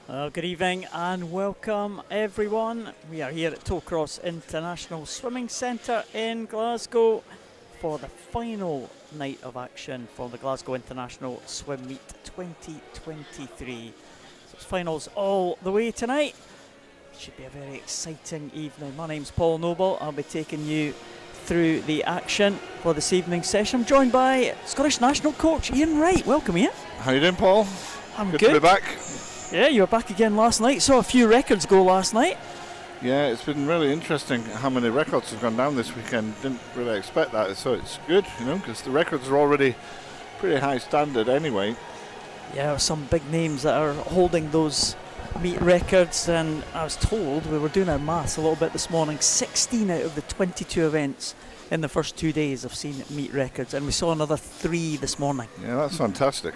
Good evening and welcome everyone. We are here at Tollcross International Swimming Centre in Glasgow for the final night of action for the Glasgow International Swim Meet 2023. So it's finals all the way tonight. Should be a very exciting evening. My name's Paul Noble. I'll be taking you through the action for this evening's session. I'm joined by Scottish national coach Ian Wright. Welcome, Ian. How you doing, Paul? I'm good to be back. Yeah, you were back again last night. Saw a few records go last night. Yeah, it's been really interesting how many records have gone down this weekend. Didn't really expect that, so it's good, because the records are already pretty high standard anyway. Yeah, some big names that are holding those meet records, and I was told, we were doing our maths a little bit this morning, 16 out of the 22 events in the first 2 days have seen meet records, and we saw another 3 this morning. Yeah, that's fantastic.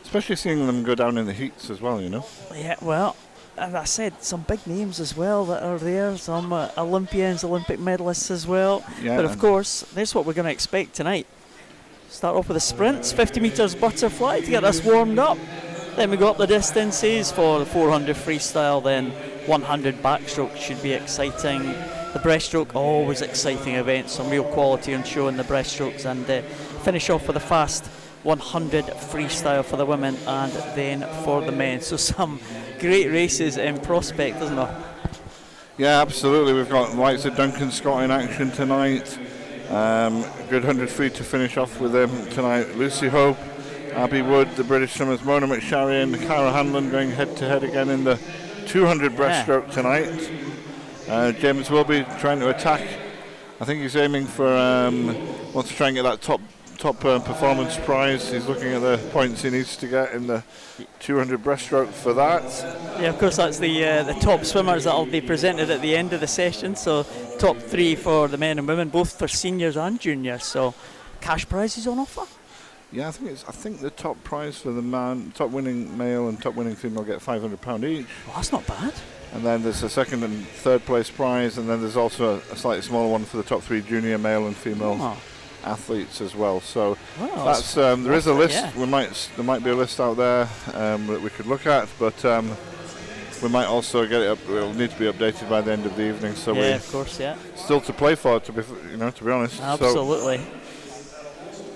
Especially seeing them go down in the heats as well, Yeah, well, as I said, some big names as well that are there, some Olympians, Olympic medalists as well. Yeah, but of course, this is what we're going to expect tonight. Start off with the sprints, 50 metres butterfly to get us warmed up. Then we go up the distances for the 400 freestyle, then 100 backstroke should be exciting. The breaststroke, always exciting events, some real quality on show in the breaststrokes, and finish off with a fast 100 freestyle for the women and then for the men. So some great races in prospect, isn't there? Yeah, absolutely. We've got likes of Duncan Scott in action tonight. Good 100 free to finish off with them tonight. Lucy Hope, Abby Wood, the British swimmers, Mona McSharry, Cara Hanlon going head to head again in the 200 breaststroke tonight. James will be trying to attack. I think he's aiming for wants to try and get that top performance prize. He's looking at the points he needs to get in the 200 breaststroke for that. Yeah, of course, that's the top swimmers that will be presented at the end of the session. So top 3 for the men and women, both for seniors and juniors. So cash prizes on offer. Yeah, I think the top prize for the man, top winning male and top winning female get £500 each. Well, that's not bad. And then there's a second and third place prize, and then there's also a slightly smaller one for the top 3 junior male and female athletes as well. So that's there is a list. Yeah. There might be a list out there that we could look at, but we might also get it up. It'll need to be updated by the end of the evening. So yeah, of course, yeah. Still to play for, to be honest. Absolutely.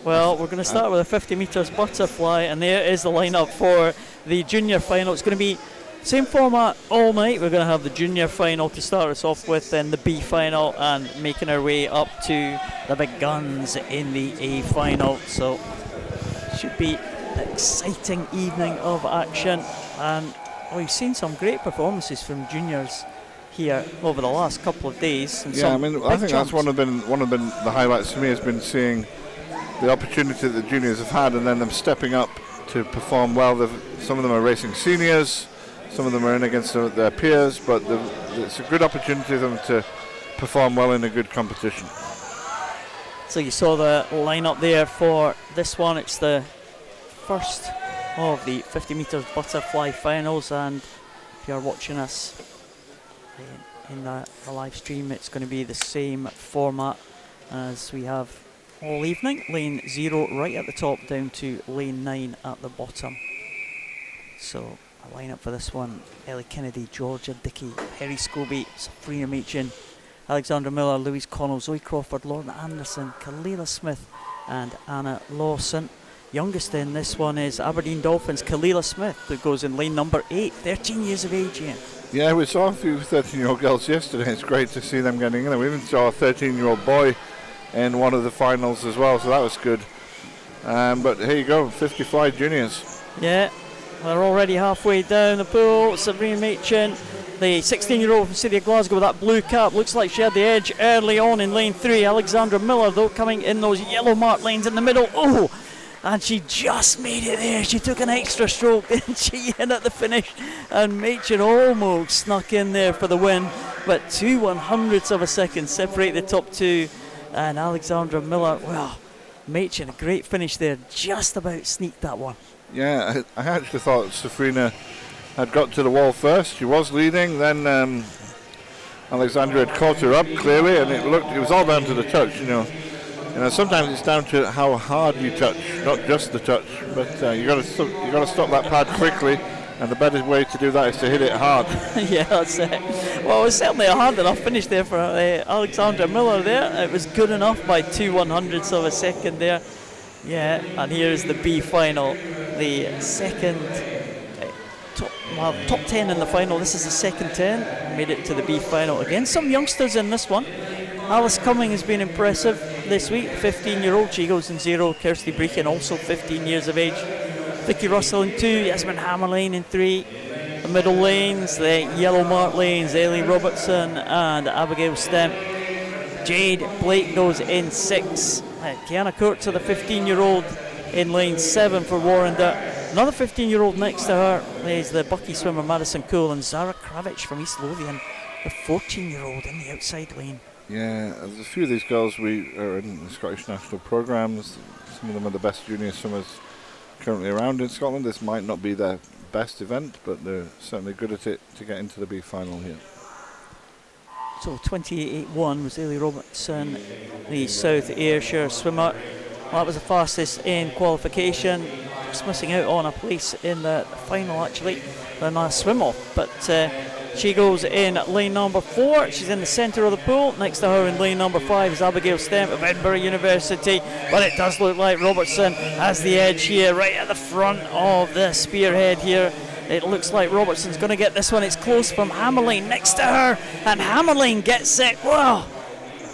Well, we're going to start with a 50 metres butterfly, and there is the lineup for the junior final. It's going to be same format all night. We're going to have the junior final to start us off with, then the B final, and making our way up to the big guns in the A final. So should be an exciting evening of action, and we've seen some great performances from juniors here over the last couple of days. And yeah, I think that's one of the highlights for me has been seeing the opportunity that the juniors have had, and then them stepping up to perform well. Some of them are racing seniors. Some of them are in against their peers, but it's a good opportunity for them to perform well in a good competition. So you saw the lineup there for this one. It's the first of the 50 metres butterfly finals, and if you're watching us in the live stream, it's going to be the same format as we have all evening. Lane 0 right at the top down to lane 9 at the bottom. So a lineup for this one: Ellie Kennedy, Georgia Dickey, Perry Scobie, Sabrina Machin, Alexandra Miller, Louise Connell, Zoe Crawford, Lauren Anderson, Kalila Smith and Anna Lawson. Youngest in this one is Aberdeen Dolphins' Kalila Smith, who goes in lane number 8, 13 years of age. Yeah, we saw a few 13-year-old girls yesterday. It's great to see them getting in there. We even saw a 13-year-old boy in one of the finals as well, so that was good. But here you go, 55 juniors. Yeah. They're already halfway down the pool. Sabrina Machin, the 16-year-old from City of Glasgow with that blue cap, looks like she had the edge early on in lane 3. Alexandra Miller, though, coming in those yellow marked lanes in the middle. Oh, and she just made it there. She took an extra stroke, didn't she, in at the finish. And Machin almost snuck in there for the win. But 2/100ths of a second separate the top 2. And Alexandra Miller, well, Machin, a great finish there. Just about sneaked that one. Yeah, I actually thought Safrina had got to the wall first. She was leading, then Alexandra had caught her up clearly, and it was all down to the touch, sometimes it's down to how hard you touch, not just the touch, but you got to stop that pad quickly And the better way to do that is to hit it hard. Yeah, that's it. Well, it was certainly a hard enough finish there for Alexandra Miller there. It was good enough by 2/100ths of a second there. Yeah, and here's the B final. The second, top 10 in the final. This is the second 10. Made it to the B final again. Some youngsters in this one. Alice Cumming has been impressive this week. 15-year-old. She goes in 0. Kirsty Breakin, also 15 years of age. Vicky Russell in 2, Yasmin Hammerlane in 3. The middle lanes, the yellow mark lanes, Ailey Robertson and Abigail Stemp. Jade Blake goes in 6. Kiana Kurtz, the 15-year-old, in lane 7 for Warrender. Another 15-year-old next to her is the Bucky swimmer Madison Cool, and Zara Kravich from East Lothian, the 14-year-old in the outside lane. Yeah, there's a few of these girls we are in the Scottish national programmes. Some of them are the best junior swimmers currently around in Scotland. This might not be their best event, but they're certainly good at it to get into the B final here. So 28.81 was Ailey Robertson, the South Ayrshire swimmer. Well, that was the fastest in qualification. Just missing out on a place in the final actually, then a swim off. But she goes in lane number 4. She's in the centre of the pool. Next to her in lane number 5 is Abigail Stemp of Edinburgh University. But it does look like Robertson has the edge here, right at the front of the spearhead here. It looks like Robertson's going to get this one. It's close from Hammerlane next to her, and Hammerlane gets it. Wow,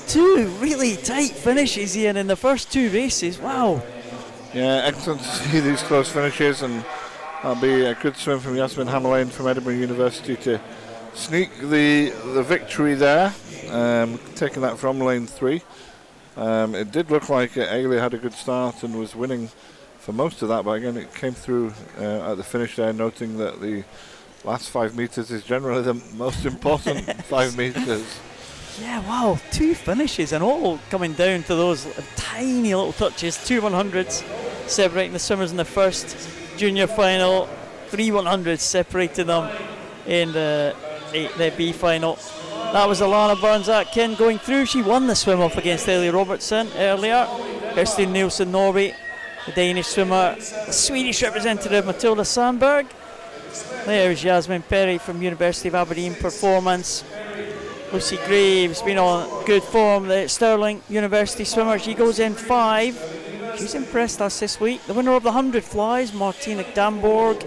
2 really tight finishes, Ian, in the first 2 races. Wow. Yeah, excellent to see these close finishes, and that'll be a good swim from Yasmin Hammerlane from Edinburgh University to sneak the victory there, taking that from lane 3. It did look like Ailey had a good start and was winning for most of that, but again it came through at the finish there, noting that the last 5 metres is generally the most important 5 metres. Yeah, wow, 2 finishes and all coming down to those tiny little touches. 2/100ths separating the swimmers in the first junior final. 3/100ths separating them in the B final. That was Alana Burns-Atkin going through. She won the swim off against Ailey Robertson earlier. Kirsten Nielsen Norby, the Danish swimmer. The Swedish representative Matilda Sandberg. There's Yasmin Perry from University of Aberdeen Performance. Lucy Graves been on good form, the Stirling University swimmer. She goes in 5. She's impressed us this week. The winner of the 100 flies, Martina Damborg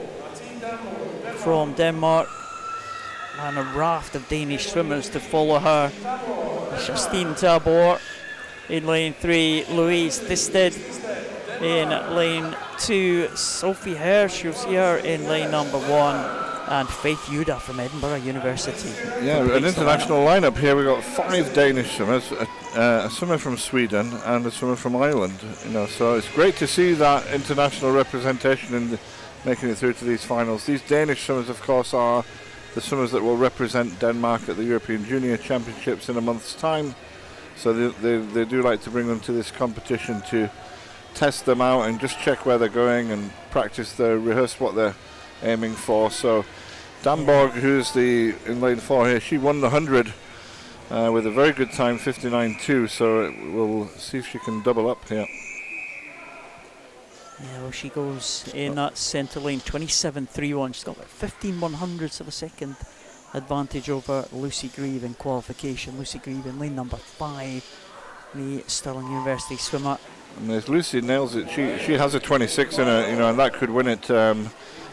from Denmark. And a raft of Danish swimmers to follow her. Justine Tabor in lane 3, Louise Thisted in lane 2, Sophie Hirsch, you'll see her in lane number 1, and Faith Yuda from Edinburgh University. Yeah, an international lineup here. We've got 5 Danish swimmers, a swimmer from Sweden and a swimmer from Ireland. So it's great to see that international representation in making it through to these finals. These Danish swimmers, of course, are the swimmers that will represent Denmark at the European Junior Championships in a month's time. So they do like to bring them to this competition to test them out and just check where they're going and rehearse what they're aiming for. So Damborg, who's in lane 4 here, she won the 100 with a very good time, 59.2. So we'll see if she can double up here. Yeah, well, she goes in that centre lane, 27.31. She's got about 15/100ths of a second advantage over Lucy Grieve in qualification. Lucy Grieve in lane number 5, the Stirling University swimmer. And as Lucy nails it, she has a 26 in her, and that could win it.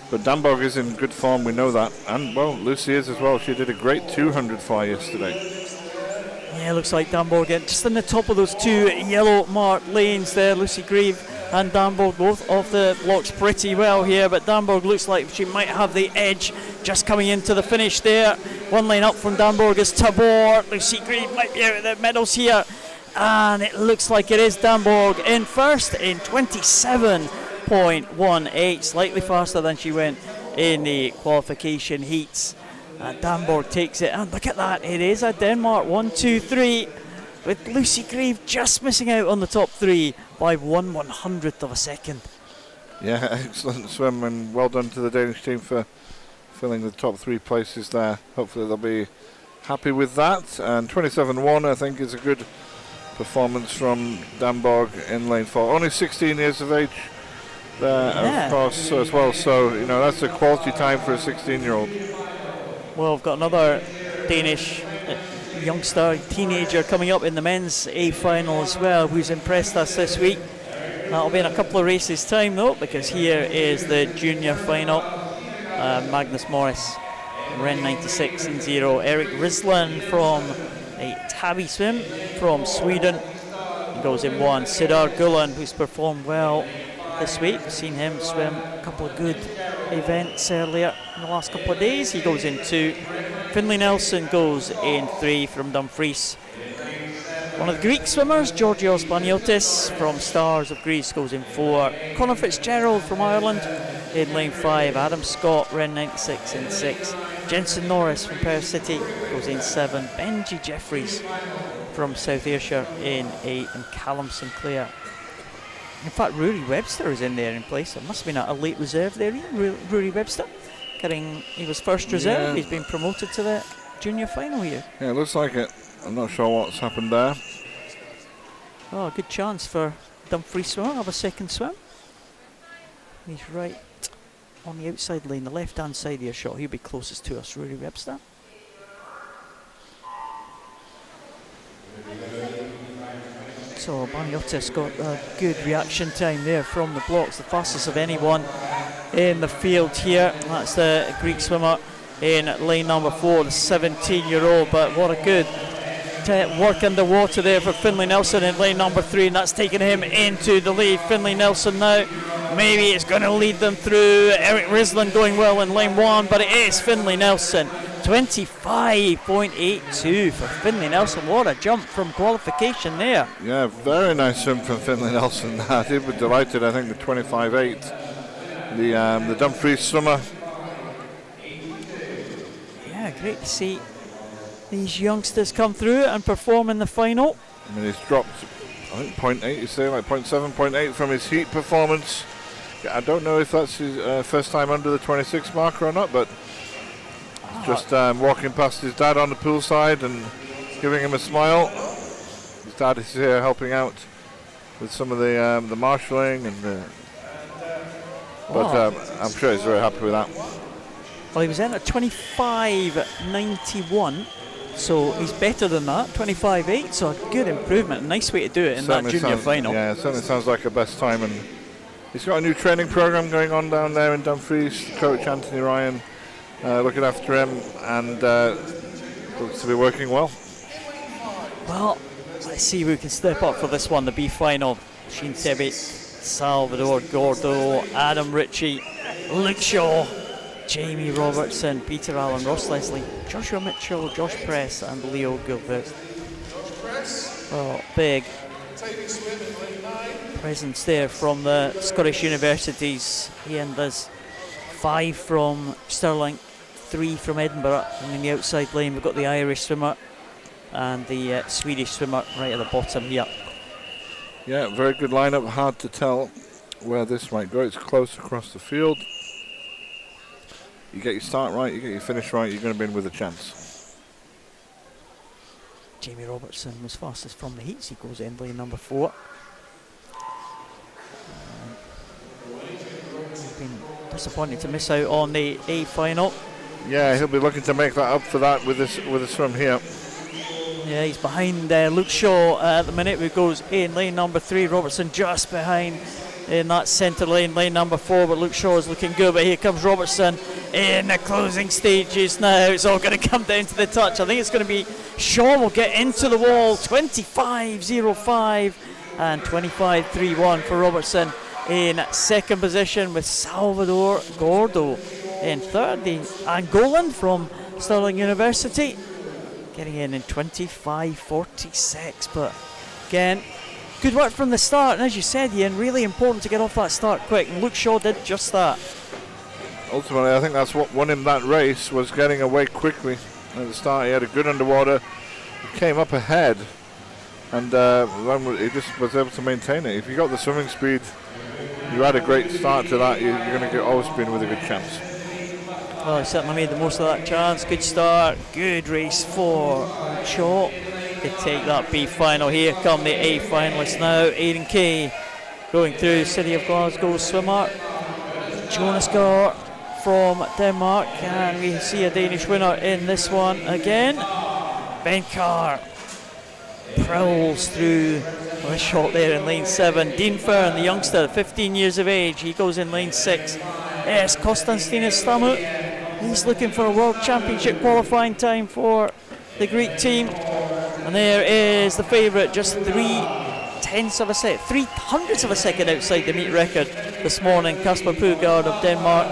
But Damborg is in good form, we know that. And, well, Lucy is as well. She did a great 200 fly yesterday. Yeah, looks like Damborg just in the top of those 2 yellow marked lanes there. Lucy Grieve and Damborg both off the blocks pretty well here, but Damborg looks like she might have the edge just coming into the finish there. 1 lane up from Damborg is Tabor. Lucy Grieve might be out of the medals here, and it looks like it is Damborg in first in 27.18, slightly faster than she went in the qualification heats. Damborg takes it, and look at that, it is a Denmark 1, 2, 3, with Lucy Grieve just missing out on the top 3 by 1/100th of a second. Yeah, excellent swim, and well done to the Danish team for filling the top 3 places there. Hopefully they'll be happy with that. And 27.1 I think is a good performance from Damborg in lane 4. Only 16 years of age, there, of course, as well. So, you know, that's a quality time for a 16-year-old. Well, we've got another Danish youngster, teenager coming up in the men's A final as well, who's impressed us this week. That'll be in a couple of races' time though, because here is the junior final. Magnus Morris, Ren 96 in 0. Eric Risland from a Tabby swim from Sweden. He goes in 1. Sidar Gulan, who's performed well this week. Seen him swim a couple of good events earlier in the last couple of days. He goes in 2. Finlay Nelson goes in 3 from Dumfries. One of the Greek swimmers, Georgios Baniotis from Stars of Greece, goes in 4. Conor Fitzgerald from Ireland in lane 5. Adam Scott, Ren 96 in 6. Jensen Norris from Perth City goes in 7. Benji Jeffries from South Ayrshire in 8. And Callum Sinclair. In fact, Rory Webster is in there in place. It must have been a late reserve there, Rory Webster. He was first reserve. He's been promoted to the junior final here. Yeah, it looks like it. I'm not sure what's happened there. Oh, good chance for Dumfries swimmer. Have a second swim. He's right on the outside lane, the left-hand side of your shot. He'll be closest to us, Rory Webster. So Baniotis got a good reaction time there from the blocks, the fastest of anyone in the field here. That's the Greek swimmer in lane number 4, the 17-year-old, but what a good work underwater there for Finlay Nelson in lane number 3, and that's taken him into the lead. Finlay Nelson now, maybe it's going to lead them through. Eric Risland going well in lane 1, but it is Finlay Nelson. 25.82 for Finlay Nelson. What a jump from qualification there. Yeah, very nice swim from Finlay Nelson. He was delighted, I think, the 25.8. The Dumfries swimmer. Yeah, great to see these youngsters come through and perform in the final. I mean, he's dropped, I think, 0.8, you say, like 0.7, 0.8 from his heat performance. I don't know if that's his first time under the 26 marker or not, but just walking past his dad on the poolside and giving him a smile. His dad is here helping out with some of the marshalling, and but I'm sure he's very happy with that. Well, he was in at 25.91, so he's better than that, 25.8, so a good improvement, a nice way to do it in that junior final. Yeah, it certainly sounds like a best time, and he's got a new training program going on down there in Dumfries. Coach Anthony Ryan looking after him, and looks to be working well. Well, let's see who can step up for this one, the B final. Sheen Tebbit, Salvador Gordo, Adam Ritchie, Luke Shaw, Jamie Robertson, Peter Allen, Ross Leslie, Joshua Mitchell, Josh Press and Leo Gilbert. Oh, big presence there from the Scottish universities. Ian does 5 from Stirling, 3 from Edinburgh, and in the outside lane we've got the Irish swimmer and the Swedish swimmer right at the bottom here. Yeah, very good lineup. Hard to tell where this might go. It's close across the field. You get your start right, you get your finish right, you're going to be in with a chance. Jamie Robertson was fastest from the heats. He goes in lane number 4. Been disappointed to miss out on the A final. Yeah, he'll be looking to make that up for that with a swim here. Yeah, he's behind Luke Shaw at the minute, who goes in lane number 3. Robertson just behind in that centre lane, lane number 4, but Luke Shaw is looking good. But here comes Robertson in the closing stages now. It's all going to come down to the touch. I think it's going to be Shaw will get into the wall. 25.05 and 25.31 for Robertson in second position, with Salvador Gordo in third. The Angolan from Stirling University getting in 25.46. But again, good work from the start, and as you said, Ian, really important to get off that start quick, and Luke Shaw did just that. Ultimately, I think that's what won him that race, was getting away quickly at the start. He had a good underwater, he came up ahead, and then he just was able to maintain it. If you got the swimming speed, you had a great start to that, you're going to always be in with a good chance. Well, he certainly made the most of that chance. Good start, good race for Shaw to take that B final. Here come the A finalists now. Aidan Kay, Going through City of Glasgow swimmer, Jonas Gaard from Denmark, and we see a Danish winner in this one again. Ben Carr prowls through the shot there in lane 7. Dean Fern, the youngster, 15 years of age, he goes in lane 6. Yes, Konstantinos Stamu, he's looking for a World Championship qualifying time for the Greek team. And there is the favourite, just 3/10 of a second, 3/100 of a second outside the meet record this morning. Kasper Pugard of Denmark.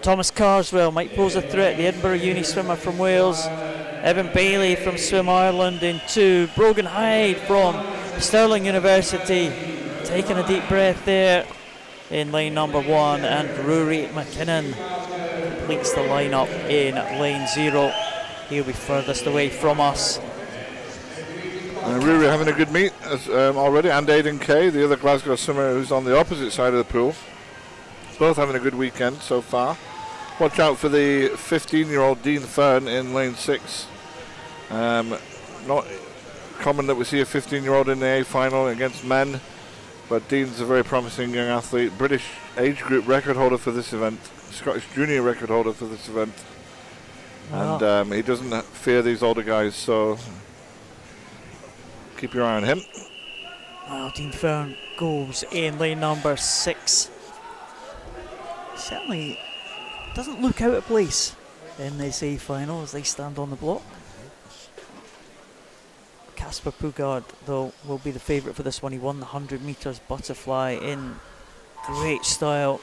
Thomas Carswell might pose a threat, the Edinburgh Uni swimmer from Wales. Evan Bailey from Swim Ireland in 2. Brogan Hyde from Stirling University taking a deep breath there in lane number 1, and Rory McKinnon completes the lineup in lane 0. He'll be furthest away from us. Rory having a good meet already, and Aidan Kay, the other Glasgow swimmer who's on the opposite side of the pool. Both having a good weekend so far. Watch out for the 15-year-old Dean Fern in lane 6. Not common that we see a 15-year-old in the A final against men, but Dean's a very promising young athlete. British age group record holder for this event, Scottish junior record holder for this event. Wow. And he doesn't fear these older guys, so keep your eye on him. Wow, Dean Fern goes in lane number 6. Certainly doesn't look out of place in this A final as they stand on the block. Kasper Pugard, though, will be the favourite for this one. He won the 100 metres butterfly in great style,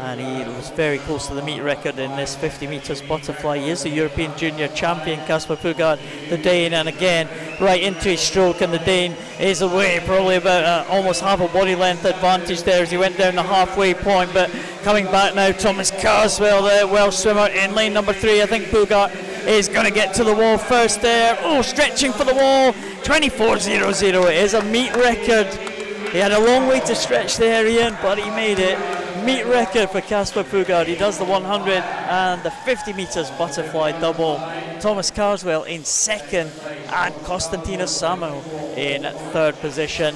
and he was very close to the meet record in this 50 metres butterfly. He is the European junior champion, Kasper Pugard, the Dane, and again right into his stroke, and the Dane is away, probably about almost half a body length advantage there as he went down the halfway point. But coming back now, Thomas Carswell, the Welsh swimmer, in lane number 3. I think Pugard is going to get to the wall first there. Oh, stretching for the wall. 24.00. It is a meet record. He had a long way to stretch there, Ian, but he made it. Meet record for Kasper Pugard. He does the 100 and the 50 metres butterfly double. Thomas Carswell in 2nd, and Konstantinos Samu in 3rd position.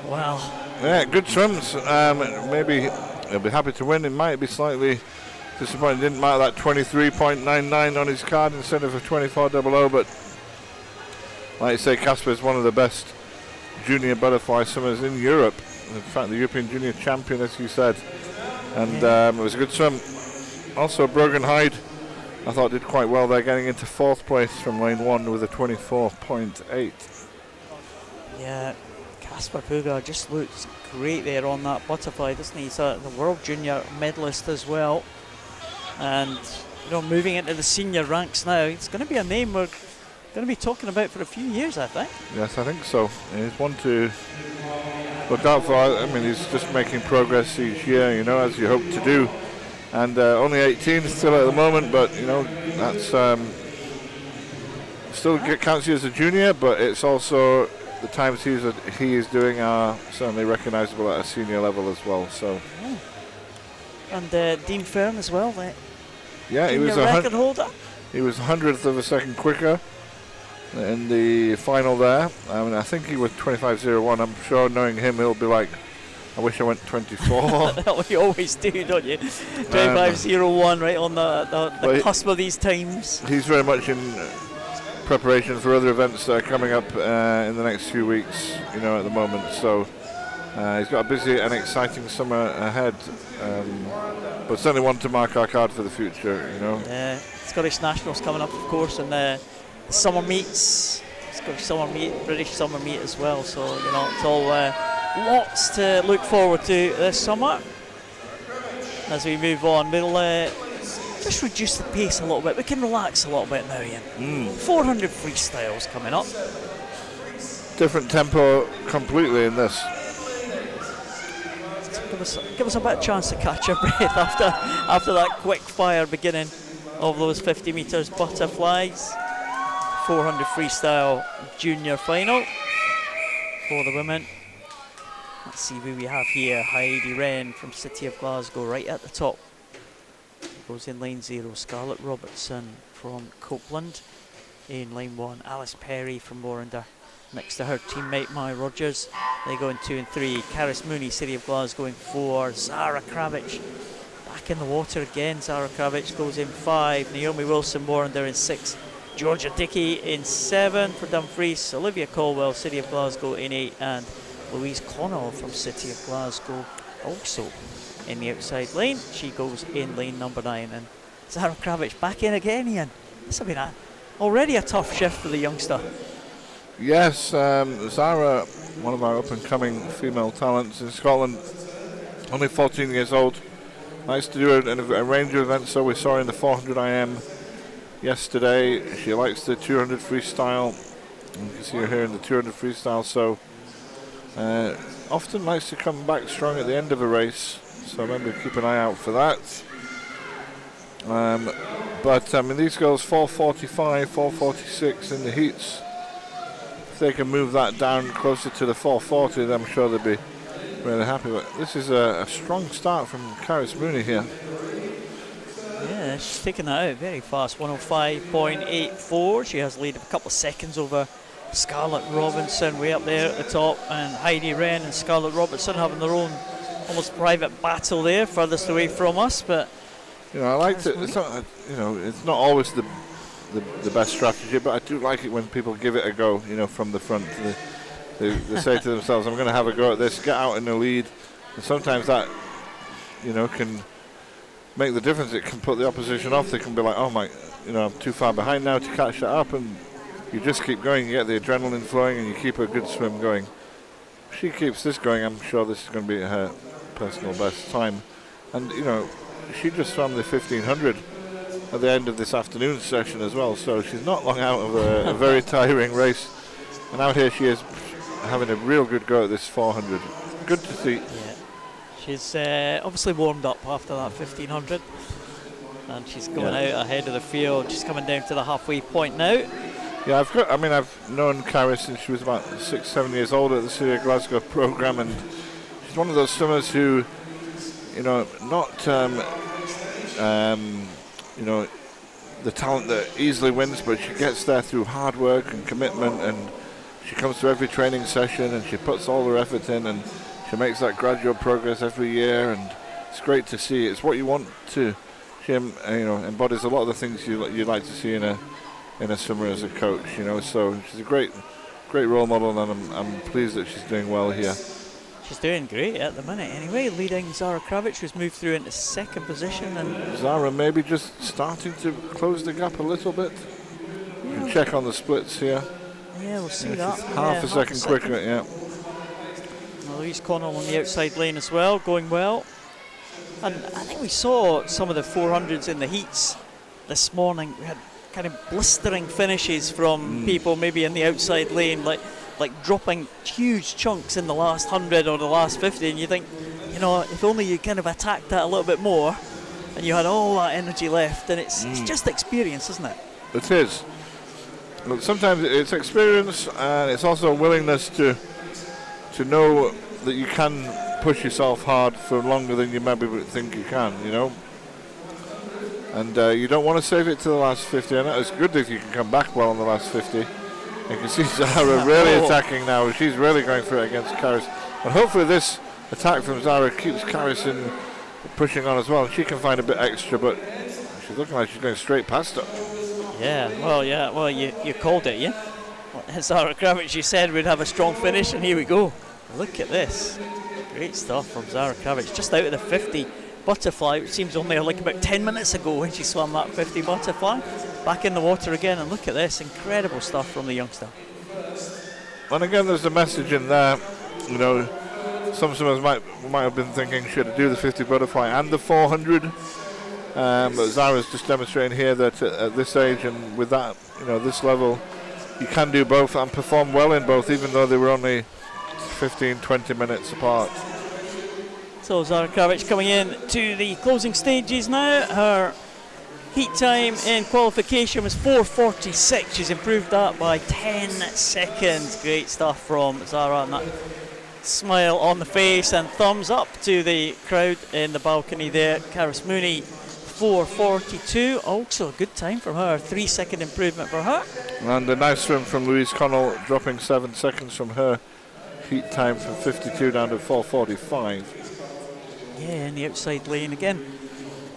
Wow. Yeah, good swims. Maybe he'll be happy to win. It might be slightly disappointing. Didn't mark that 23.99 on his card instead of a 24.00, but like you say, Kasper is one of the best junior butterfly swimmers in Europe. In fact, the European junior champion, as you said. And it was a good swim. Also, Brogan Hyde, I thought, did quite well there, getting into 4th place from lane 1 with a 24.8. Yeah, Kasper Pugard just looks great there on that butterfly, doesn't he? He's the World Junior medalist as well. And, you know, moving into the senior ranks now, it's going to be a name we're going to be talking about for a few years, I think. Yes, I think so. He's one to look out for. I mean, he's just making progress each year, you know, as you hope to do. And only 18 still at the moment, but, you know, that's still counts you as a junior, but it's also the times he is doing are certainly recognisable at a senior level as well. So. Yeah. And Dean Fern as well, yeah, he was a record holder. He was 100th of a second quicker in the final there. I mean, I think he was 25.01. I'm sure, knowing him, he'll be like, I wish I went 24. That's what you always do, don't you? 25.01, right on the cusp of these times. He's very much in preparation for other events that are coming up in the next few weeks, you know, at the moment. So he's got a busy and exciting summer ahead, but certainly one to mark our card for the future, you know. Yeah, Scottish Nationals coming up, of course, and the summer meets, Scottish summer meet, British summer meet as well. So, you know, it's all lots to look forward to this summer. As we move on, we'll just reduce the pace a little bit. We can relax a little bit now, Ian. 400 freestyles coming up. Different tempo completely in this. Give us a bit of chance to catch our breath after that quick fire beginning of those 50 metres butterflies. 400 freestyle junior final for the women. Let's see who we have here. Heidi Wren from City of Glasgow right at the top. Goes in lane 0. Scarlett Robertson from Copeland in lane 1. Alice Perry from Warrender next to her teammate Maya Rogers. They go in 2 and 3. Karis Mooney, City of Glasgow, in 4. Zara Kravich back in the water again. Zara Kravich goes in 5. Naomi Wilson-Warrender in 6. Georgia Dickey in 7 for Dumfries. Olivia Colwell, City of Glasgow, in 8. And Louise Connell from City of Glasgow also in the outside lane. She goes in lane number 9. And Zara Kravich back in again, Ian. This has been already a tough shift for the youngster. Yes, Zara, one of our up-and-coming female talents in Scotland, only 14 years old. Likes to do a range of events, so we saw her in the 400 IM yesterday. She likes the 200 freestyle. You can see her here in the 200 freestyle, so often likes to come back strong at the end of a race, so remember to keep an eye out for that. But I mean, these girls 4:45, 4:46 in the heats. If they can move that down closer to the 4:40, then I'm sure they'll be really happy. But this is a strong start from Karis Mooney here. Yeah, she's taking that out very fast. 105.84. She has a lead of a couple of seconds over Scarlett Robinson way up there at the top, and Heidi Wren and Scarlett Robertson having their own almost private battle there, furthest away from us. But you know, I like to. It's not, you know, it's not always the best strategy, but I do like it when people give it a go. You know, from the front, they say to themselves, "I'm going to have a go at this." Get out in the lead, and sometimes that, you know, can make the difference. It can put the opposition off. They can be like, "Oh my, you know, I'm too far behind now to catch that up," and you just keep going. You get the adrenaline flowing, and you keep a good swim going. If she keeps this going, I'm sure this is going to be her personal best time. And you know, she just swam the 1500 at the end of this afternoon session as well, so she's not long out of a very tiring race. And out here she is having a real good go at this 400. Good to see. Yeah, she's obviously warmed up after that 1500, and she's going out ahead of the field. She's coming down to the halfway point now. Yeah, I've known Karis since she was about 6-7 years old at the City of Glasgow program, and she's one of those swimmers who, you know, not you know, the talent that easily wins, but she gets there through hard work and commitment, and she comes to every training session and she puts all her effort in, and she makes that gradual progress every year, and it's great to see. It's what you want to. She you know, embodies a lot of the things you like to see in a swimmer as a coach. You know, so she's a great role model, and I'm pleased that she's doing well here. She's doing great at the minute anyway, leading Zara Kravich, who's moved through into second position. And Zara maybe just starting to close the gap a little bit. You can check on the splits here. Yeah, we'll see that. Half a second quicker, yeah. Louise Connell on the outside lane as well, going well. And I think we saw some of the 400s in the heats this morning. We had kind of blistering finishes from people maybe in the outside lane, like dropping huge chunks in the last 100 or the last 50, and you think, you know, if only you kind of attacked that a little bit more and you had all that energy left. And it's just experience, isn't it? It is. But sometimes it's experience, and it's also a willingness to know that you can push yourself hard for longer than you maybe think you can, you know. And you don't want to save it to the last 50. I know it's good if you can come back well on the last 50. You can see Zara really attacking now. She's really going for it against Karis. And hopefully this attack from Zara keeps Karis in pushing on as well. And she can find a bit extra, but she's looking like she's going straight past her. Yeah, well, you called it, yeah? Zara Kravich, you said we'd have a strong finish, and here we go. Look at this. Great stuff from Zara Kravich. Just out of the 50 butterfly, which seems only like about 10 minutes ago when she swam that 50 butterfly. Back in the water again, and look at this, incredible stuff from the youngster. And again, there's a message in there. You know, some swimmers might have been thinking, should I do the 50 butterfly and the 400? But Zara's just demonstrating here that at this age and with that, you know, this level, you can do both and perform well in both, even though they were only 15-20 minutes apart. So Zara Kravich coming in to the closing stages now. Her heat time in qualification was 4:46. She's improved that by 10 seconds. Great stuff from Zara, and that smile on the face and thumbs up to the crowd in the balcony there. Karis Mooney 4:42. Also a good time from her. 3-second improvement for her. And a nice swim from Louise Connell, dropping 7 seconds from her heat time from 52 down to 4:45. Yeah, in the outside lane again.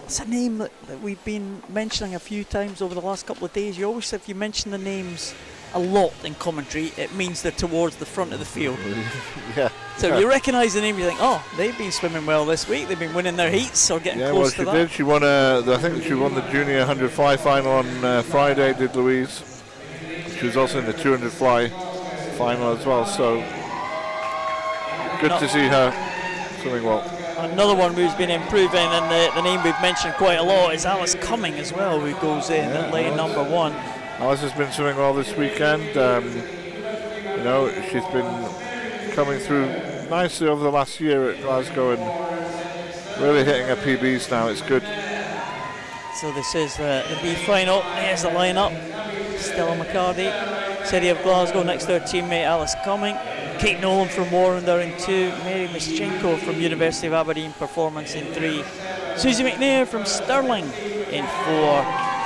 It's a name that we've been mentioning a few times over the last couple of days. You always, if you mention the names a lot in commentary, it means they're towards the front of the field. Yeah. So if you recognise the name, you think, oh, they've been swimming well this week. They've been winning their heats or getting close to that. Yeah, well, she did. She won I think she won the junior 100 fly final on Friday, did Louise. She was also in the 200 fly final as well, so good to see her swimming well. Another one who's been improving, and the name we've mentioned quite a lot is Alice Cumming as well, who goes in at lane number 1. Alice has been swimming well this weekend. You know, she's been coming through nicely over the last year at Glasgow and really hitting her PBs now. It's good. So this is the B final. There's the lineup. Stella McCarty, City of Glasgow, next to her teammate Alice Cumming. Kate Nolan from Warrender in 2. Mary Mischenko from University of Aberdeen, performance in 3. Susie McNair from Stirling in 4.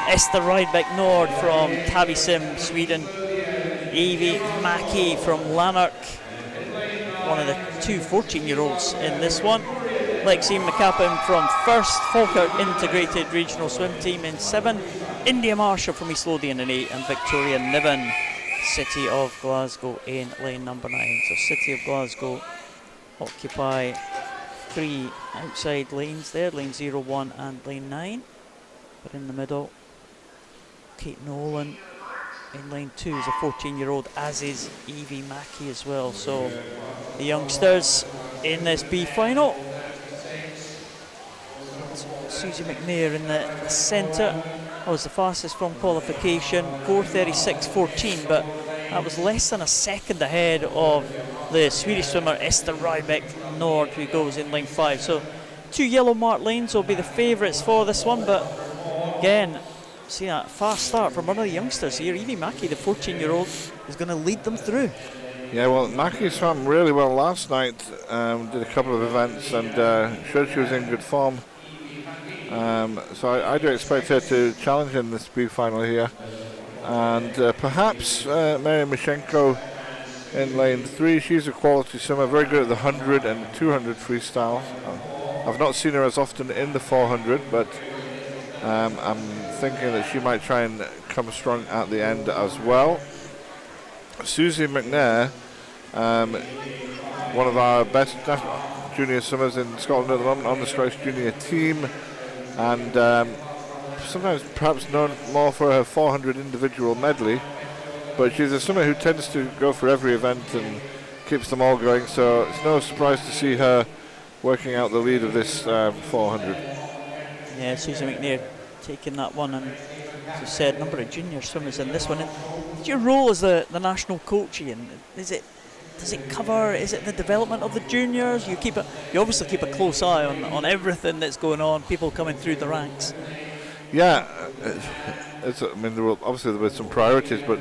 Esther Rydbeck Nord from Tavisim, Sweden. Evie Mackey from Lanark, one of the 2 14-year-olds in this one. Lexi McCappin from First Falkirk Integrated Regional Swim Team in 7. India Marshall from East Lothian in 8. And Victoria Niven, City of Glasgow in lane number 9. So City of Glasgow occupy 3 outside lanes there, lane 0, 1 and lane 9. But in the middle, Kate Nolan in lane 2 is a 14-year-old, as is Evie Mackey as well. So the youngsters in this B final. Susie McNair in the centre was the fastest from qualification, 4:36.14, but that was less than a second ahead of the Swedish swimmer Esther Rydbeck Nord, who goes in lane 5. So 2 yellow marked lanes will be the favourites for this one, but again, see that fast start from one of the youngsters here. Evie Mackey, the 14-year-old, is going to lead them through. Yeah, well, Mackey swam really well last night, did a couple of events and showed she was in good form. So I do expect her to challenge in this speed final here. And perhaps Mary Mishenko in lane 3. She's a quality swimmer, very good at the 100 and 200 freestyle. I've not seen her as often in the 400, but I'm thinking that she might try and come strong at the end as well. Susie McNair, one of our best junior swimmers in Scotland at the moment on the Scottish junior team, and sometimes perhaps known more for her 400 individual medley, but she's a swimmer who tends to go for every event and keeps them all going, so it's no surprise to see her working out the lead of this 400. Yeah, Susie McNair taking that one, and as you said, number of junior swimmers in this one. And your role as the national coach, Ian, does it cover, is it the development of the juniors? You obviously keep a close eye on everything that's going on, people coming through the ranks. Yeah, obviously there were some priorities, but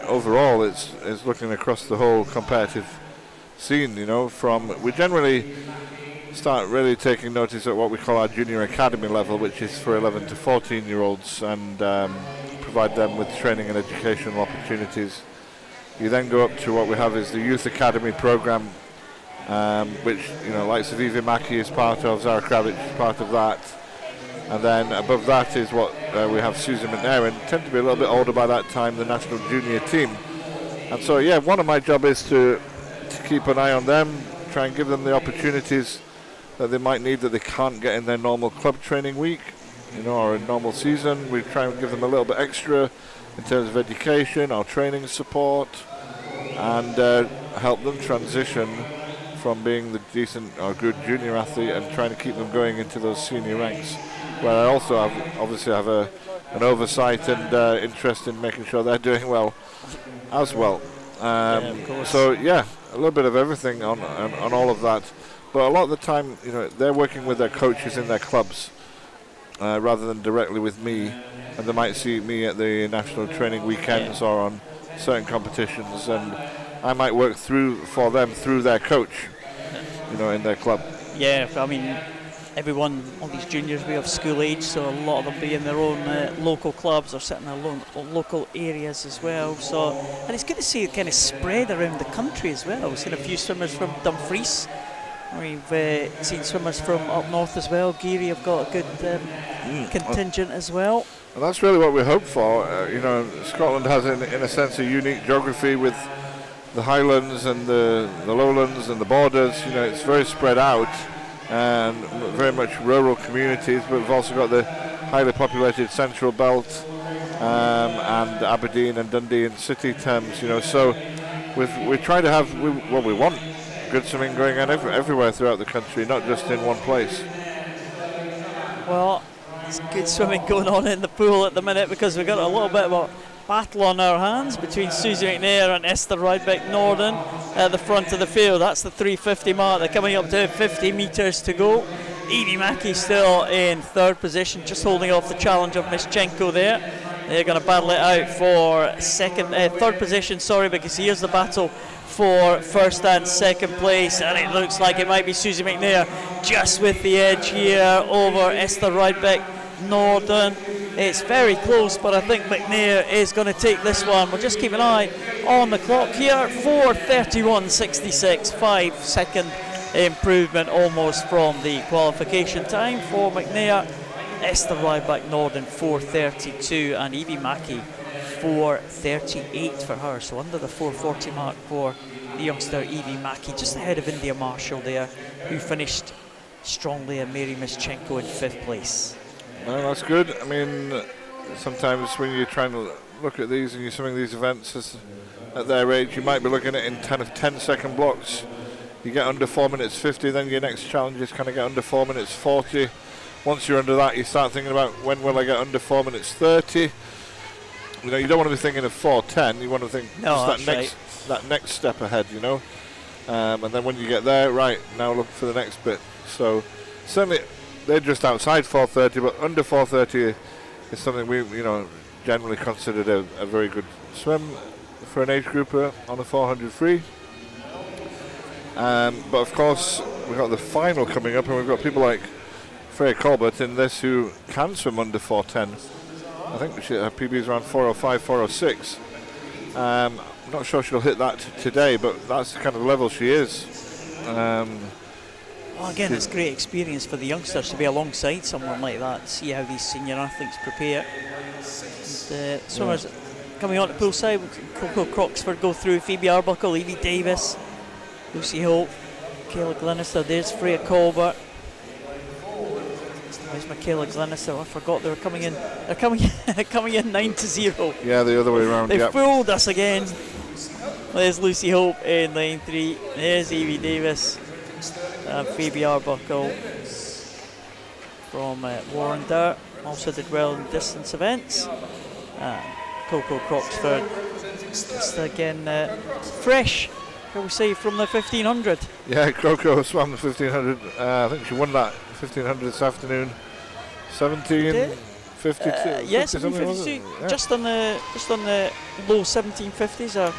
overall it's looking across the whole competitive scene. We generally start really taking notice at what we call our junior academy level, which is for 11 to 14-year-olds, and provide them with training and educational opportunities. You then go up to what we have is the youth academy program, which likes of Evie Mackey is part of, Zara Kravich is part of that, and then above that is what we have Susan McNair, and tend to be a little bit older by that time, the national junior team. And so one of my job is to keep an eye on them, try and give them the opportunities that they might need that they can't get in their normal club training week, or a normal season. We try and give them a little bit extra in terms of education or training support, and help them transition from being the decent or good junior athlete and trying to keep them going into those senior ranks, where I also obviously have an oversight and interest in making sure they're doing well as well. Of course. So a little bit of everything on all of that. But a lot of the time, they're working with their coaches in their clubs rather than directly with me, and they might see me at the national training weekends or on certain competitions, and I might work for them through their coach, in their club. Yeah, I mean, everyone, all these juniors, we have school age, so a lot of them be in their own local clubs or sitting in local areas as well. So, and it's good to see it kind of spread around the country as well. We've seen a few swimmers from Dumfries. We've seen swimmers from up north as well. Geary have got a good contingent as well. And that's really what we hope for. Scotland has, in a sense, a unique geography with the highlands and the lowlands and the borders. It's very spread out and very much rural communities, but we've also got the highly populated central belt and Aberdeen and Dundee and city Thames. So we try to have we want good swimming going on everywhere throughout the country, not just in one place. Well, it's good swimming going on in the pool at the minute, because we've got a little bit of a battle on our hands between Susie McNair and Esther Rydbeck Norden at the front of the field. That's the 350 mark. They're coming up to 50 metres to go. Evie Mackey still in third position, just holding off the challenge of Mischenko there. They're going to battle it out for third position, because here's the battle for first and second place, and it looks like it might be Susie McNair just with the edge here over Esther Rydbeck Norden. It's very close, but I think McNair is going to take this one. We'll just keep an eye on the clock here. 4:31.66, 5-second improvement almost from the qualification time for McNair. Esther Rydbeck Norden 4:32, and Evie Mackey 4:38 for her, so under the 4:40 mark for the youngster Evie Mackey, just ahead of India Marshall there, who finished strongly, and Mary Mischenko in 5th place. Well, that's good. I mean, sometimes when you're trying to look at these and you're swimming these events at their age, you might be looking at it in 10-second blocks. You get under 4:50, then your next challenge is kind of get under 4:40. Once you're under that, you start thinking about, when will I get under 4:30? You don't want to be thinking of 4:10. You want to think that next step ahead. And then when you get there, right, now look for the next bit. So certainly they're just outside 4:30, but under 4:30 is something we generally considered a very good swim for an age grouper on a 400 free. But of course we've got the final coming up, and we've got people like Freya Colbert in this who can swim under 4:10. I think her PB is around 4:05, 4:06. I'm not sure she'll hit that today, but that's the kind of level she is. Well, again, it's great experience for the youngsters to be alongside someone like that, see how these senior athletes prepare. And, swimmers coming on to poolside, Coco Croxford go through, Phoebe Arbuckle, Evie Davis, Lucy Holt, Michaela Glenister, there's Freya Colbert. There's Michaela Glenister. I forgot they were coming in. They're coming in 9-0. Yeah, the other way around. They fooled us again. There's Lucy Hope in lane 3. There's Evie Davis and Phoebe Arbuckle from Warrender. Also did well in distance events. Coco Croxford. Just again fresh, shall we say, from the 1500. Yeah, Coco swam the 1500. I think she won that 1500 this afternoon. 17:52. Yes, 17:52. Yeah. Just on the low 1750s. Our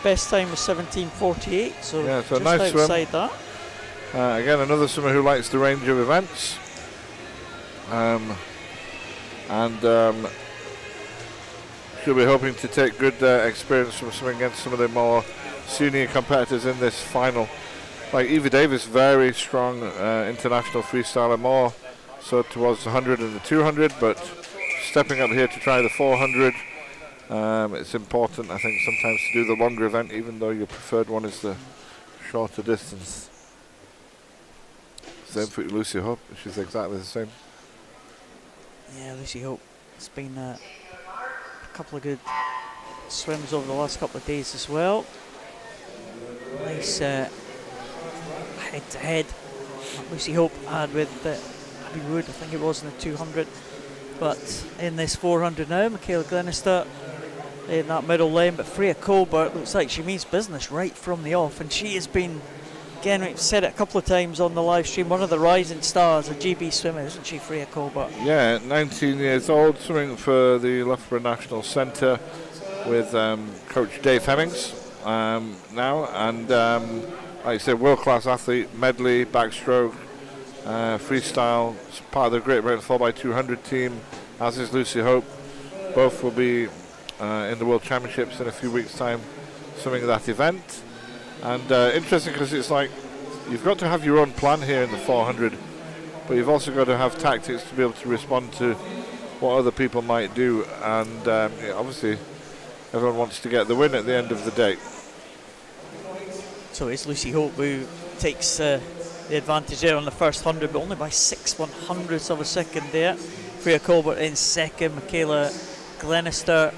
best time was 17:48. So yeah, so just nice outside swim. that. Again, another swimmer who likes the range of events. She'll be hoping to take good experience from swimming against some of the more senior competitors in this final. Like Eva Davis, very strong international freestyler, more so towards the 100 and the 200, but stepping up here to try the 400. It's important, I think, sometimes to do the longer event, even though your preferred one is the shorter distance. Same for Lucy Hope, she's exactly the same. Yeah, Lucy Hope. It's been a couple of good swims over the last couple of days as well. Nice head-to-head Lucy Hope had with Abby Wood, I think it was in the 200. But in this 400 now, Michaela Glenister in that middle lane, but Freya Colbert looks like she means business right from the off, and she has been, again, we've said it a couple of times on the live stream, one of the rising stars of GB swimming, isn't she, Freya Colbert? Yeah, 19 years old, swimming for the Loughborough National Centre with coach Dave Hemmings now, and like I said, world-class athlete, medley, backstroke, freestyle, part of the Great Britain 4x200 team, as is Lucy Hope. Both will be in the World Championships in a few weeks' time, swimming that event. And interesting because it's like you've got to have your own plan here in the 400, but you've also got to have tactics to be able to respond to what other people might do. And obviously, everyone wants to get the win at the end of the day. So it's Lucy Hope who takes the advantage there on the first 100, but only by 6/100ths of a second there. Freya Colbert in second, Michaela Glenister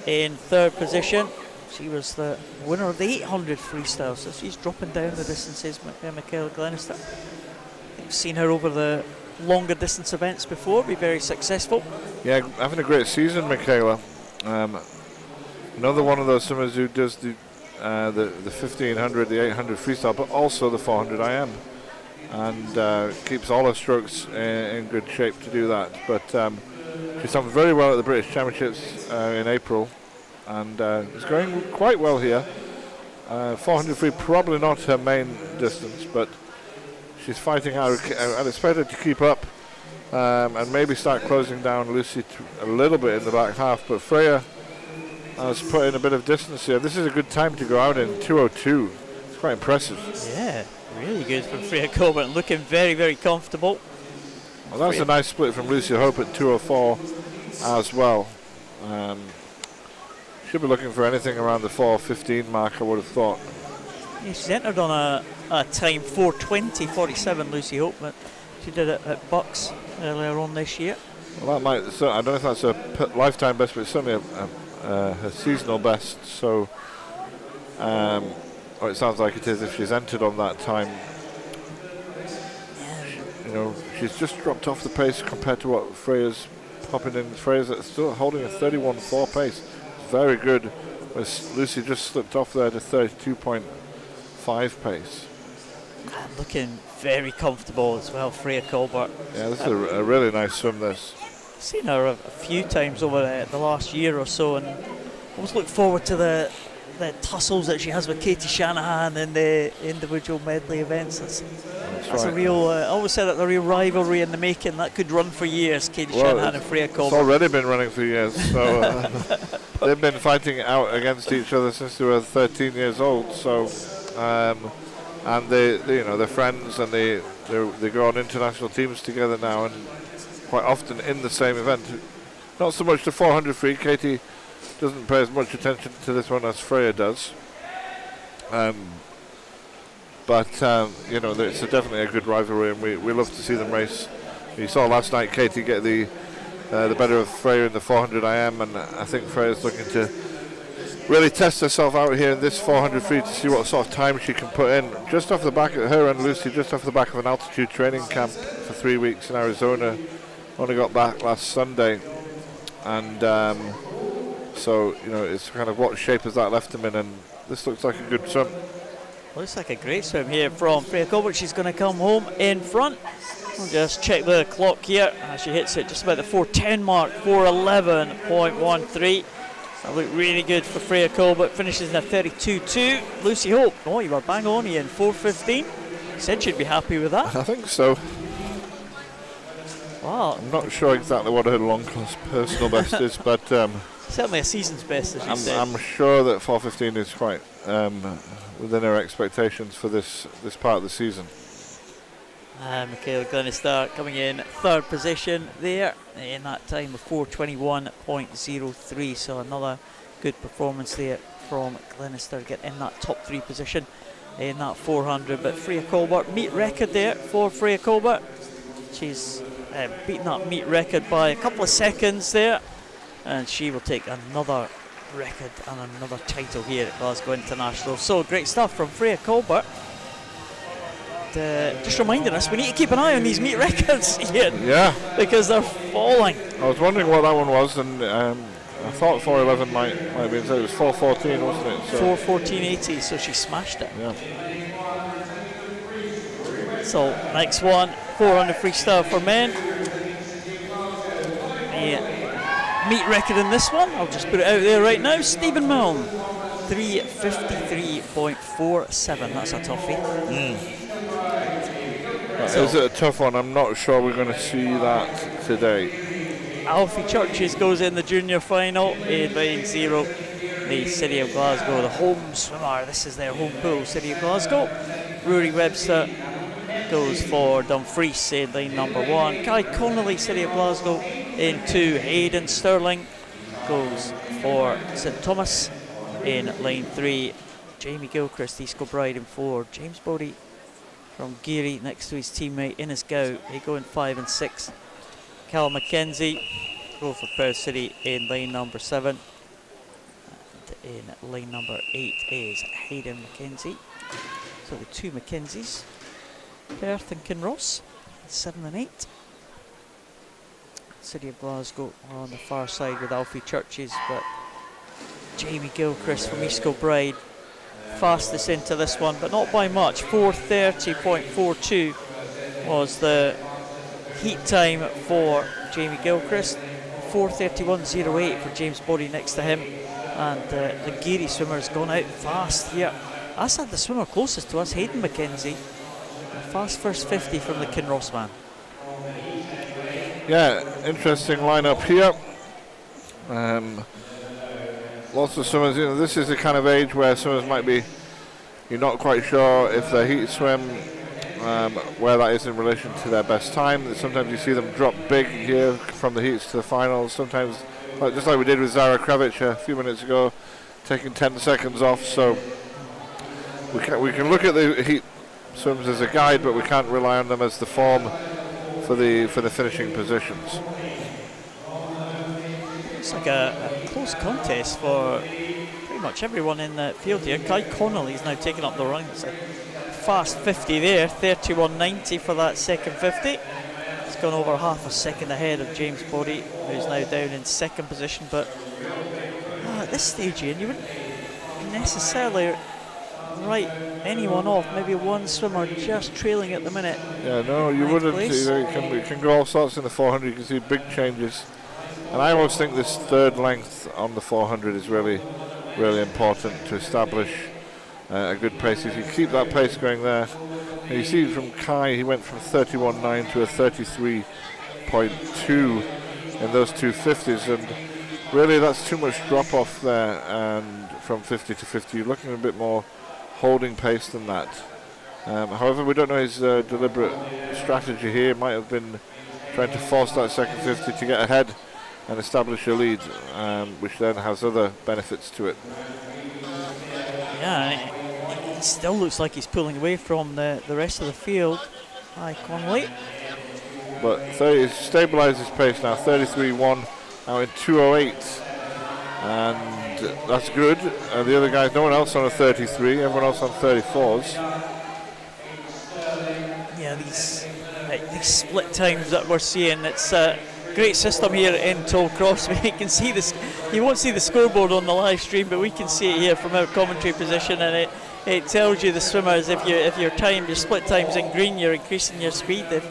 in third position. She was the winner of the 800 freestyle, so she's dropping down the distances, Michaela Glenister. I've seen her over the longer distance events before, be very successful. Yeah, having a great season, Michaela. Another one of those swimmers who does the 1500, the 800 freestyle, but also the 400 IM, and keeps all her strokes in good shape to do that. But she's done very well at the British Championships in April, and is going quite well here. 400 free, probably not her main distance, but she's fighting hard. I'd expect her to keep up and maybe start closing down Lucy a little bit in the back half. But Freya has put in a bit of distance here. This is a good time to go out in 2:02. It's quite impressive. Yeah, really good from Freya Colbert, looking very, very comfortable. Well, that's a nice split from Lucy Hope at 2:04 as well. Should be looking for anything around the 4:15 mark, I would have thought. Yeah, she's entered on a time 4:20.47, Lucy Hope, but she did it at Bucks earlier on this year. Well, that might. So I don't know if that's a lifetime best, but it's certainly her seasonal best. So, or it sounds like it is if she's entered on that time. You know, she's just dropped off the pace compared to what Freya's popping in. Freya's still holding a 31.4 pace. Very good. Whereas Lucy just slipped off there to 32.5 pace. Looking very comfortable as well, Freya Colbert. Yeah, this is a really nice swim, this. I've seen her a few times over the last year or so, and always look forward to the tussles that she has with Katie Shanahan in the individual medley events. That's right. A real, I always say that the real rivalry in the making. That could run for years, Katie Shanahan and Freya Colbert. It's already been running for years, so they've been fighting out against each other since they were 13 years old. So, and they're friends, and they go on international teams together now, and quite often in the same event. Not so much the 400 free. Katie doesn't pay as much attention to this one as Freya does. But it's definitely a good rivalry, and we love to see them race. You saw last night Katie get the better of Freya in the 400 IM, and I think Freya's looking to really test herself out here in this 400 free to see what sort of time she can put in. Just off the back of her and Lucy, just off the back of an altitude training camp for 3 weeks in Arizona. Only got back last Sunday, and so it's kind of what shape has that left them in, and this looks like a good swim. Looks like a great swim here from Freya Colbert. She's going to come home in front. We'll just check the clock here. She hits it just about the 4:10 mark, 4:11.13. That looked really good for Freya Colbert. Finishes in a 32.2. Lucy Hope, oh, you were bang on in 4:15. Said she'd be happy with that. I think so. Wow. I'm not sure exactly what her long course personal best is, but certainly a season's best, as you said. I'm sure that 4:15 is quite within her expectations for this part of the season. Michaela Glenister coming in third position there in that time of 4:21.03, so another good performance there from Glenister, get in that top 3 position in that 400. But Freya Colbert, meet record there for Freya Colbert. She's beaten that meet record by a couple of seconds there, and she will take another record and another title here at Glasgow International. So great stuff from Freya Colbert. Just reminding us we need to keep an eye on these meet records here. Yeah, because they're falling. I was wondering what that one was, and I thought 4:11 might have been. So it was 4:14, wasn't it? So 4:14.80. So she smashed it. Yeah. So next one, 400 freestyle for men. The meet record in this one, I'll just put it out there right now. Stephen Milne, 3:53.47. That's a toughie. Is it a tough one? I'm not sure we're going to see that today. Alfie Churches goes in the junior final in lane 0. The City of Glasgow, the home swimmer. This is their home pool, City of Glasgow. Rory Webster goes for Dumfries in lane number 1. Kai Connolly, City of Glasgow, in 2. Hayden Sterling goes for St Thomas in lane 3. Jamie Gilchrist, East Kilbride, in 4. James Bodie from Geary next to his teammate Innisgow. They go in 5 and 6. Cal McKenzie go for Perth City in lane number 7. And in lane number 8 is Hayden McKenzie. So the 2 Mackenzies, Perth and Kinross, 7 and 8. City of Glasgow on the far side with Alfie Churches, but Jamie Gilchrist from East Kilbride fastest into this one, but not by much. 4:30.42 was the heat time for Jamie Gilchrist. 4:31.08 for James Bodie next to him, and the Geary swimmer has gone out fast here. I said the swimmer closest to us, Hayden McKenzie. A fast first 50 from the Kinross man. Yeah, interesting lineup here. Lots of swimmers, this is the kind of age where swimmers might be, you're not quite sure if their heat swim, where that is in relation to their best time. Sometimes you see them drop big here from the heats to the finals. Sometimes, just like we did with Zara Kravich a few minutes ago, taking 10 seconds off. So we can look at the heat swims as a guide, but we can't rely on them as the form for the finishing positions. It's like a close contest for pretty much everyone in the field here. Kai Connolly is now taking up the run. It's a fast 50 there, 31.90 for that second 50. It's gone over half a second ahead of James Bodie, who's now down in second position. But at this stage, Ian, you wouldn't necessarily write anyone off. Maybe one swimmer just trailing at the minute. Yeah, no, you wouldn't. You can go all sorts in the 400. You can see big changes. And I always think this third length on the 400 is really, really important to establish a good pace. If you keep that pace going there, and you see from Kai, he went from 31.9 to a 33.2 in those 250s, and really that's too much drop off there. And from 50 to 50, you're looking a bit more holding pace than that. However, we don't know his deliberate strategy here. It might have been trying to force that second 50 to get ahead and establish a lead, which then has other benefits to it. Yeah, it still looks like he's pulling away from the rest of the field. Hi, Connolly. But he's stabilised his pace now, 33.1, now in 2:08, and that's good. The other guys, no one else on a 33, everyone else on 34s. Yeah, these split times that we're seeing, it's great system here in Tollcross. We can see this. You won't see the scoreboard on the live stream, but we can see it here from our commentary position, and it tells you the swimmers. If your split times in green, you're increasing your speed. If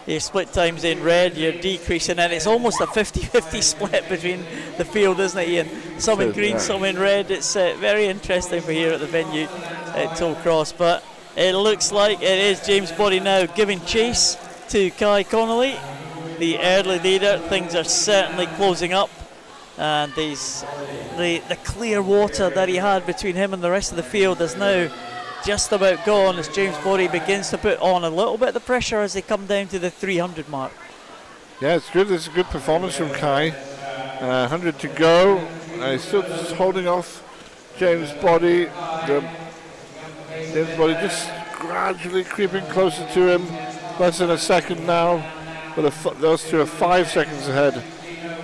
your split times in red, you're decreasing, and it's almost a 50-50 split between the field, isn't it, Ian? Some in green, some in red. It's very interesting for here at the venue at Tollcross. But it looks like it is James Bodie now giving chase to Kai Connolly, the early leader. Things are certainly closing up, and the clear water that he had between him and the rest of the field is now just about gone as James Bodie begins to put on a little bit of the pressure as they come down to the 300 mark. Yeah, it's good. It's a good performance from Kai. 100 to go. He's still just holding off James Bodie. James Bodie just gradually creeping closer to him. Less than a second now. But those two are 5 seconds ahead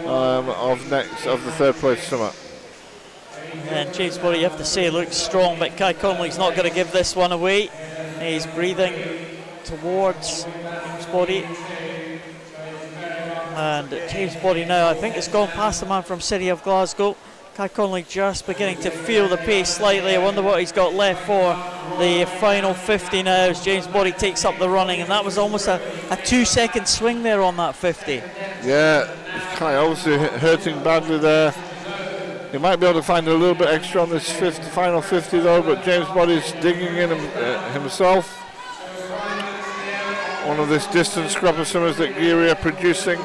of the third place swimmer. And James Bodie, you have to say, looks strong, but Kai Connolly's not going to give this one away. He's breathing towards James Bodie. And James Bodie now, I think, has gone past the man from City of Glasgow. Kai Connolly just beginning to feel the pace slightly. I wonder what he's got left for the final 50 now as James Bodie takes up the running, and that was almost a 2-second swing there on that 50. Yeah, Kai obviously hurting badly there. He might be able to find a little bit extra on this final 50 though, but James Bodie's digging in himself. one of this distance scrapper swimmers that Geary are producing.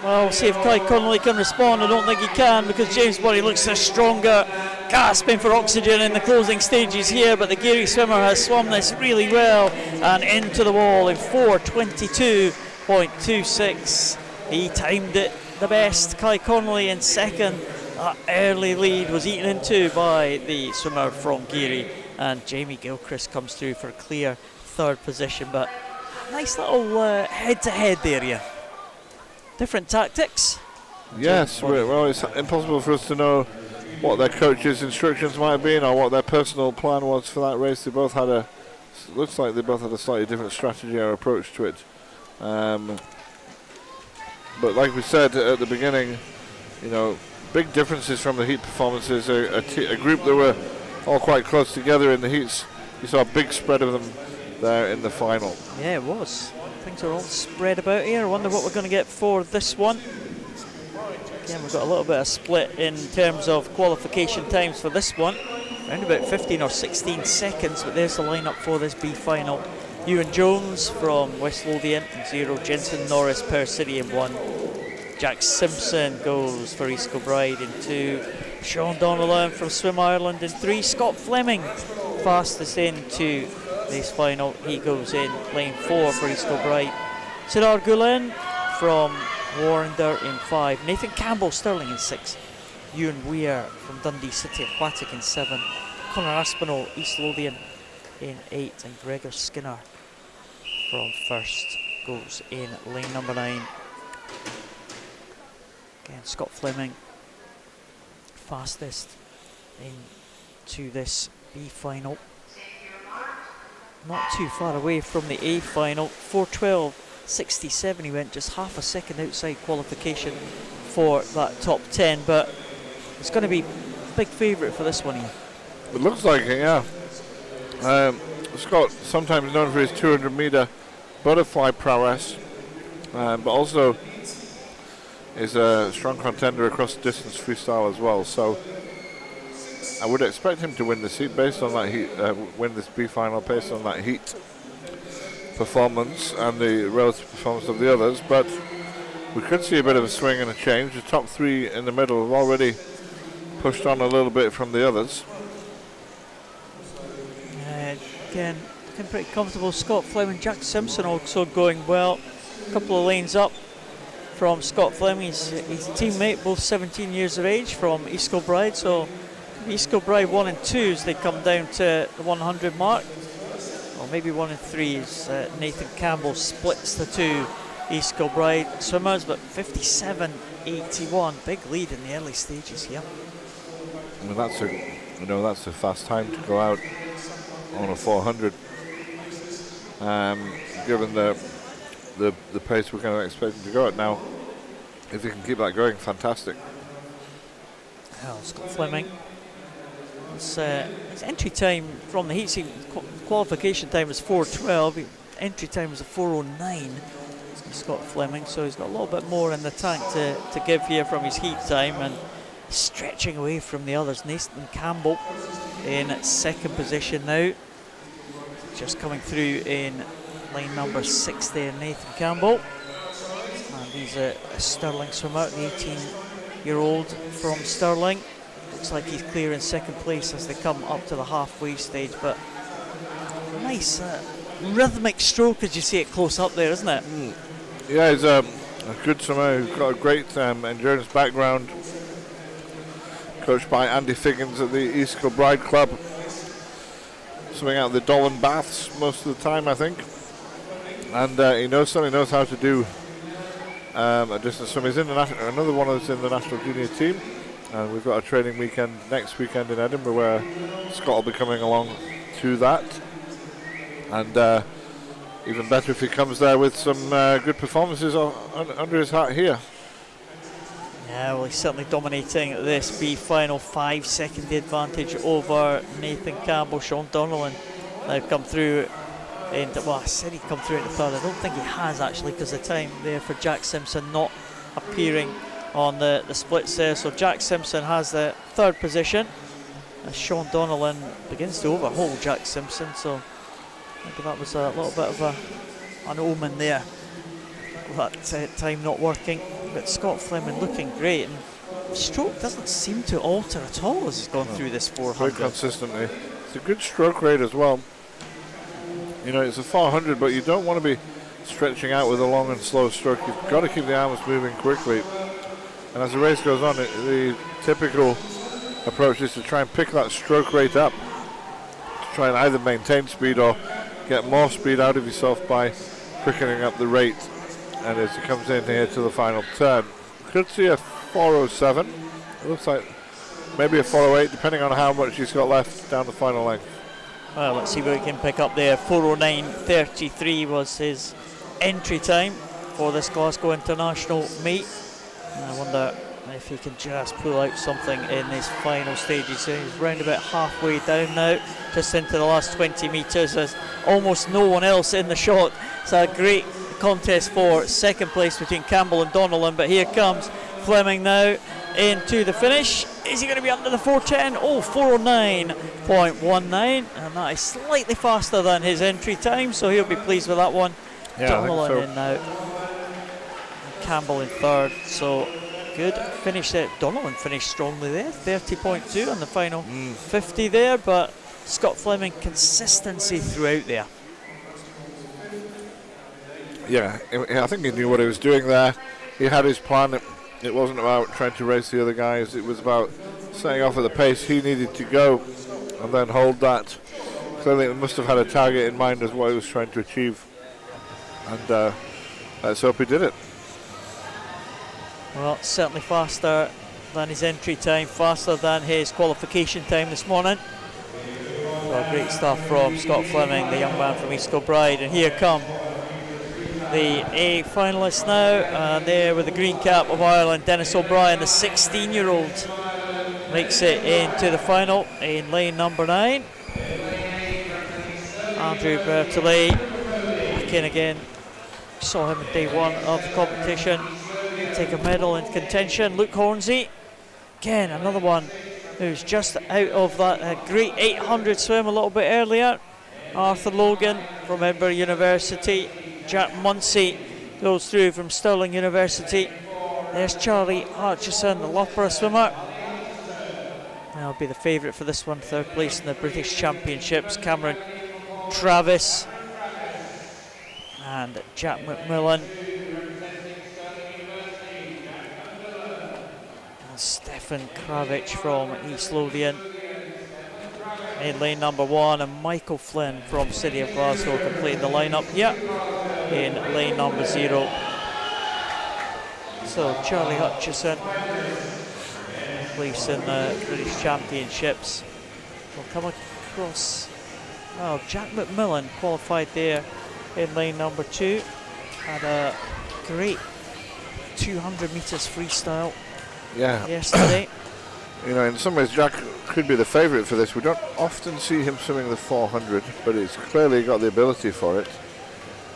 Well, we'll see if Kai Connolly can respond. I don't think he can because James Murray looks the stronger, gasping for oxygen in the closing stages here, but the Geary swimmer has swum this really well and into the wall in 4:22.26. He timed it the best. Kai Connolly in second. That early lead was eaten into by the swimmer from Geary, and Jamie Gilchrist comes through for a clear third position, but nice little head-to-head there, yeah. Different tactics. Yes, well, it's impossible for us to know what their coach's instructions might have been or what their personal plan was for that race. They both had looks like they both had a slightly different strategy or approach to it. But like we said at the beginning, you know, big differences from the heat performances. A group that were all quite close together in the heats. You saw a big spread of them there in the final. Yeah, it was. Things are all spread about here. I wonder what we're going to get for this one. Again, we've got a little bit of split in terms of qualification times for this one. Around about 15 or 16 seconds, but there's the lineup for this B final. Ewan Jones from West Lothian in 0, Jensen Norris Per City in 1, Jack Simpson goes for East Kilbride in 2, Sean Donnellan from Swim Ireland in 3, Scott Fleming fastest into this final, he goes in lane 4 for East Kilbride. Siddhar Gulen from Warrender in 5, Nathan Campbell Stirling in 6, Ewan Weir from Dundee City Aquatic in 7, Conor Aspinall East Lothian in 8, and Gregor Skinner from first goes in lane number 9. Again, Scott Fleming fastest into this B final. Not too far away from the A final. 4:12.67. He went just half a second outside qualification for that top 10, but it's going to be a big favourite for this one here. It looks like it, yeah. Scott, sometimes known for his 200-metre butterfly prowess, but also is a strong contender across distance freestyle as well. So I would expect him to win this heat based on that heat, win this B final based on that heat performance and the relative performance of the others. But we could see a bit of a swing and a change. The top 3 in the middle have already pushed on a little bit from the others. Again, looking pretty comfortable. Scott Fleming, Jack Simpson also going well. A couple of lanes up from Scott Fleming. He's a teammate, both 17 years of age from East Kilbride. So East Kilbride 1 and 2 as they come down to the 100 mark. Or maybe 1 and 3 as Nathan Campbell splits the 2 East Kilbride swimmers, but 57.81, big lead in the early stages here. I mean, that's a fast time to go out on a 400, given the pace we're going to expect him to go at now. If he can keep that going, fantastic. Well, Scott Fleming, his entry time from the heat qualification time was 4:12. Entry time was a 4:09. Scott Fleming, so he's got a little bit more in the tank to give here from his heat time, and stretching away from the others. Nathan Campbell in second position now, just coming through in lane number 6 there, Nathan Campbell, and he's a Stirling swimmer, the 18-year-old from Stirling. Looks like he's clear in second place as they come up to the halfway stage, but nice rhythmic stroke as you see it close up there, isn't it? Yeah, he's a good swimmer who's got a great endurance background, coached by Andy Figgins at the East Kilbride Club, swimming out the Dolan Baths most of the time, I think, and he certainly knows how to do a distance swim. He's in another one of us in the national junior team, and we've got a training weekend next weekend in Edinburgh where Scott will be coming along to that, and even better if he comes there with some good performances under his hat here. Yeah, well, he's certainly dominating this B final. 5-second advantage over Nathan Campbell. Sean Donnellan now come through into, well, I said he'd come through into third. I don't think he has actually, because the time there for Jack Simpson not appearing on the splits there. So Jack Simpson has the third position as Sean Donnellan begins to overhaul Jack Simpson. So Maybe that was a little bit of an omen there. That time not working. But Scott Fleming looking great. And stroke doesn't seem to alter at all as he's gone through this 400. Very consistently. It's a good stroke rate as well. You know, it's a 400, but you don't want to be stretching out with a long and slow stroke. You've got to keep the arms moving quickly. And as the race goes on, the typical approach is to try and pick that stroke rate up, to try and either maintain speed or get more speed out of yourself by quickening up the rate. And as it comes in here to the final turn, could see a 407. It looks like maybe a 408, depending on how much he's got left down the final length. Well, let's see what he can pick up there. 409.33 was his entry time for this Glasgow International meet. And I wonder if he can just pull out something in his final stages. He's round about halfway down now, just into the last 20 metres. There's almost no one else in the shot. It's a great contest for second place between Campbell and Donnellan, but here comes Fleming now into the finish. Is he going to be under the 410? Oh, 409.19, and that is slightly faster than his entry time, so he'll be pleased with that one. Yeah, Donnellan in now. Campbell in third, so good finish there. Donnellan finished strongly there, 30.2 on the final 50 there, but Scott Fleming consistency throughout there. Yeah, I think he knew what he was doing there. He had his plan. It wasn't about trying to race the other guys. It was about setting off at the pace he needed to go and then hold that. Clearly, he must have had a target in mind as what he was trying to achieve. And let's hope he did it. Well, certainly faster than his entry time, faster than his qualification time this morning. So great stuff from Scott Fleming, the young man from East Kilbride. And here come the A finalists now, and there with the green cap of Ireland, Dennis O'Brien, the 16-year-old, makes it into the final in lane number 9. Andrew Bertollet back in again. Saw him on day 1 of the competition take a medal in contention. Luke Hornsey, again another one who's just out of that great 800 swim a little bit earlier. Arthur Logan from Edinburgh University. Jack Munsey goes through from Stirling University. There's Charlie Hutchison, the Loughborough swimmer. I'll be the favourite for this one, third place in the British Championships. Cameron Travis and Jack McMillan. And Stefan Kravich from East Lothian in lane number 1, and Michael Flynn from City of Glasgow completing the lineup here in lane number 0. So Charlie Hutchison, place in the British Championships, will come across. Oh, Jack McMillan qualified there in lane number 2. Had a great 200 metres freestyle yesterday. You know, in some ways Jack could be the favourite for this. We don't often see him swimming the 400, but he's clearly got the ability for it.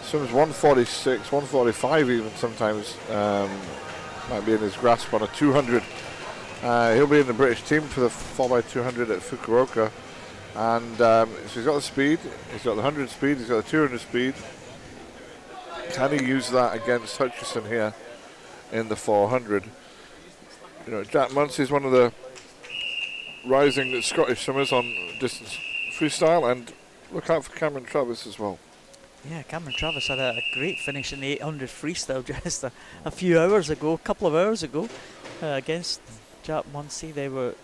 Swims 146, 145 even sometimes. Might be in his grasp on a 200. He'll be in the British team for the 4x200 at Fukuoka. And so he's got the speed, he's got the 100 speed, he's got the 200 speed. Can he use that against Hutchison here in the 400? You know, Jack Munsey is one of the rising Scottish swimmers on distance freestyle, and look out for Cameron Travis as well. Yeah, Cameron Travis had a great finish in the 800 freestyle just a few hours ago, a couple of hours ago, against Jack Munsey. They were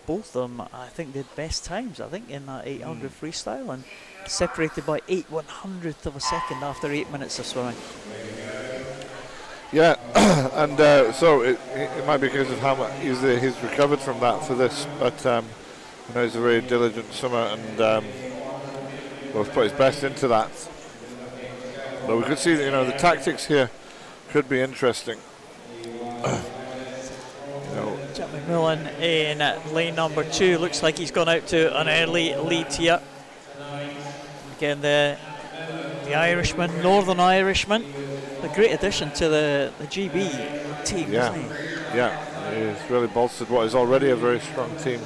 both of them, I think, did best times, I think, in that 800 freestyle, and separated by 8/100th of a second after 8 minutes of swimming. Yeah, and so it might be because of how much he's recovered from that for this, but I know he's a very diligent swimmer and will put his best into that. But we could see that, you know, the tactics here could be interesting. Jack McMillan in lane number 2. Looks like he's gone out to an early lead here. Again, the Irishman, Northern Irishman, a great addition to the GB team, isn't he? Yeah, he's really bolstered what is already a very strong team.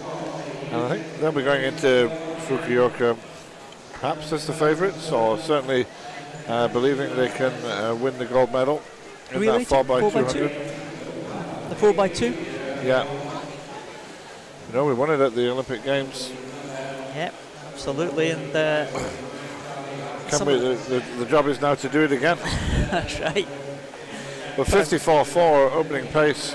And I think they'll be going into Fukuoka perhaps as the favourites, or certainly believing they can win the gold medal in that 4x200. The 4x2? Yeah. You know, we won it at the Olympic Games. Yep, absolutely. And the job is now to do it again. That's right. But 54.4 opening pace,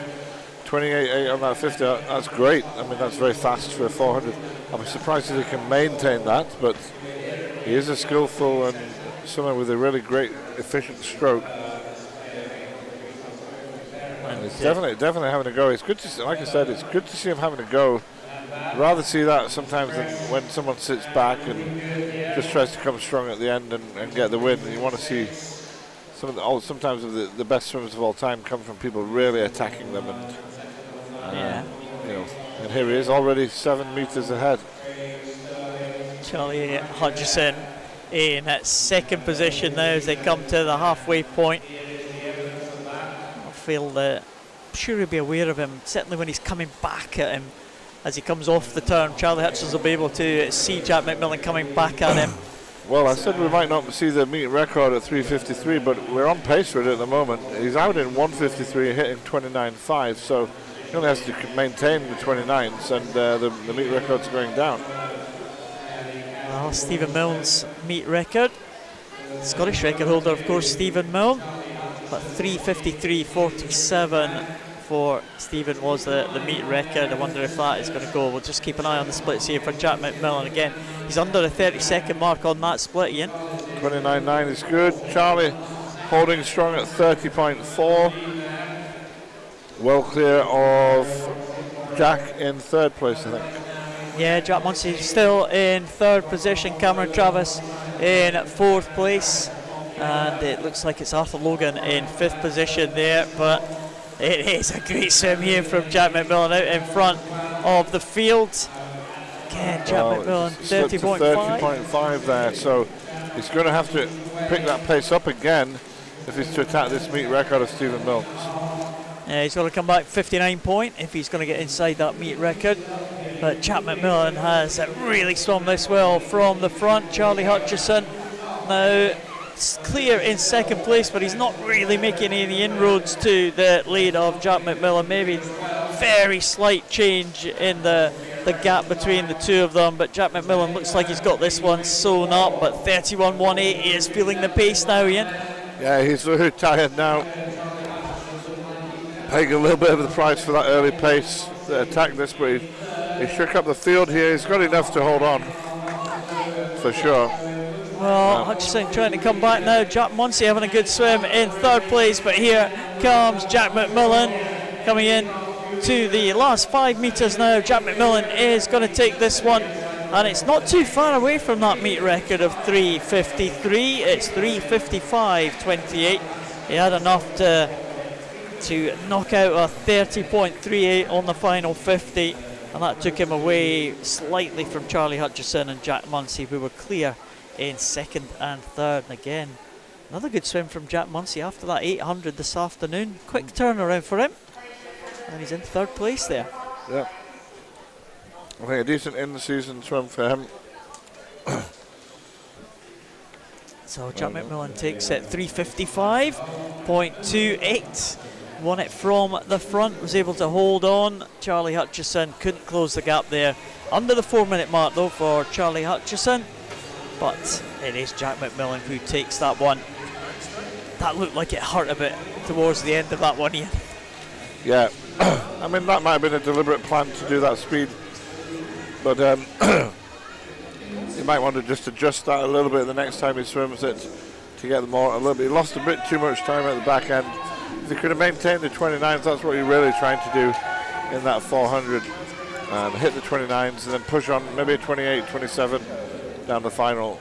28.8 on that 50. That's great. I mean, that's very fast for a 400. I'm surprised that he can maintain that, but he is a skillful and someone with a really great, efficient stroke. And he's definitely having a go. It's good to see, like I said, it's good to see him having a go. I'd rather see that sometimes than when someone sits back and just tries to come strong at the end and get the win. You want to see sometimes the best swimmers of all time come from people really attacking them, and you know, and here he is already 7 meters ahead. Charlie Hutchison in at second position now as they come to the halfway point. I feel that I'm sure he'll be aware of him, certainly when he's coming back at him as he comes off the turn. Charlie Hutchison will be able to see Jack McMillan coming back at him. Well, I said we might not see the meet record at 3:53, but we're on pace for it at the moment. He's out in 1:53, hitting 29.5, so he only has to maintain the 29s, and the meet record's going down. Well, Stephen Milne's meet record, Scottish record holder, of course, Stephen Milne, but 3:53.47 for Stephen was the meet record. I wonder if that is going to go. We'll just keep an eye on the splits here for Jack McMillan. Again, he's under the 30-second mark on that split, Ian. 29.9 is good. Charlie holding strong at 30.4. Well clear of Jack in third place, I think. Yeah, Jack Munsey still in third position. Cameron Travis in fourth place. And it looks like it's Arthur Logan in fifth position there. But it is a great swim here from Jack McMillan out in front of the field. Again, Jack McMillan, 30.5. 30.5 there, so he's going to have to pick that pace up again if he's to attack this meet record of Stephen Milne's. Yeah, he's got to come back 59 point if he's going to get inside that meet record. But Jack McMillan has really swum this well from the front. Charlie Hutchison now clear in second place, but he's not really making any inroads to the lead of Jack McMillan. Maybe very slight change in the gap between the two of them, but Jack McMillan looks like he's got this one sewn up. But 31.180 is feeling the pace now, Ian. Yeah, he's very tired now, paying a little bit of the price for that early pace to attack this, but he shook up the field here. He's got enough to hold on for sure. Well, Hutchison trying to come back now. Jack Munsey having a good swim in third place, but here comes Jack McMillan coming in to the last 5 meters now. Jack McMillan is going to take this one, and it's not too far away from that meet record of 3:53. It's 3:55.28. He had enough to knock out a 30.38 on the final 50, and that took him away slightly from Charlie Hutchison and Jack Munsey, who were clear in second and third. And again, another good swim from Jack Munsey after that 800 this afternoon. Quick turnaround for him, and he's in third place there. Yeah, I think a decent in-the-season swim for him. So Jack McMillan takes it 3:55.28. Won it from the front, was able to hold on. Charlie Hutchison couldn't close the gap there. Under the 4 minute mark though for Charlie Hutchison. But it is Jack McMillan who takes that one. That looked like it hurt a bit towards the end of that one, Ian. Yeah, I mean, that might have been a deliberate plan to do that speed, but you might want to just adjust that a little bit the next time he swims it to get them all a little bit. He lost a bit too much time at the back end. If he could have maintained the 29s, that's what you're really trying to do in that 400. Hit the 29s and then push on maybe a 28, 27 down the final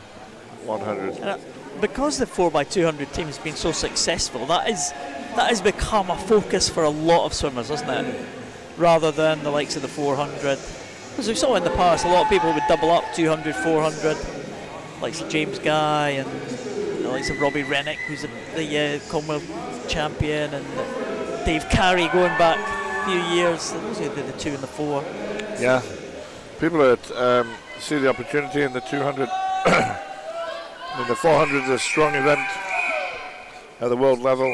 100. Because the 4x200 team has been so successful, that has become a focus for a lot of swimmers, hasn't it? Rather than the likes of the 400. Because we saw in the past, a lot of people would double up 200, 400, likes of James Guy and the likes of Robbie Rennick, who's the Commonwealth champion, and Dave Carey going back a few years. Those are the 2 and the 4. Yeah, people that see the opportunity in the 200 I mean, the 400 is a strong event at the world level.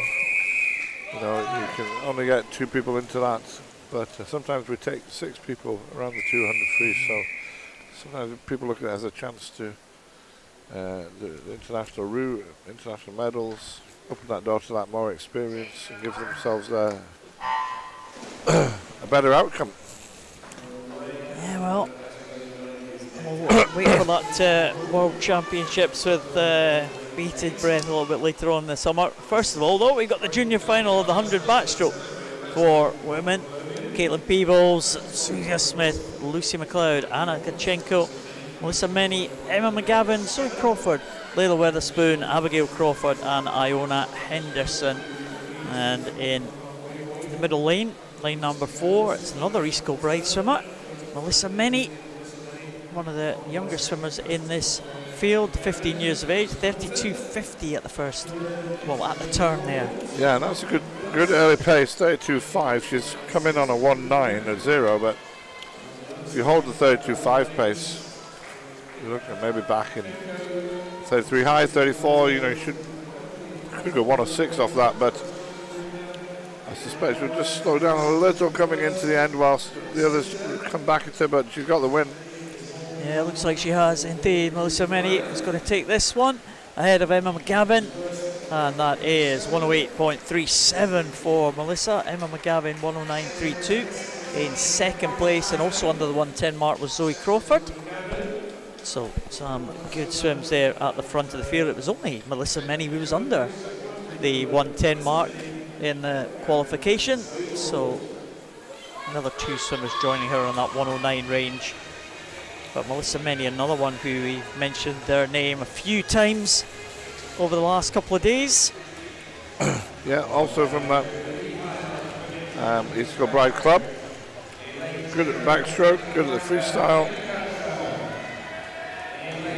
You know, you can only get 2 people into that, but sometimes we take 6 people around the 200 free, so sometimes people look at it as a chance to the international medals, open that door to that more experience and give themselves a better outcome. Yeah, well, we'll wait for that World Championships with bated breath a little bit later on in the summer. First of all, though, we got the junior final of the 100 backstroke for women. Caitlin Peebles, Susia Smith, Lucy McLeod, Anna Kachenko, Melissa Menny, Emma McGavin, Zoe Crawford, Layla Weatherspoon, Abigail Crawford and Iona Henderson. And in the middle lane, lane number 4, it's another East Kilbride swimmer, Melissa Menny, one of the younger swimmers in this field, 15 years of age, 32.50 at the first, well, at the turn there. Yeah, and that's a good early pace, 32.5. She's come in on a 1.9 at 0, but if you hold the 32.5 pace, you're looking at maybe back in 33 high, 34, you know, you could go 106 off that, but I suspect she'll just slow down a little coming into the end whilst the others come back at her, but she's got the win. Yeah, it looks like she has indeed. Melissa Menny is going to take this one ahead of Emma McGavin, and that is 108.37 for Melissa. Emma McGavin 109.32 in second place, and also under the 110 mark was Zoe Crawford. So some good swims there at the front of the field. It was only Melissa Menny who was under the 110 mark in the qualification, so another 2 swimmers joining her on that 109 range. But Melissa Menny, another one who we've mentioned their name a few times over the last couple of days. Yeah, also from that East Kilbride club. Good at the backstroke, good at the freestyle.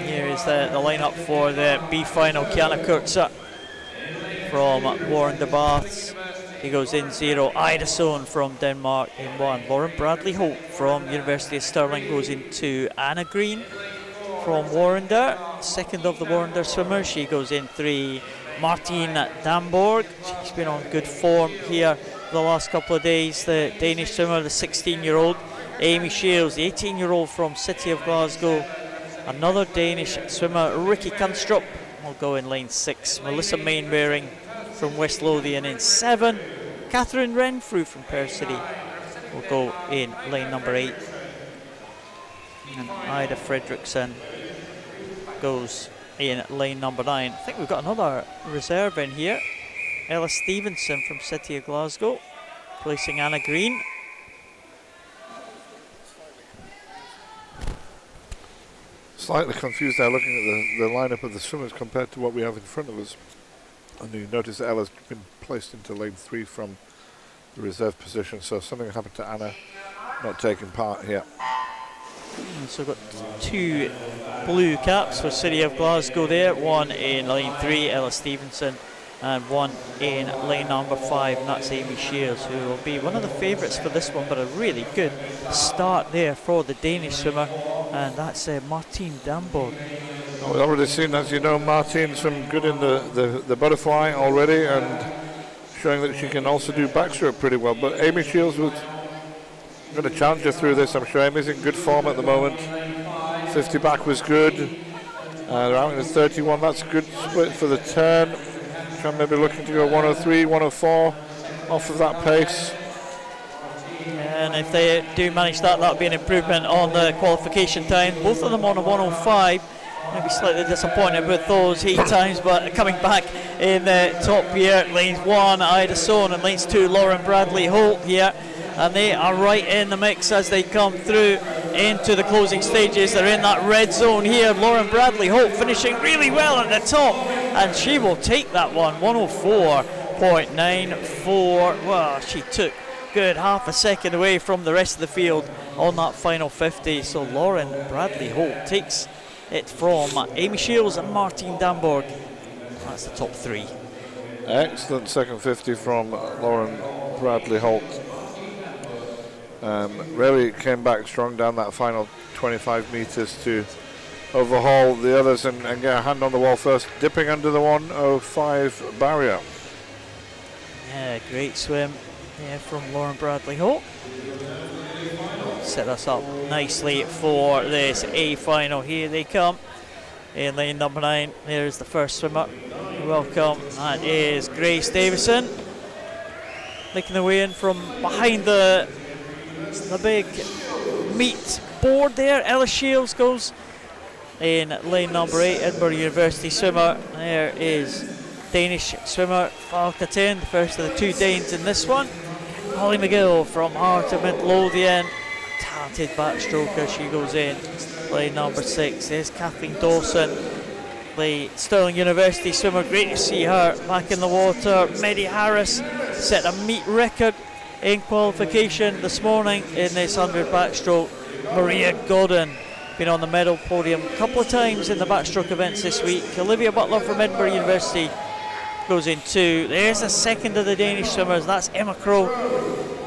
Here is the lineup for the B final. Kiana Kurtzer from Warren de Baths, he goes in 0. Ida Sohn from Denmark in 1. Lauren Bradley Holt from University of Stirling goes in 2. Anna Green from Warrender, second of the Warrender swimmers, she goes in 3. Martine Damborg, she's been on good form here the last couple of days. The Danish swimmer, the 16-year-old. Amy Shields, the 18-year-old from City of Glasgow. Another Danish swimmer, Ricky Kunstrup, will go in lane 6. Melissa Mainwaring from West Lothian in 7. Catherine Renfrew from Perth City will go in lane number 8. And Ida Fredrickson goes in lane number 9. I think we've got another reserve in here. Ella Stevenson from City of Glasgow, placing Anna Green. Slightly confused there looking at the lineup of the swimmers compared to what we have in front of us. And you notice that Ella's been placed into lane 3 from the reserve position, so something happened to Anna not taking part here. So we've got 2 blue caps for City of Glasgow there, 1 in lane 3, Ella Stevenson, and 1 in lane number 5, and that's Amy Shears, who will be one of the favourites for this one, but a really good start there for the Danish swimmer, and that's Martine Damborg. Well, we've already seen, as you know, Martine swim good in the butterfly already, and showing that she can also do backstroke pretty well, but Amy Shields was going to challenge her through this. I'm sure Amy's in good form at the moment. 50 back was good. They're out in the 31, that's a good split for the turn. Maybe looking to go 103, 104 off of that pace. And if they do manage that, that'll be an improvement on the qualification time. Both of them on a 105. Maybe slightly disappointed with those heat times, but coming back in the top here, lanes 1, Ida Sohn, and lanes 2, Lauren Bradley Holt here. And they are right in the mix as they come through into the closing stages. They're in that red zone here. Lauren Bradley Holt finishing really well at the top, and she will take that one, 104.94. Well, she took good half a second away from the rest of the field on that final 50. So Lauren Bradley Holt takes it from Amy Shields and Martine Damborg. That's the top 3. Excellent second 50 from Lauren Bradley Holt. Really came back strong down that final 25 metres to overhaul the others and get a hand on the wall first, dipping under the 1:05 barrier. Yeah, great swim from Lauren Bradley Hope. Set us up nicely for this A final. Here they come in lane number 9. There's the first swimmer. Welcome. That is Grace Davison, making their way in from behind the big meat board there. Ella Shields goes in lane number 8. Edinburgh University swimmer. There is Danish swimmer Falka Ten, the first of the 2 Danes in this one. Holly McGill from Heart of Midlothian, talented backstroker. She goes in lane number 6. There's Kathleen Dawson, the Stirling University swimmer. Great to see her back in the water. Medi Harris set a meet record in qualification this morning in this 100 backstroke. Maria Godden been on the medal podium a couple of times in the backstroke events this week. Olivia Butler from Edinburgh University goes in 2. There's a second of the Danish swimmers. That's Emma Crow,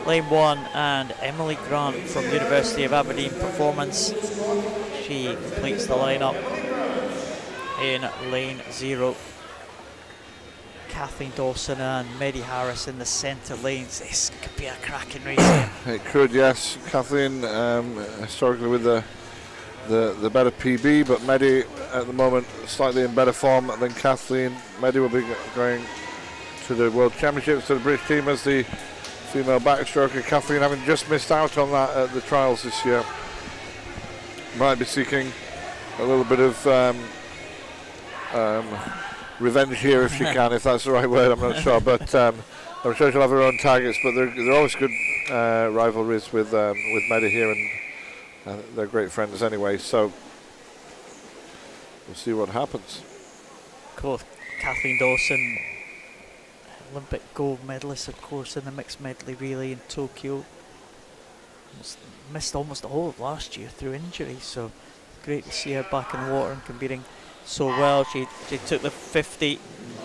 lane 1, and Emily Grant from University of Aberdeen Performance. She completes the lineup in lane 0. Kathleen Dawson and Medi Harris in the centre lanes. This could be a cracking race here. It could, yes. Kathleen historically with the better PB, but Medi at the moment slightly in better form than Kathleen. Medi will be going to the World Championships, to the British team as the female backstroker. Kathleen having just missed out on that at the trials this year. Might be seeking a little bit of revenge here if she can, if that's the right word, I'm not sure, but I'm sure she'll have her own targets, but they're always good rivalries with Medi here, and they're great friends anyway, so we'll see what happens. Of course, Kathleen Dawson, Olympic gold medalist, of course, in the mixed medley relay in Tokyo. Missed almost the whole of last year through injury, so great to see her back in the water and competing so well. She took the 50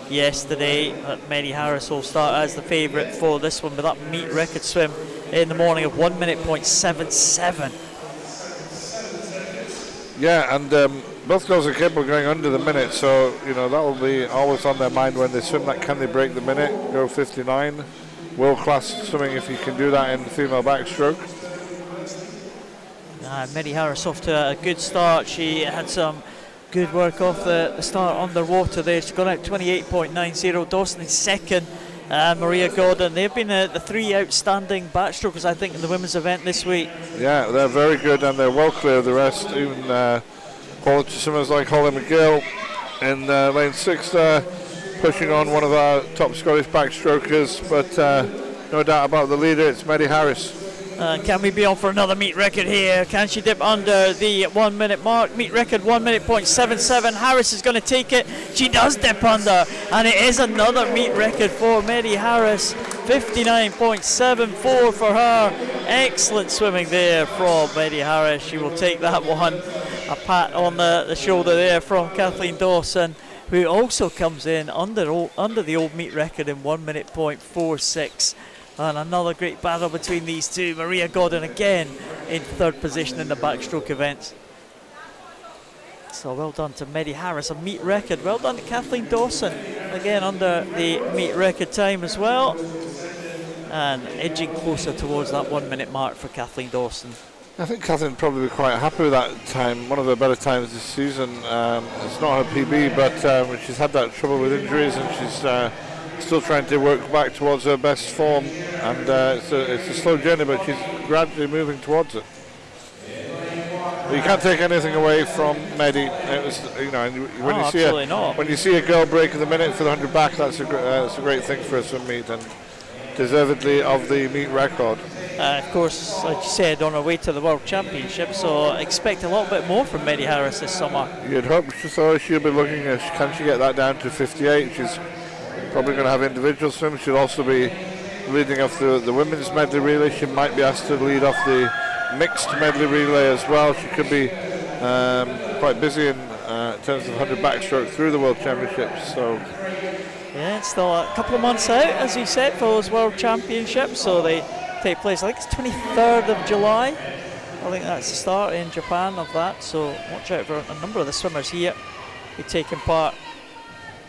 yesterday. Medi Harris will start as the favourite for this one, with that meet record swim in the morning of 1:77. Yeah, and both girls are capable of going under the minute, so that will be always on their mind when they swim that. Can they break the minute, go 59? World class swimming if you can do that in the female backstroke. Medi Harris off to a good start. She had some good work off the start underwater there. She's gone out 28.90. Dawson in second. Maria Gordon. They've been the 3 outstanding backstrokers, I think, in the women's event this week. Yeah, they're very good, and they're well clear of the rest. Even quality swimmers like Holly McGill in lane 6 there, pushing on one of our top Scottish backstrokers. But no doubt about the leader, it's Medi Harris. Can we be on for another meet record here? Can she dip under the 1 minute mark? Meet record 1:77. Harris is going to take it. She does dip under, and it is another meet record for Medi Harris. 59.74 for her. Excellent swimming there from Medi Harris. She will take that one. A pat on the shoulder there from Kathleen Dawson, who also comes in under the old meet record in 1:46. And another great battle between these two. Maria Godden again in 3rd position in the backstroke events. So well done to Medi Harris, a meet record. Well done to Kathleen Dawson, again under the meet record time as well. And edging closer towards that 1 minute mark for Kathleen Dawson. I think Kathleen would probably be quite happy with that time, one of her better times this season. It's not her PB, but she's had that trouble with injuries, and she's still trying to work back towards her best form, and it's a slow journey, but she's gradually moving towards it. But you can't take anything away from Medi. It was, when you see a girl break the minute for the 100 back, that's a great thing for a swim meet, and deservedly of the meet record. Of course, like you said, on her way to the World Championship, so expect a little bit more from Medi Harris this summer. You'd hope so. She'll be looking at, can she get that down to 58? She's probably going to have individual swims. She'll also be leading off the women's medley relay. She might be asked to lead off the mixed medley relay as well. She could be quite busy in terms of 100 backstroke through the World Championships. So yeah, it's still a couple of months out, as you said, for those World Championships. So they take place, I think it's 23rd of July I think that's the start in Japan of that, so watch out for a number of the swimmers here who taking part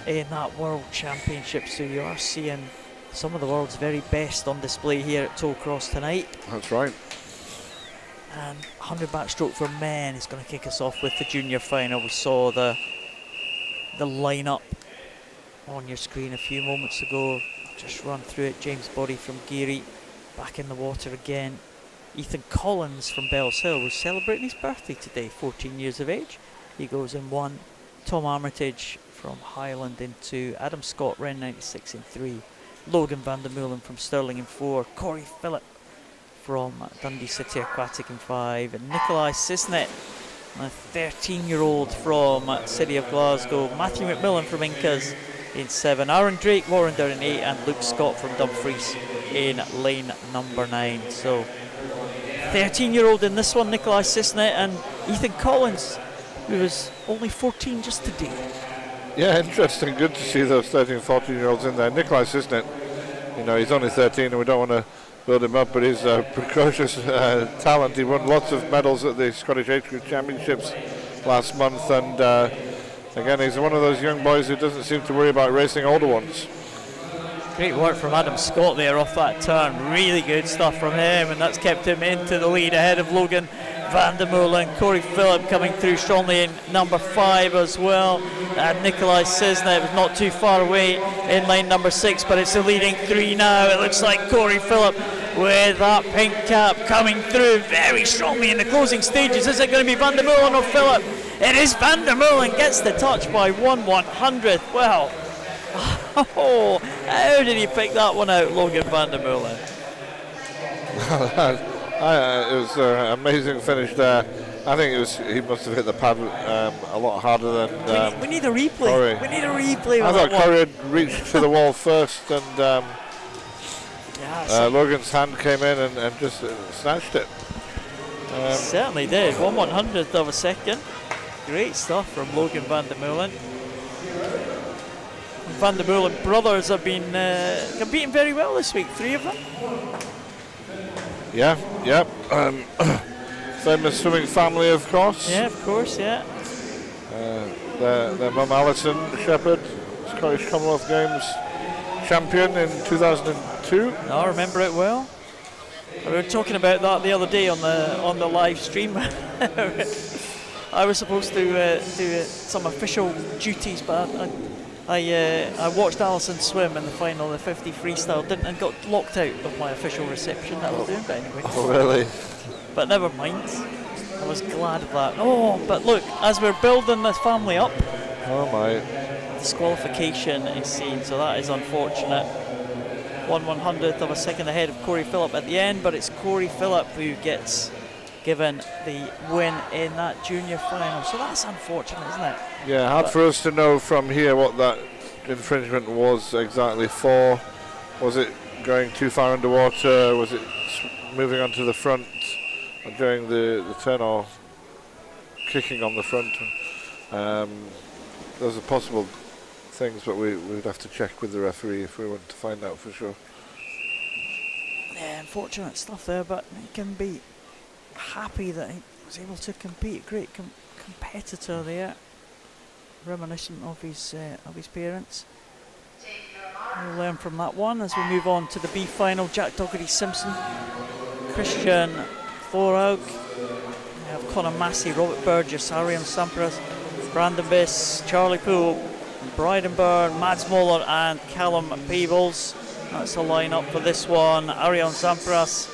in that World Championship. So you are seeing some of the world's very best on display here at Tollcross tonight. That's right. And 100 backstroke for men is going to kick us off with the junior final. We saw the lineup on your screen a few moments ago. I'll just run through it. James Body from Geary back in the water again. Ethan Collins from Bells Hill was celebrating his birthday today, 14 years of age. He goes in 1. Tom Armitage from Highland in 2. Adam Scott, Ren 96 in 3. Logan van der Meulen from Stirling in 4. Corey Phillip from Dundee City Aquatic in 5. And Nikolai Sisnet, a 13-year-old from City of Glasgow. Matthew McMillan from Incas in 7. Aaron Drake, Warrender in 8. And Luke Scott from Dumfries in lane number 9. So 13-year-old in this one, Nikolai Sisnet, and Ethan Collins, who was only 14 just today. Yeah, interesting. Good to see those 13 and 14-year-olds in there. Nikolai Sisnet, he's only 13 and we don't want to build him up, but he's a precocious talent. He won lots of medals at the Scottish Age Group Championships last month, and again, he's one of those young boys who doesn't seem to worry about racing older ones. Great work from Adam Scott there off that turn. Really good stuff from him, and that's kept him into the lead ahead of Logan van der Meulen. Corey Phillip coming through strongly in number 5 as well. And Nikolai Sisnet was not too far away in lane number 6, but it's the leading 3 now. It looks like Corey Phillip with that pink cap coming through very strongly in the closing stages. Is it going to be van der Meulen or Phillip? It is van der Meulen, gets the touch by 1/100th. Well, oh, how did he pick that one out, Logan van der Meulen? It was an amazing finish there. I think he must have hit the pad a lot harder than. We need a replay. Corey. We need a replay. I thought Corey had reached to the wall first, and Logan's hand came in and just snatched it. Certainly did. 1/100th of a second. Great stuff from Logan van der Meulen. Van der Meulen brothers have been competing very well this week, 3 of them. Yeah. Famous swimming family, of course. Yeah, of course, yeah. Their mum Alison Shepherd, Scottish Commonwealth Games champion in 2002. I remember it well. We were talking about that the other day on the live stream. I was supposed to do some official duties, but I watched Alison swim in the final of the 50 freestyle, and got locked out of my official reception that I was doing, but anyway. Oh, really? But never mind. I was glad of that. Oh, but look, as we're building this family up, oh my, disqualification is seen, so that is unfortunate. 1/100th of a second ahead of Corey Phillip at the end, but it's Corey Phillip who gets given the win in that junior final. So that's unfortunate, isn't it? Yeah, hard for us to know from here what that infringement was exactly for. Was it going too far underwater? Was it moving onto the front during the turn, or kicking on the front? Those are possible things, but we would have to check with the referee if we want to find out for sure. Yeah, unfortunate stuff there, but he can be happy that he was able to compete. Great competitor there, reminiscent of his parents. We'll learn from that one as we move on to the B final. Jack Dougherty Simpson, Christian Thorhaug, we have Conor Massey, Robert Burgess, Arian Sampras, Brandon Biss, Charlie Poole, Bryden Byrne, Mads Moller and Callum Peebles. That's the lineup for this one. Arian Sampras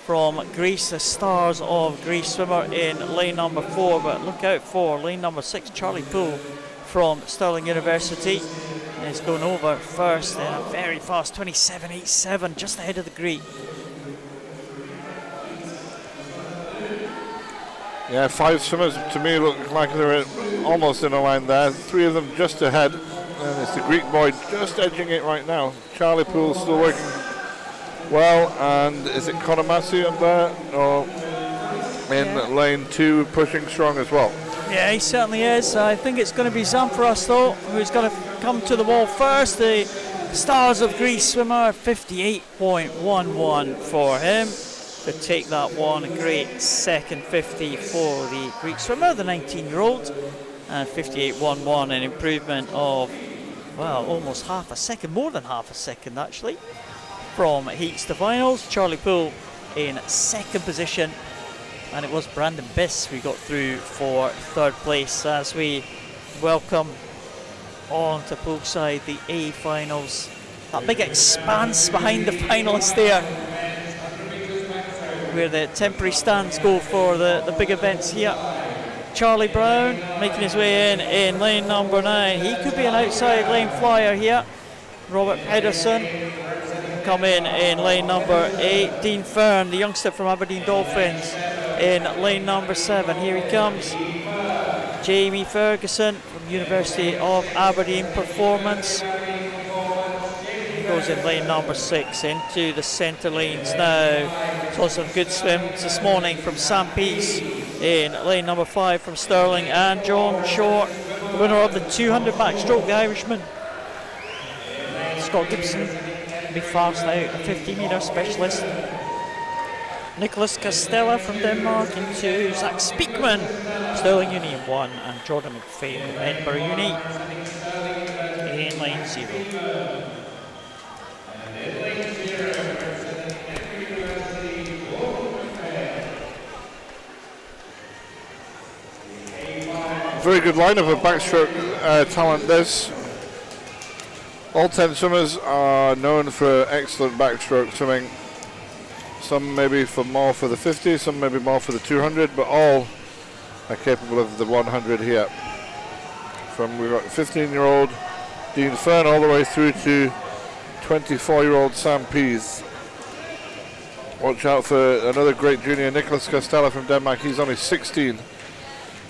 from Greece, the stars of Greece swimmer in lane number 4, but look out for lane number 6, Charlie Poole from Stirling University. Is going over first in a very fast 27.87, just ahead of the Greek. Yeah, 5 swimmers to me look like they're almost in a line there. 3 of them just ahead, and it's the Greek boy just edging it right now. Charlie Poole still working well, and is it Conor Massey up there? Or in lane 2 pushing strong as well? Yeah, he certainly is. I think it's going to be Zampras though, who's going to come to the wall first. The stars of Greece swimmer, 58.11 for him. to take that one. A great second 50 for the Greek swimmer, the 19-year-old, and 58.11, an improvement of, well, almost half a second, more than half a second actually, from heats to finals. Charlie Poole in second position, and it was Brandon Biss who got through for third place. As we welcome on to Poolside the A finals, that big expanse behind the finalists there, where the temporary stands go for the big events here. Charlie Brown making his way in lane number 9. He could be an outside lane flyer here. Robert Pedersen come in lane number 8. Dean Fern, the youngster from Aberdeen Dolphins, in lane number 7. Here he comes. Jamie Ferguson from University of Aberdeen Performance. He goes in lane number 6 into the centre lanes now. Saw some good swims this morning from Sam Peace in lane number 5 from Stirling, and John Short, the winner of the 200 backstroke, the Irishman. Scott Gibson will be fast out, a 50-metre specialist. Nicholas Castella from Denmark into Zach Speakman, Stirling Uni in 1, and Jordan McPhail from Edinburgh Uni in lane 0. Very good lineup of backstroke talent this. All 10 swimmers are known for excellent backstroke swimming. Some maybe more for the 50, some maybe more for the 200, but all are capable of the 100 here. We've got 15-year-old Dean Fern all the way through to 24-year-old Sam Pease. Watch out for another great junior, Nicholas Castella from Denmark. He's only 16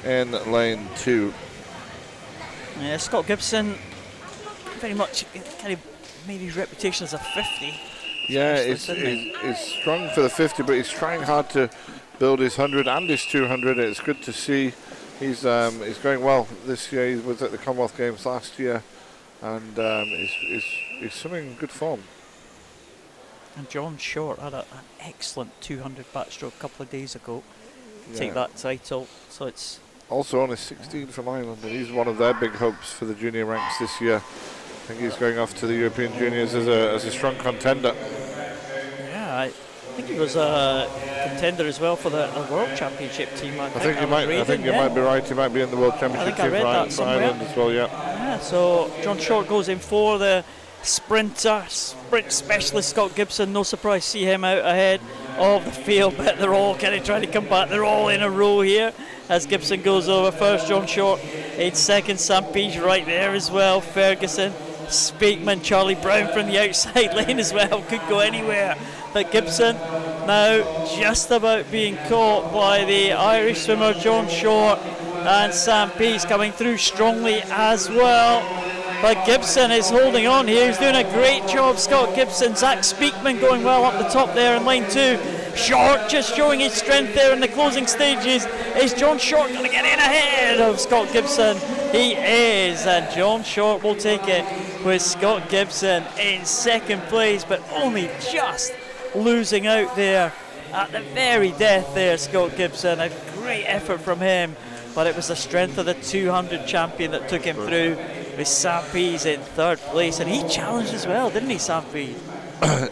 in lane 2. Yeah, Scott Gibson very much kind of made his reputation as a 50. Yeah, he's strong for the 50, but he's trying hard to build his 100 and his 200. It's good to see he's going well this year. He was at the Commonwealth Games last year, and he's swimming in good form. And John Short had an excellent 200 backstroke a couple of days ago to take that title. So it's also only 16 from Ireland, and he's one of their big hopes for the junior ranks this year. I think he's going off to the European Juniors as a strong contender. Yeah, I think he was a contender as well for the World Championship team. I think you might be right. He might be in the World Championship team for Ireland as well. Yeah. So John Short goes in for the sprint specialist Scott Gibson. No surprise to see him out ahead of the field, but they're all kind of trying to come back. They're all in a row here as Gibson goes over first. John Short in second. Sam Pease right there as well. Ferguson, Speakman, Charlie Brown from the outside lane as well. Could go anywhere, but Gibson now just about being caught by the Irish swimmer John Short, and Sam Pease coming through strongly as well. But Gibson is holding on here. He's doing a great job, Scott Gibson. Zach Speakman going well up the top there in lane 2. Short just showing his strength there in the closing stages. Is John Short going to get in ahead of Scott Gibson? He is, and John Short will take it with Scott Gibson in second place, but only just losing out there at the very death there, Scott Gibson. A great effort from him, but it was the strength of the 200 champion that took him through, with Sam Pease in third place, and he challenged as well, didn't he, Sam Pease?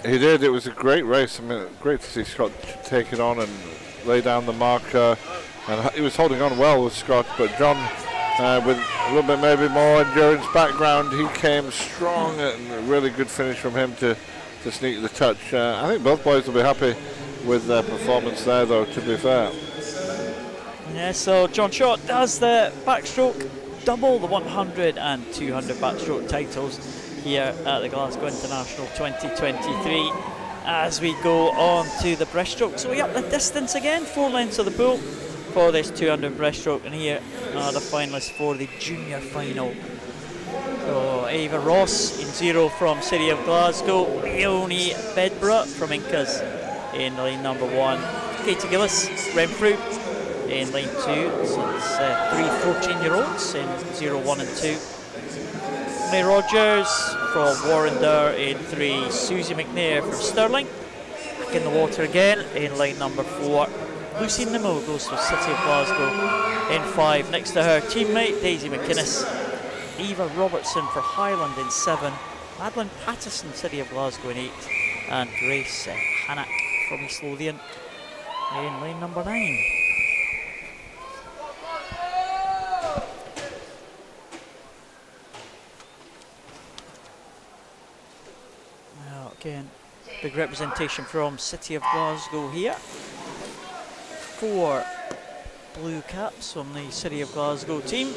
He did. It was a great race. I mean, great to see Scott take it on and lay down the marker, and he was holding on well with Scott, but John, with a little bit maybe more endurance background, he came strong, and a really good finish from him to sneak the touch. I think both boys will be happy with their performance there, though, to be fair. Yeah, so John Short does the backstroke double, the 100 and 200 backstroke titles here at the Glasgow International 2023. As we go on to the breaststroke, so we up the distance again, 4 lengths of the pool for this 200 breaststroke, and here are the finalists for the junior final. So Ava Ross in 0 from City of Glasgow, Leonie Bedborough from Incas in lane number 1, Katie Gillis, Renfrew in lane 2, so it's 3 14-year-olds in 0, 1 and 2. May Rogers from Warrender in 3, Susie McNair from Stirling Back in the water again in lane number 4. Lucy Nimmo goes for City of Glasgow in 5. Next to her teammate Daisy McInnes. Eva Robertson for Highland in 7. Madeline Patterson, City of Glasgow in 8. And Grace Hannock from East Lothian in lane number 9. Well, again, big representation from City of Glasgow here. 4 blue caps from the City of Glasgow team.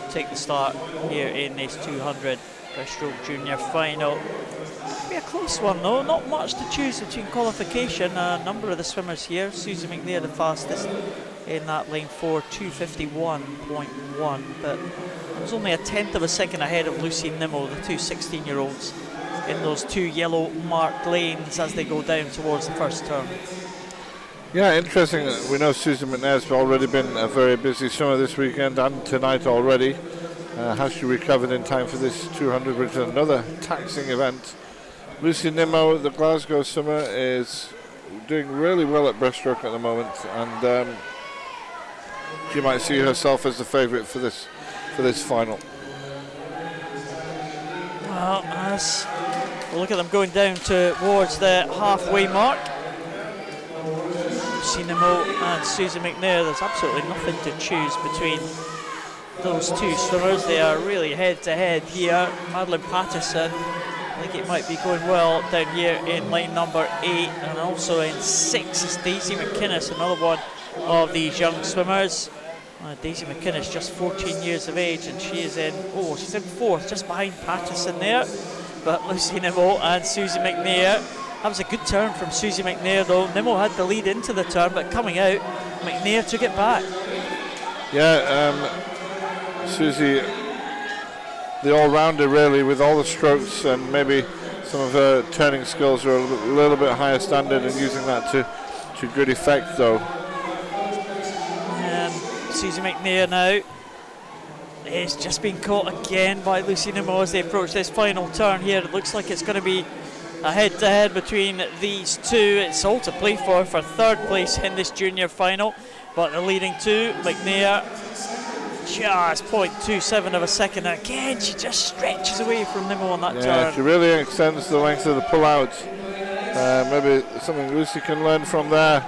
Take the start here in this 200 breaststroke junior final. Be a close one though, not much to choose between qualification. A number of the swimmers here. Susie McNair the fastest in that lane 4, 251.1, but it was only a tenth of a second ahead of Lucy Nimmo, the two 16-year-olds, in those 2 yellow marked lanes as they go down towards the first turn. Yeah, interesting. We know Susan McNair's already been a very busy swimmer this weekend and tonight already. Has she recovered in time for this 200, which is another taxing event? Lucy Nimmo, the Glasgow swimmer, is doing really well at breaststroke at the moment, and she might see herself as the favourite for this final. Well, as we look at them going down towards the halfway mark, Lucy Nimmo and Susie McNair, there's absolutely nothing to choose between those two swimmers. They are really head to head here. Madeline Patterson, I think it might be going well down here in lane number 8, and also in 6 is Daisy McInnes, another one of these young swimmers. Daisy McInnes, just 14 years of age, and she's in 4th, just behind Patterson there. But Lucy Nimmo and Susie McNair, that was a good turn from Susie McNair though. Nimmo had the lead into the turn, but coming out, McNair took it back. Yeah, Susie, the all-rounder really, with all the strokes, and maybe some of her turning skills are a little bit higher standard, and using that to good effect though. Susie McNair now is just being caught again by Lucy Nimmo as they approach this final turn here. It looks like it's going to be a head-to-head between these two. It's all to play for 3rd place in this junior final, but the leading two, McNair, just 0.27 of a second. And again, she just stretches away from Nimmo on that turn. She really extends the length of the pull-out. Maybe something Lucy can learn from there.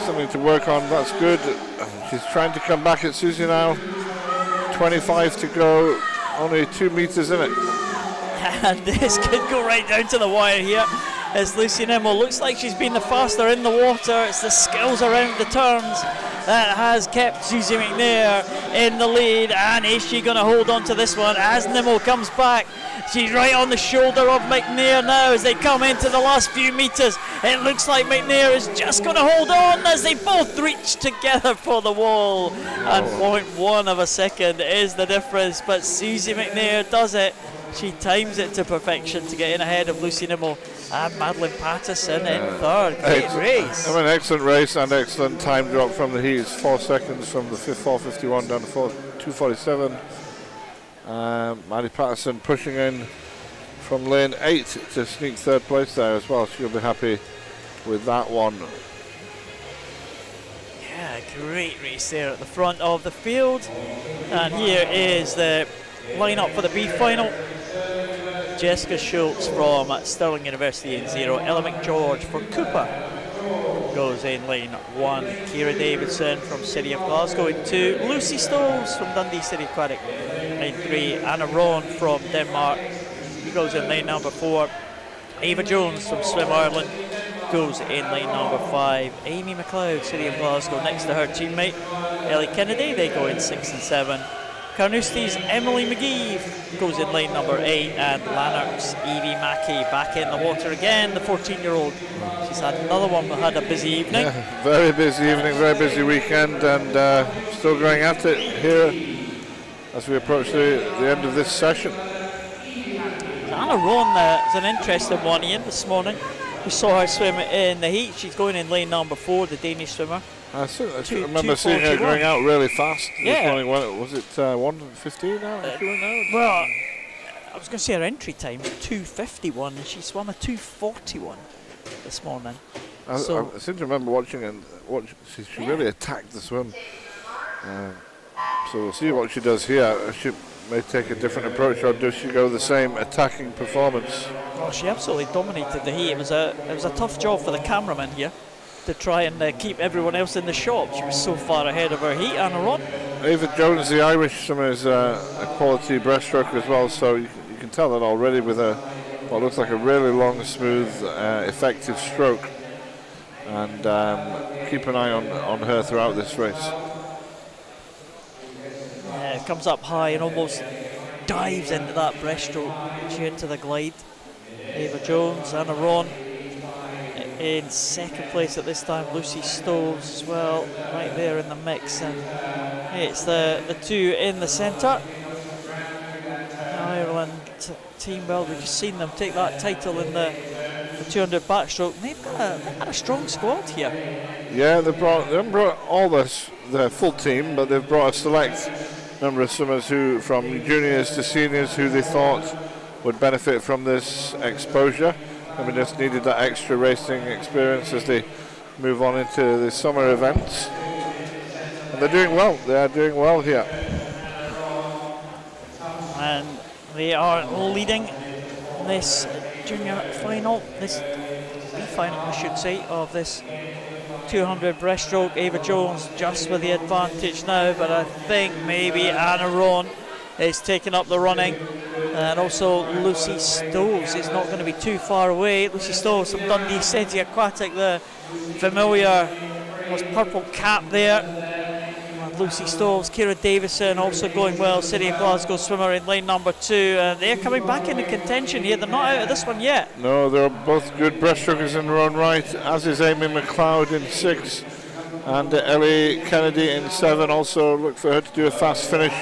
Something to work on, that's good. She's trying to come back at Susie now. 25 to go, only 2 meters in it. And this could go right down to the wire here as Lucy Nimmo looks like she's been the faster in the water. It's the skills around the turns that has kept Susie McNair in the lead. And is she going to hold on to this one as Nimmo comes back? She's right on the shoulder of McNair now as they come into the last few meters. It looks like McNair is just going to hold on as they both reach together for the wall. And 0.1 of a second is the difference, but Susie McNair does it. She times it to perfection to get in ahead of Lucy Nimmo and Madeline Patterson in 3rd. Great race. An excellent race and excellent time drop from the heats. 4 seconds from the 4:51 down to 2:47. Maddie Patterson pushing in from lane 8 to sneak 3rd place there as well. She'll be happy with that one. Yeah, great race there at the front of the field. And here is the lineup for the B final. Jessica Schultz from Stirling University in 0. Ella McGeorge for Cooper goes in lane 1. Kira Davidson from City of Glasgow in 2. Lucy Stolz from Dundee City Aquatic in 3. Anna Ron from Denmark, he goes in lane number 4. Ava Jones from Swim Ireland goes in lane number 5. Amy McLeod, City of Glasgow, next to her teammate Ellie Kennedy, they go in 6 and 7. Carnoustie's Emily McGee goes in lane number 8, and Lanark's Evie Mackey back in the water again, the 14-year-old. She's had another one that had a busy evening. Yeah, very busy evening, very busy weekend, and still going at it here as we approach the end of this session. Anna Rowan is an interesting one, Ian, this morning. We saw her swim in the heat. She's going in lane number 4, the Danish swimmer. I remember seeing her going out really fast this morning. Was it 1:15 now? Well, I was going to say her entry time, 2:51, and she swam a 2:41 this morning. I seem to remember watching it. She really attacked the swim. So we'll see what she does here. She may take a different approach, or does she go the same attacking performance? Well, she absolutely dominated the heat. It was a tough job for the cameraman here to try and keep everyone else in the shot. She was so far ahead of her heat. Anna Ron. Ava Jones, the Irish swimmer, is a quality breaststroke as well, so you can tell that already with what looks like a really long, smooth, effective stroke. And keep an eye on her throughout this race. Yeah, comes up high and almost dives into that breaststroke. She into the glide. Ava Jones, Anna Ron in second place at this time. Lucy Stoves as well, right there in the mix. And it's the two in the centre. Ireland team, well, we've just seen them take that title in the 200 backstroke. They've got a strong squad here. Yeah, they haven't brought all the full team, but they've brought a select number of swimmers from juniors to seniors who they thought would benefit from this exposure. And we just needed that extra racing experience as they move on into the summer events. And they're doing well. They are doing well here. And they are leading this junior final, this B-final I should say, of this 200 breaststroke. Ava Jones just with the advantage now, but I think maybe Anna Ron is taking up the running, and also Lucy Stoves is not going to be too far away. Lucy Stoves from Dundee City Aquatic, the familiar purple cap there. And Lucy Stoves, Ciara Davison also going well, City of Glasgow swimmer in lane number 2, and they're coming back into contention here. They're not out of this one yet. No, they're both good breaststrokers in their own right, as is Amy McLeod in 6 and Ellie Kennedy in 7. Also look for her to do a fast finish.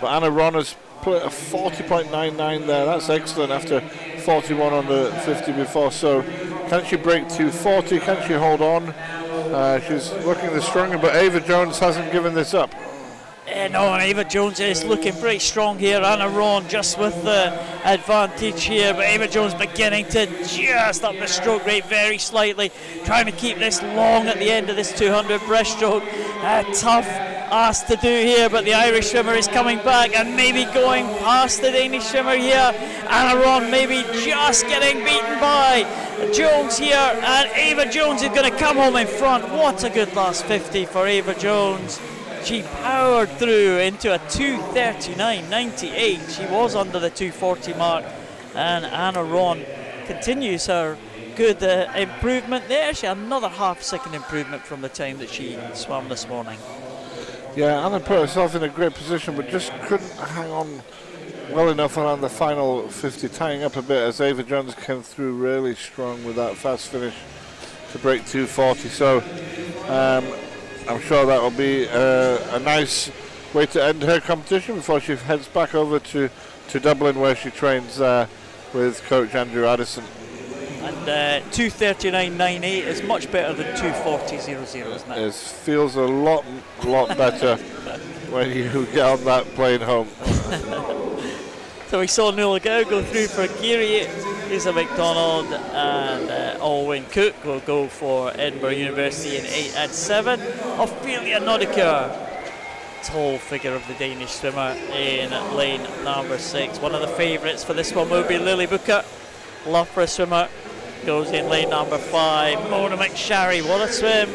But Anna Ron has put a 40.99 there. That's excellent after 41 on the 50 before. So can she break 240? Can she hold on? She's looking the stronger, but Ava Jones hasn't given this up. No, and Ava Jones is looking pretty strong here. Anna Ron just with the advantage here, but Ava Jones beginning to just up the stroke rate very slightly, trying to keep this long at the end of this 200 breaststroke. Tough ask to do here, but the Irish swimmer is coming back and maybe going past the Danish swimmer here. Anna Ron maybe just getting beaten by Jones here, and Ava Jones is going to come home in front. What a good last 50 for Ava Jones. She powered through into a 2:39.98. She was under the 2:40 mark, and Anna Ron continues her good improvement there. She had another half-second improvement from the time that she swam this morning. Yeah, Anna put herself in a great position, but just couldn't hang on well enough around the final 50, tying up a bit as Ava Jones came through really strong with that fast finish to break 2:40. So I'm sure that will be a nice way to end her competition before she heads back over to Dublin, where she trains with coach Andrew Addison. And 2:39.98 is much better than 2:40.00, isn't it? It feels a lot better when you get on that plane home. So we saw Nuala Gow go through for Geary, Lisa McDonald and Alwyn Cook will go for Edinburgh University in 8 and 7. Ophelia Nodiker, tall figure of the Danish swimmer, in lane number 6. One of the favourites for this one will be Lily Booker. Loughborough swimmer goes in lane number 5. Mona McSharry, what a swim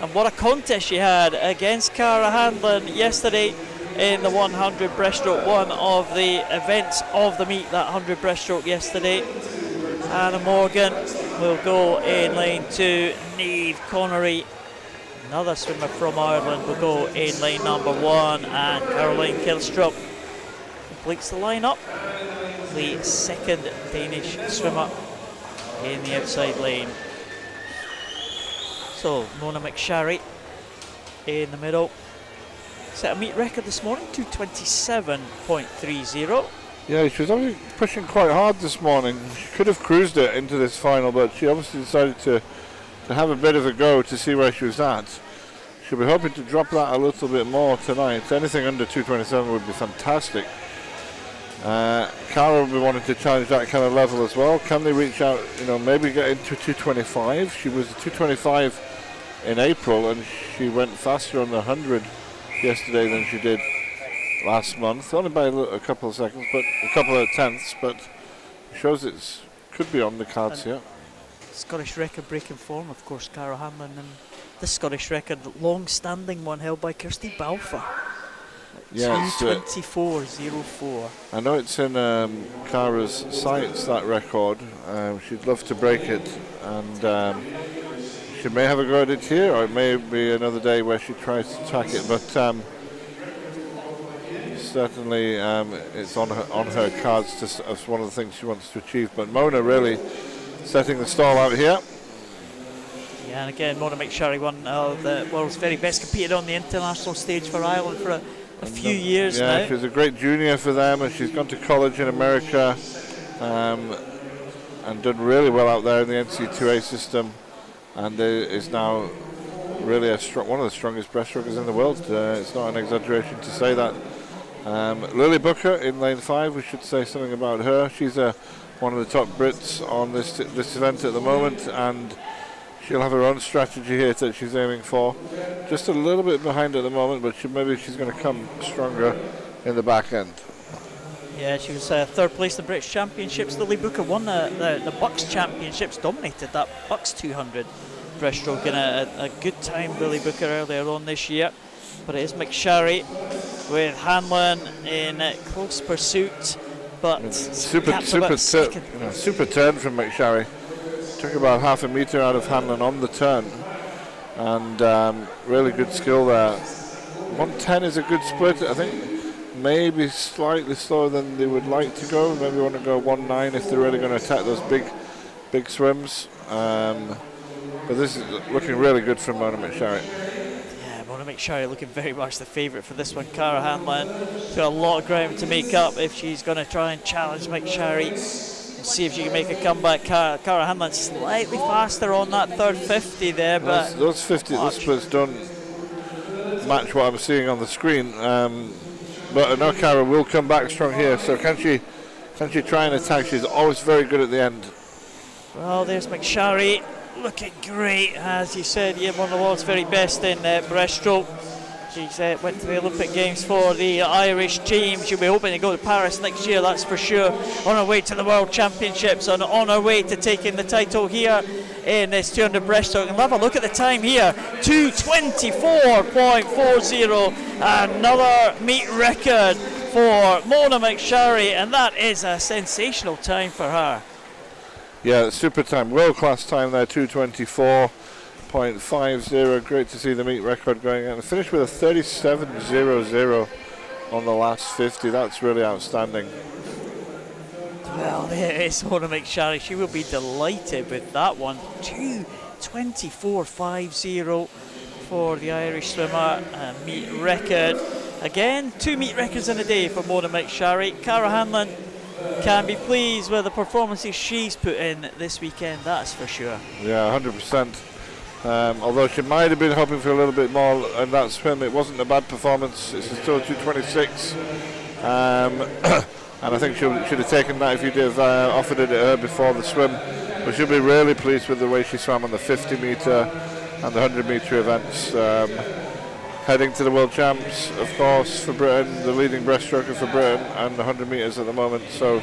and what a contest she had against Cara Handlin yesterday in the 100 breaststroke, one of the events of the meet, that 100 breaststroke yesterday. Anna Morgan will go in lane 2. Niamh Connery, another swimmer from Ireland, will go in lane number 1, and Caroline Killstrup completes the lineup, the second Danish swimmer in the outside lane. So Mona McSharry in the middle. Set a meet record this morning, 2:27.30. Yeah, she was obviously pushing quite hard this morning. She could have cruised it into this final, but she obviously decided to have a bit of a go to see where she was at. She'll be hoping to drop that a little bit more tonight. Anything under 2:27 would be fantastic. Cara will be wanting to challenge that kind of level as well. Can they reach out, maybe get into 225? She was 225 in April, and she went faster on the 100 yesterday than she did last month, only by a couple of seconds, but a couple of tenths, but shows it could be on the cards here. Scottish record breaking form, of course, Cara Hanlon, and the Scottish record, long-standing one held by Kirsty Balfour. Yeah, 2:24.04. I know it's in Cara's sights, that record. She'd love to break it, and she may have a go at it here, or it may be another day where she tries to attack it, but certainly it's on her cards as one of the things she wants to achieve. But Mona really setting the stall out here. Yeah, and again, Mona McSharry, one of the world's very best, competed on the international stage for Ireland for a few years now. Yeah, she was a great junior for them, and she's gone to college in America and done really well out there in the NC2A system, and is now really one of the strongest breaststrokers in the world. It's not an exaggeration to say that. Lily Booker in lane 5, we should say something about her. She's one of the top Brits on this event at the moment, and she'll have her own strategy here that she's aiming for. Just a little bit behind at the moment, but maybe she's going to come stronger in the back end. Yeah, she was third place in the British Championships. Lily Booker won the Bucks Championships, dominated that Bucks 200 breaststroke in a good time, Lily Booker, earlier on this year. But it is McSharry with Hanlon in close pursuit. But super turn from McSharry. Took about half a metre out of Hanlon on the turn, and really good skill there. 110 is a good split. I think maybe slightly slower than they would like to go. Maybe want to go 1.9 if they're really going to attack those big swims. But this is looking really good from Mona McSharry. Yeah, Mona McSharry looking very much the favourite for this one. Cara Hanlon got a lot of ground to make up if she's going to try and challenge McSharry. See if she can make a comeback. Cara Hanlon slightly faster on that third 50 there, but those splits don't match what I'm seeing on the screen. But I know Cara will come back strong here. So can she try and attack? She's always very good at the end. Well, there's McSharry looking great, as you said. Yeah, one of the world's very best in breaststroke. She's went to the Olympic Games for the Irish team. She'll be hoping to go to Paris next year, that's for sure. On her way to the World Championships, on her way to taking the title here in this 200 breaststroke. And have a look at the time here, 2:24.40, another meet record for Mona McSharry, and that is a sensational time for her. Yeah, super time, world-class time there, 2:24.50. Great to see the meet record going out. And finished with a 37.00 on the last 50. That's really outstanding. Well, there is Mona McSharry. She will be delighted with that one. 2:24.50 for the Irish swimmer. A meet record. Again, 2 meet records in a day for Mona McSharry. Cara Hanlon can be pleased with the performances she's put in this weekend, that's for sure. Yeah, 100%. Although she might have been hoping for a little bit more in that swim, it wasn't a bad performance. It's still 2:26, and I think she should have taken that if you'd have offered it at her before the swim. But she'll be really pleased with the way she swam on the 50 metre and the 100 metre events. Heading to the World Champs, of course, for Britain, the leading breaststroker for Britain, and the 100 metres at the moment. So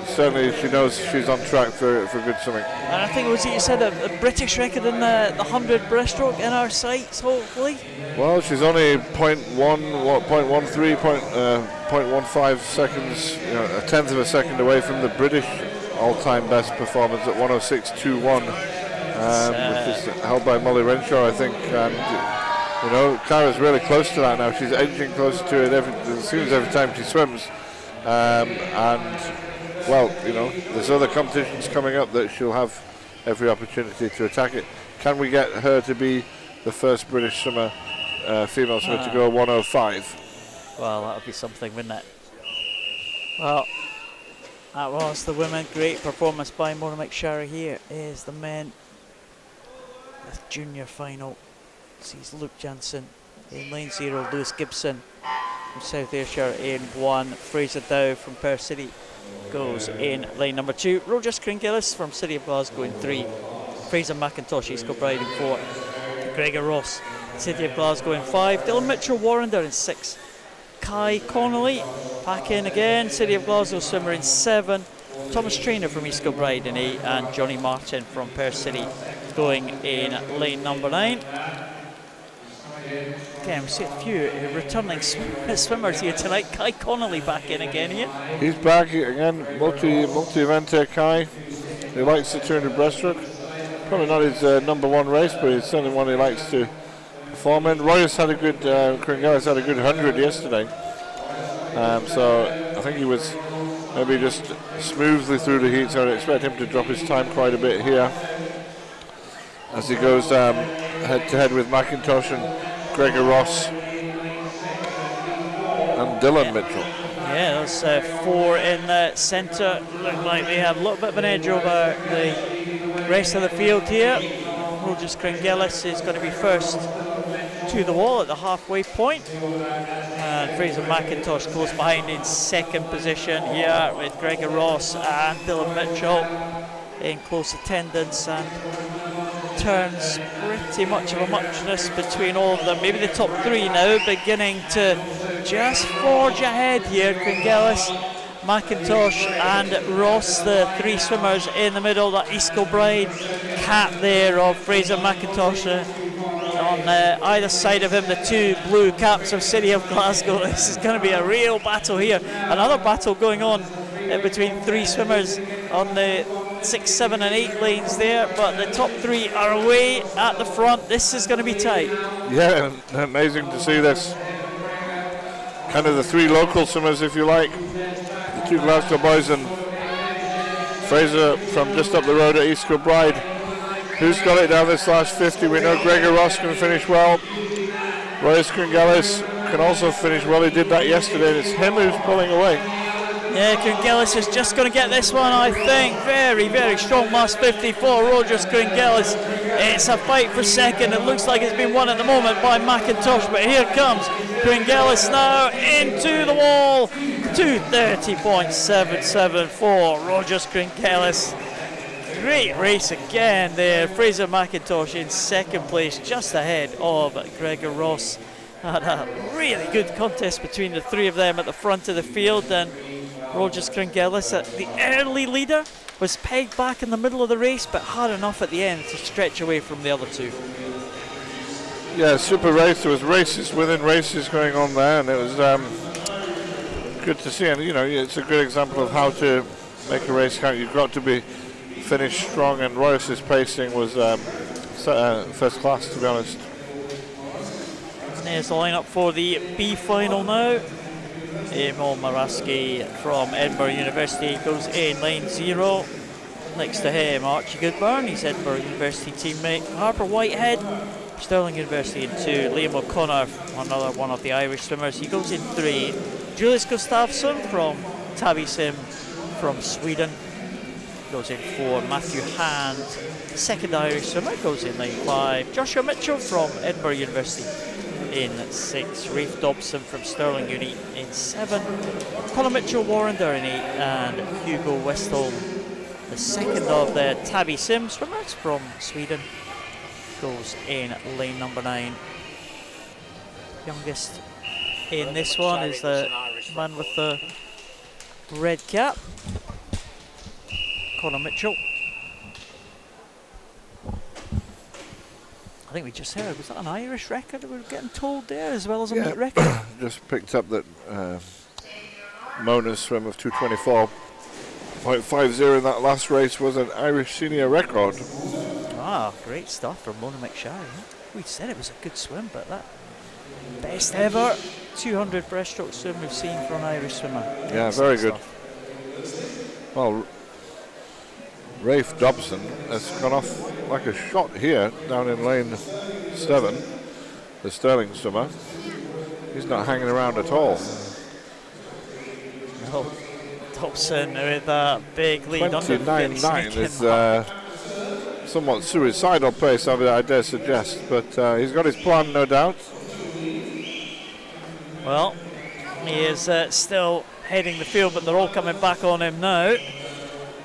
certainly she knows she's on track for good swimming. And I think, was it you said a British record in the 100 breaststroke in our sights, hopefully? Well, she's only 0.15 seconds, a tenth of a second away from the British all-time best performance at 106.21. Which is held by Molly Renshaw, I think, and Cara's really close to that now. She's edging closer to it every time she swims, and well, there's other competitions coming up that she'll have every opportunity to attack it. Can we get her to be the first British swimmer, female swimmer, to go 105? Well, that would be something, wouldn't it? Well, that was the women. Great performance by Mona McSharry. Here is the men. The junior final sees Luke Jansen in lane 0, Lewis Gibson from South Ayrshire in 1. Fraser Dow from Perth City goes in lane number 2. Rogers Cringillis from City of Glasgow in 3. Fraser McIntosh, East Kilbride in 4. Gregor Ross, City of Glasgow in 5. Dylan Mitchell, Warrender in 6. Kai Connolly back in again, City of Glasgow swimmer in 7. Thomas Trainer from East Kilbride in 8, and Johnny Martin from Perth City going in lane number 9. Again, we see a few returning swimmers here tonight. Kai Connolly back in again here. He's back again, multi-eventer Kai. He likes the 200 breaststroke. Probably not his number 1 race, but it's certainly one he likes to perform in. Royce had a good, Cringillis had a good 100 yesterday. So I think he was maybe just smoothly through the heat, so I'd expect him to drop his time quite a bit here as he goes head to head with McIntosh and Gregor Ross and Dylan Mitchell. Yeah, those 4 in the centre look like they have a little bit of an edge over the rest of the field here. Rogers Cringillis is going to be first to the wall at the halfway point, and Fraser McIntosh close behind in second position here with Gregor Ross and Dylan Mitchell in close attendance, and turns pretty much of a muchness between all of them. Maybe the top 3 now beginning to just forge ahead here. Cringillis, McIntosh and Ross, the 3 swimmers in the middle. That East Kilbride cap there of Fraser McIntosh. On either side of him, the 2 blue caps of City of Glasgow. This is going to be a real battle here. Another battle going on between 3 swimmers on the 6, 7 and 8 lanes there, but the top 3 are away at the front. This is going to be tight. Yeah, amazing to see this. Kind of the 3 local swimmers, if you like. The 2 Glasgow boys and Fraser from just up the road at East Kilbride. Who's got it down this last 50? We know Gregor Ross can finish well. Royce Cringillis can also finish well. He did that yesterday, and it's him who's pulling away. Yeah, Cringillis is just going to get this one, I think. Very, very strong last 54. Rogers Cringillis. It's a fight for second. It looks like it's been won at the moment by McIntosh, but here comes Cringillis now into the wall. 2:30.77 for Rogers Cringillis. Great race again there. Fraser McIntosh in second place, just ahead of Gregor Ross. Had a really good contest between the 3 of them at the front of the field, and Rogers Cringillis, the early leader, was pegged back in the middle of the race, but had enough at the end to stretch away from the other 2. Yeah, super race. There was races within races going on there, and it was good to see. And you know, it's a good example of how to make a race count. You've got to be finished strong, and Royce's pacing was first class, to be honest. And there's the lineup for the B final now. Emil Maraski from Edinburgh University goes in lane 0. Next to him, Archie Goodburn, he's Edinburgh University teammate. Harper Whitehead, Stirling University in 2. Liam O'Connor, another one of the Irish swimmers, he goes in 3. Julius Gustafsson from Tabby Sim from Sweden goes in 4. Matthew Hand, second Irish swimmer, goes in lane 5. Joshua Mitchell from Edinburgh University in 6. Rafe Dobson from Stirling Uni in 7. Colin Mitchell Warrender in 8, and Hugo Westholm, the second of the Tabby Sim swimmers from Sweden, goes in lane number 9. Youngest in this one is the man with the red cap, Colin Mitchell. I think we just heard, was that an Irish record that we were getting told there, as well as a meet record? Just picked up that Mona's swim of 2:24.50 in that last race was an Irish senior record. Ah, great stuff from Mona McSharry. We said it was a good swim, but that best ever 200 breaststroke swim we've seen for an Irish swimmer. Yeah, very good. Well, Rafe Dobson has gone off like a shot here down in lane 7, the Stirling swimmer. He's not hanging around at all. No, Dobson with a big lead. 29.9 is somewhat suicidal pace, I dare suggest, but he's got his plan, no doubt. Well, He is still heading the field, but they're all coming back on him now.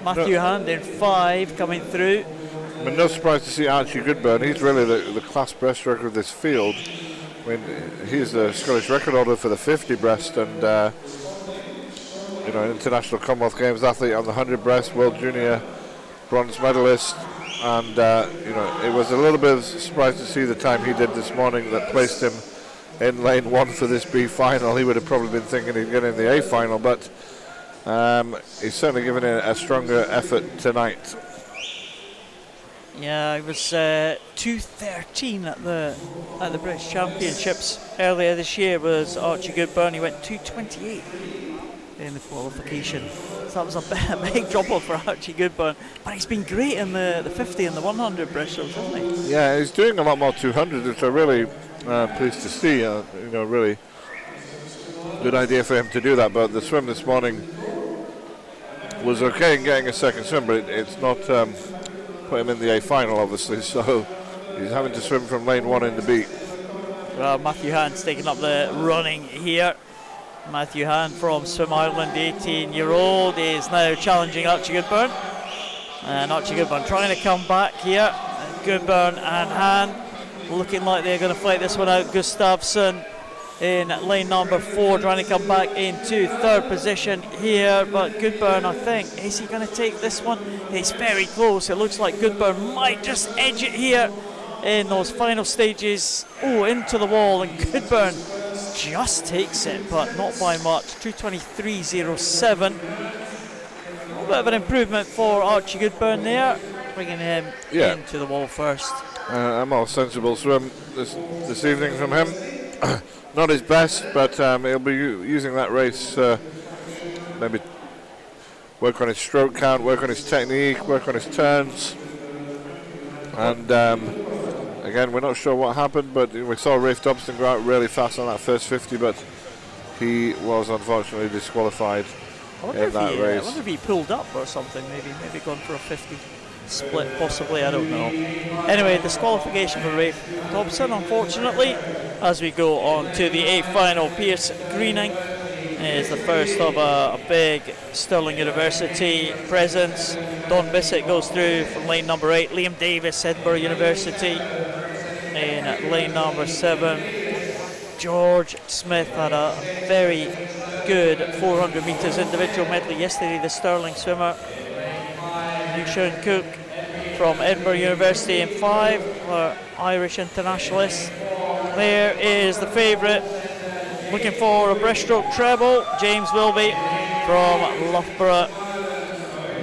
Matthew Hand in 5 coming through. I mean, no surprise to see Archie Goodburn. He's really the class breaststroker of this field. I mean, he's the Scottish record holder for the 50 breast, and you know, international Commonwealth Games athlete on the 100 breast, World Junior bronze medalist, and you know, it was a little bit of a surprise to see the time he did this morning that placed him in lane 1 for this B final. He would have probably been thinking he'd get in the A final, but he's certainly given it a stronger effort tonight. Yeah, it was 2:13 at the British Championships earlier this year. Was Archie Goodburn? He went 2:28 in the qualification. So that was a big drop off for Archie Goodburn. But he's been great in the 50 and the 100 breaststrokes, hasn't he? Yeah, he's doing a lot more 200, which I'm really pleased to see. You know, really good idea for him to do that. But the swim this morning was okay in getting a second swim, but it's not put him in the A final, obviously. So he's having to swim from lane 1 in the B. Well, Matthew Hand's taking up the running here. Matthew Hand from Swim Ireland, 18-year-old, is now challenging Archie Goodburn. And Archie Goodburn trying to come back here. Goodburn and Hand looking like they're going to fight this one out. Gustafsson in lane number 4 trying to come back into 3rd position here. But Goodburn, I think, is he going to take this one? It's very close. It looks like Goodburn might just edge it here in those final stages. Oh, into the wall, and Goodburn just takes it, but not by much. 2:23.07. A little bit of an improvement for Archie Goodburn there, bringing him into the wall first. A more sensible swim this evening from him. Not his best, but he'll be using that race, maybe work on his stroke count, work on his technique, work on his turns. And again, we're not sure what happened, but we saw Rafe Dobson go out really fast on that first 50, but he was unfortunately disqualified in that race. I wonder if he pulled up or something, maybe gone for a 50 split, possibly, I don't know. Anyway, disqualification for Rafe Dobson, unfortunately. As we go on to the A final, Pierce Greening is the first of a big Stirling University presence. Don Bissett goes through from lane number 8. Liam Davis, Edinburgh University, in lane number 7. George Smith had a very good 400 metres individual medley yesterday, the Stirling swimmer. Lucian Cook from Edinburgh University in 5, our Irish internationalists. There is the favourite, looking for a breaststroke treble, James Wilby from Loughborough.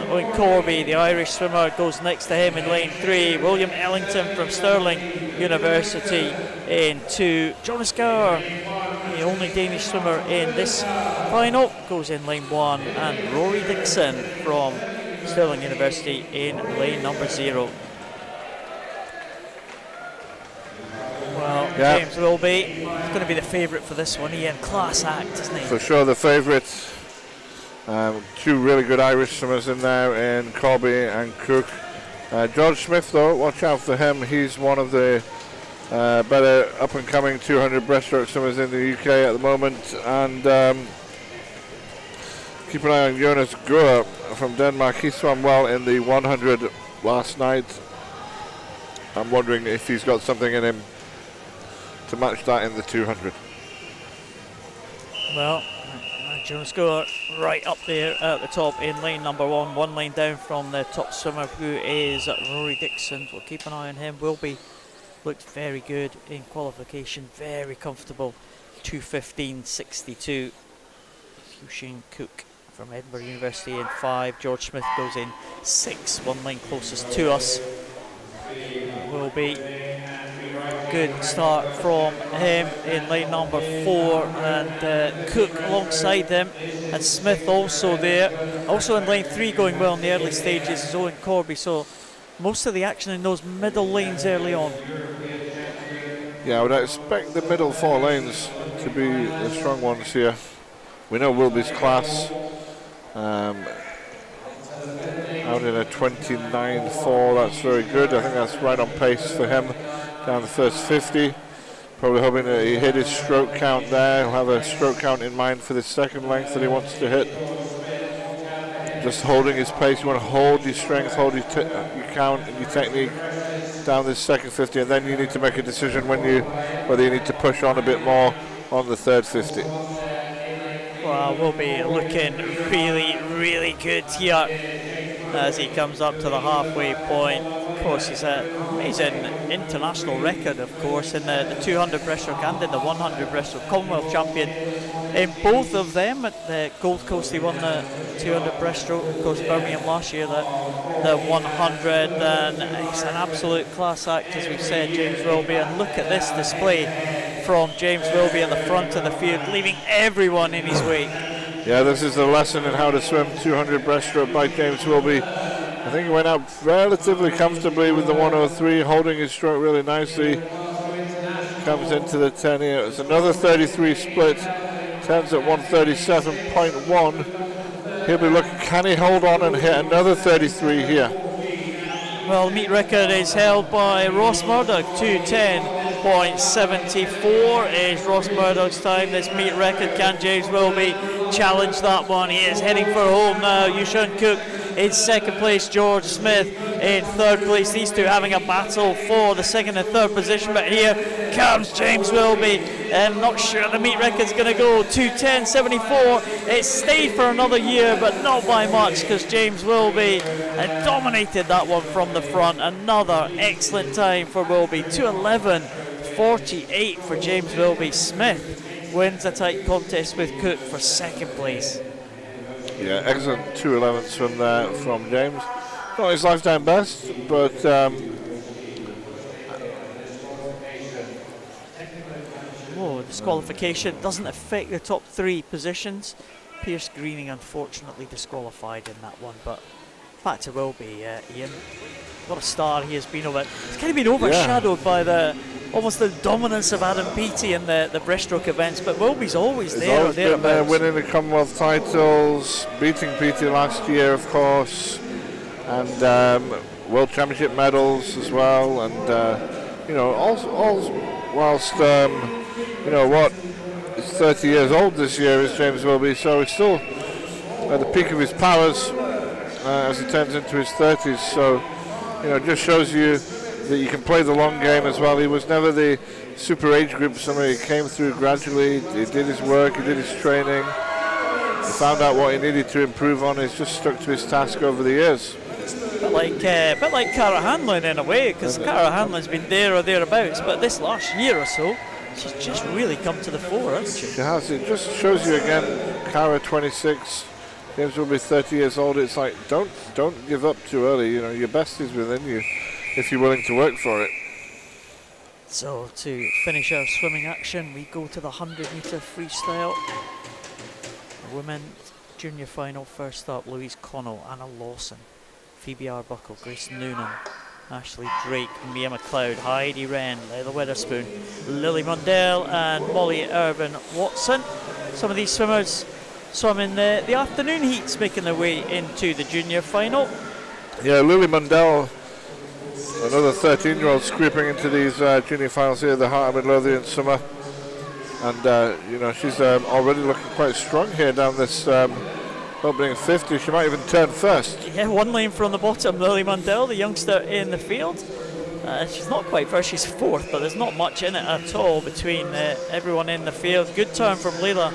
Owen Corby, the Irish swimmer, goes next to him in lane 3. William Ellington from Stirling University in 2. Jonas Gower, the only Danish swimmer in this final, goes in lane 1. And Rory Dixon from Stirling University in lane number 0. Well, James Wilby is going to be the favourite for this one. Ian, class act, isn't he? For sure, the favourite. 2 really good Irish swimmers in there, in Corby and Cook. George Smith, though, watch out for him. He's one of the better up-and-coming 200 breaststroke swimmers in the UK at the moment. And keep an eye on Jonas Goer from Denmark. He swam well in the 100 last night. I'm wondering if he's got something in him to match that in the 200. Well, Jonas Goer right up there at the top in lane number 1, 1 lane down from the top swimmer, who is Rory Dixon. We'll keep an eye on him. Wilby looked very good in qualification, very comfortable. 2:15.62. Lucian Cook from Edinburgh University in 5. George Smith goes in 6, 1 lane closest to us. Will be good start from him in lane number 4, and Cook alongside them, and Smith also there. Also in lane 3 going well in the early stages is Owen Corby, so most of the action in those middle lanes early on. Yeah, I would expect the middle 4 lanes to be the strong ones here. We know Wilby's class. Out in a 29.4, that's very good. I think that's right on pace for him down the first 50. Probably hoping that he hit his stroke count there. He'll have a stroke count in mind for the second length that he wants to hit. Just holding his pace. You want to hold your strength, hold your count and your technique down this second 50, and then you need to make a decision whether you need to push on a bit more on the third 50. Well, we'll be looking really, really good here as he comes up to the halfway point. Of course, he's an amazing international record, of course, in the 200 breaststroke and in the 100 breaststroke. Commonwealth champion in both of them. At the Gold Coast, he won the 200 breaststroke. Of course, Birmingham last year, the 100. And he's an absolute class act, as we've said, James Wilby. And look at this display from James Wilby in the front of the field, leaving everyone in his wake. Yeah, this is the lesson in how to swim 200 breaststroke by James Wilby. I think he went out relatively comfortably with the 103, holding his stroke really nicely. Comes into the 10 here. It's another 33 split. Turns at 137.1. He'll be looking, can he hold on and hit another 33 here? Well, the meet record is held by Ross Murdoch, 2:10.74 is Ross Murdoch's time. This meet record, can James Wilby challenge that one? He is heading for home now. Yushan Cook in second place, George Smith in third place. These two having a battle for the second and third position, but here comes James Wilby. I'm not sure the meet record's going to go 2:10.74. It stayed for another year, but not by much, because James Wilby dominated that one from the front. Another excellent time for Wilby, 2:11.48 for James Wilby. Smith wins a tight contest with Cook for second place. Yeah, excellent 2:11 swim there from James. Not his lifetime best, but disqualification doesn't affect the top three positions. Pierce Greening unfortunately disqualified in that one, but back to Wilby, Ian. What a star he has been over. He's kind of been overshadowed by almost the dominance of Adam Peaty in the breaststroke events, but Wilby's always there. Always been there, winning the Commonwealth titles, beating Peaty last year, of course, and World Championship medals as well, and all whilst he's 30 years old this year is James Wilby, so he's still at the peak of his powers as he turns into his 30s. So it just shows you that you can play the long game as well. He was never the super age group. Somebody came through gradually. He did his work. He did his training. He found out what he needed to improve on. He's just stuck to his task over the years. A bit like Cara Hanlon in a way, because Cara Hanlon's been there or thereabouts, but this last year or so, she's just really come to the fore, hasn't she? She has. It just shows you again, Cara 26, James will be 30 years old. It's like, don't give up too early. Your best is within you if you're willing to work for it. So to finish our swimming action, we go to the 100-metre freestyle. Women junior final, first up, Louise Connell, Anna Lawson, Phoebe Arbuckle, Grace Noonan, Ashley Drake, Mia McLeod, Heidi Wren, Leila Witherspoon, Lily Mundell and Molly Irvin Watson. Some of these swimmers swam in the afternoon heats, making their way into the junior final. Yeah, Lily Mundell, another 13-year-old scraping into these junior finals here, the Heart of Midlothian summer. And, she's already looking quite strong here down this opening 50. She might even turn first. Yeah, one lane from the bottom, Lily Mundell, the youngster in the field. She's not quite first, she's fourth, but there's not much in it at all between everyone in the field. Good turn from Leila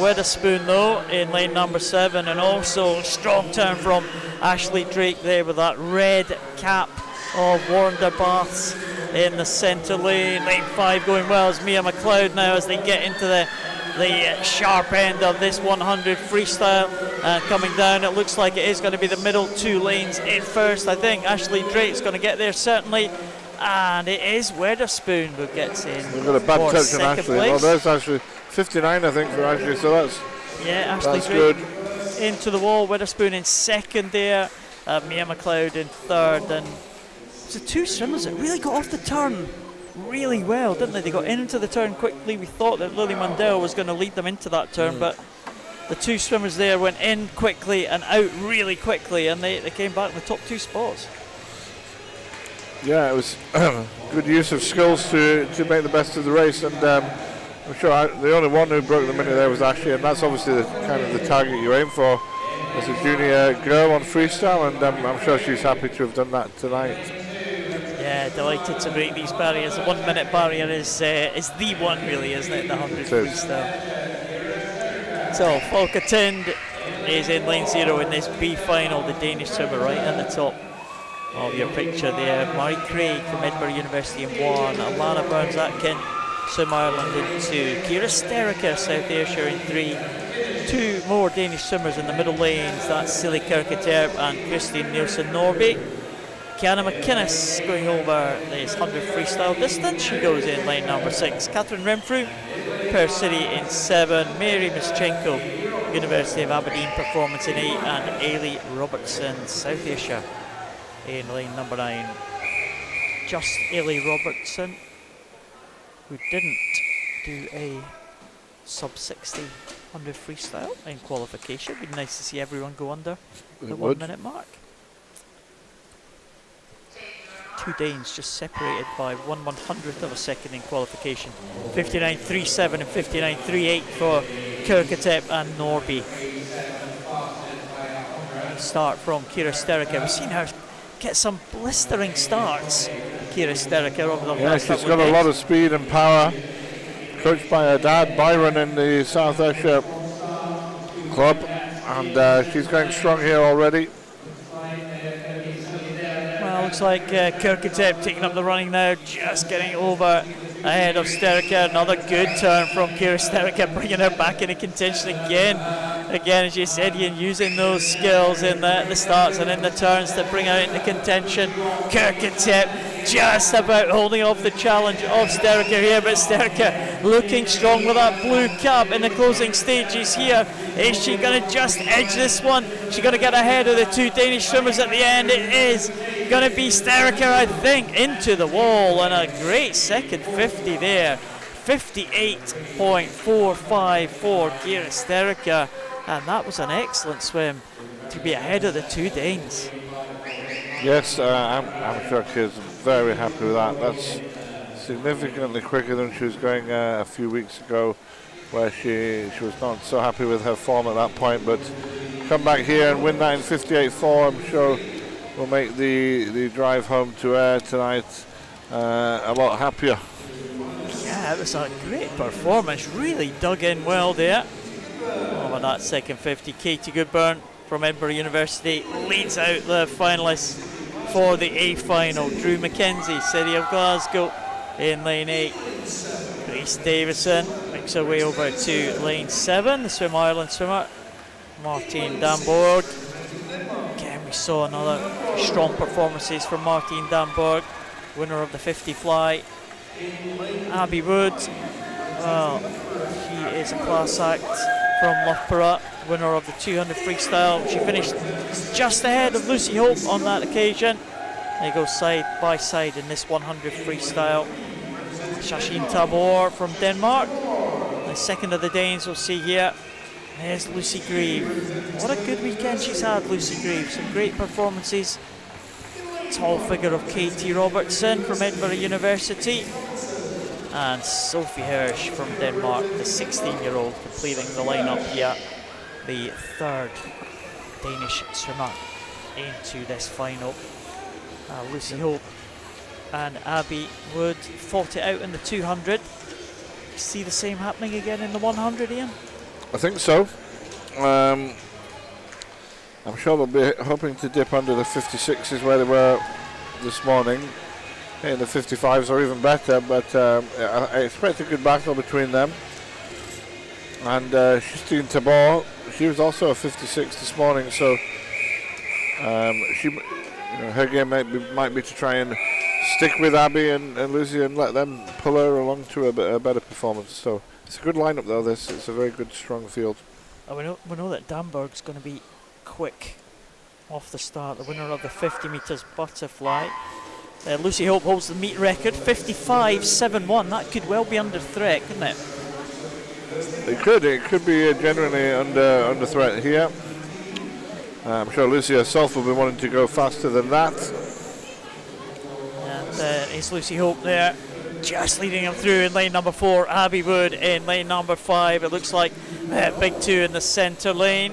Witherspoon though in lane number 7, and also strong turn from Ashley Drake there with that red cap of Warnder Baths in the centre lane. Lane 5 going well as Mia McLeod now as they get into the sharp end of this 100 freestyle, and coming down it looks like it is going to be the middle 2 lanes in first. I think Ashley Drake's going to get there certainly, and it is Witherspoon who gets in. We've got a bad touch on Ashley. Place. Oh, there's Ashley. 59 I think for Ashley, so that's Ashley Drake good. Into the wall, Witherspoon in second there, Mia McLeod in third, and so 2 swimmers that really got off the turn really well, didn't they? They got into the turn quickly. We thought that Lily Mundell was going to lead them into that turn, but the 2 swimmers there went in quickly and out really quickly, and they came back in the top 2 spots. Yeah, it was good use of skills to make the best of the race, and I'm sure the only one who broke the minute there was Ashley, and that's obviously the kind of the target you aim for as a junior girl on freestyle, and I'm sure she's happy to have done that tonight. Yeah, delighted to break these barriers. The 1 minute barrier is the one, really, isn't it? The 100 freestyle. So Folke Tind is in lane 0 in this B final. The Danish swimmer right at the top of your picture there. Mari Craig from Edinburgh University in 1. Alana Burns-Atkin, Swim Ireland in 2. Kira Steriker, South Ayrshire in 3. 2 more Danish swimmers in the middle lanes. That's Silly Kirketerp and Christine Nielsen Norby. Kiana McInnes going over this 100 freestyle distance. She goes in lane number 6. Catherine Renfrew, Per City in 7. Mary Mischenko, University of Aberdeen Performance in 8. And Ailey Robertson, South Ayrshire, in lane number 9. Just Ailey Robertson, who didn't do a sub 60 100 freestyle in qualification. It'd be nice to see everyone go under the 1 minute mark. 2 Danes just separated by 1/100th of a second in qualification. 59.37 and 59.38 for Kirketerp and Norby. Start from Kira Steriker. We've seen her get some blistering starts. Kira Steriker over the last couple of days. She's got a lot of speed and power. Coached by her dad, Byron, in the South Ayrshire club. And she's going strong here already. Looks like Kirketerp taking up the running now, just getting over ahead of Steriker. Another good turn from Kira Steriker, bringing her back into contention again. Again, as you said, Ian, using those skills in the starts and in the turns to bring her into contention. Kirketerp just about holding off the challenge of Steriker here, but Steriker looking strong with that blue cap in the closing stages here. Is she going to just edge this one? She's going to get ahead of the 2 Danish swimmers at the end. It is going to be Steriker, I think, into the wall, and a great second 50 there. 58.45 for Kira Steriker, and that was an excellent swim to be ahead of the 2 Danes. Yes, I'm sure she's very happy with that. That's significantly quicker than she was going a few weeks ago, where she was not so happy with her form at that point, but come back here and win that in 58.4, I'm sure will make the drive home to air tonight a lot happier. Yeah, it was a great performance, really dug in well there. Over that second 50, Katie Goodburn from Edinburgh University leads out the finalists for the A final. Drew McKenzie, City of Glasgow, in lane 8. Grace Davison makes her way over to lane 7. The Swim Ireland swimmer, Martine Damborg. Again, we saw another strong performances from Martine Damborg, winner of the 50 fly. Abby Wood, well, she is a class act from Loughborough, winner of the 200 freestyle. She finished just ahead of Lucy Hope on that occasion. They go side by side in this 100 freestyle. Shashin Tabor from Denmark, the second of the Danes we'll see here. There's Lucy Grieve. What a good weekend she's had, Lucy Grieve. Some great performances. Tall figure of Katie Robertson from Edinburgh University. And Sophie Hirsch from Denmark, the 16-year-old, completing the lineup here. The 3rd Danish swimmer into this final. Lucy Hope and Abby Wood fought it out in the 200. See the same happening again in the 100, Ian? I think so. I'm sure they'll be hoping to dip under the 56s where they were this morning. In the 55s or even better, but I expect a good battle between them. And Justine Tabor, she was also a 56 this morning, so her game might be to try and stick with Abby and Lucy and let them pull her along to a better performance. So it's a good lineup though. It's a very good, strong field. We know that Damborg's going to be quick off the start. The winner of the 50 metres butterfly. Lucy Hope holds the meet record, 55.71. That could well be under threat, couldn't it? It could be genuinely under threat here. I'm sure Lucy herself will be wanting to go faster than that. Yeah, It's Lucy Hope there, just leading him through in lane number 4. Abby Wood in lane number 5. It looks like Big 2 in the centre lane.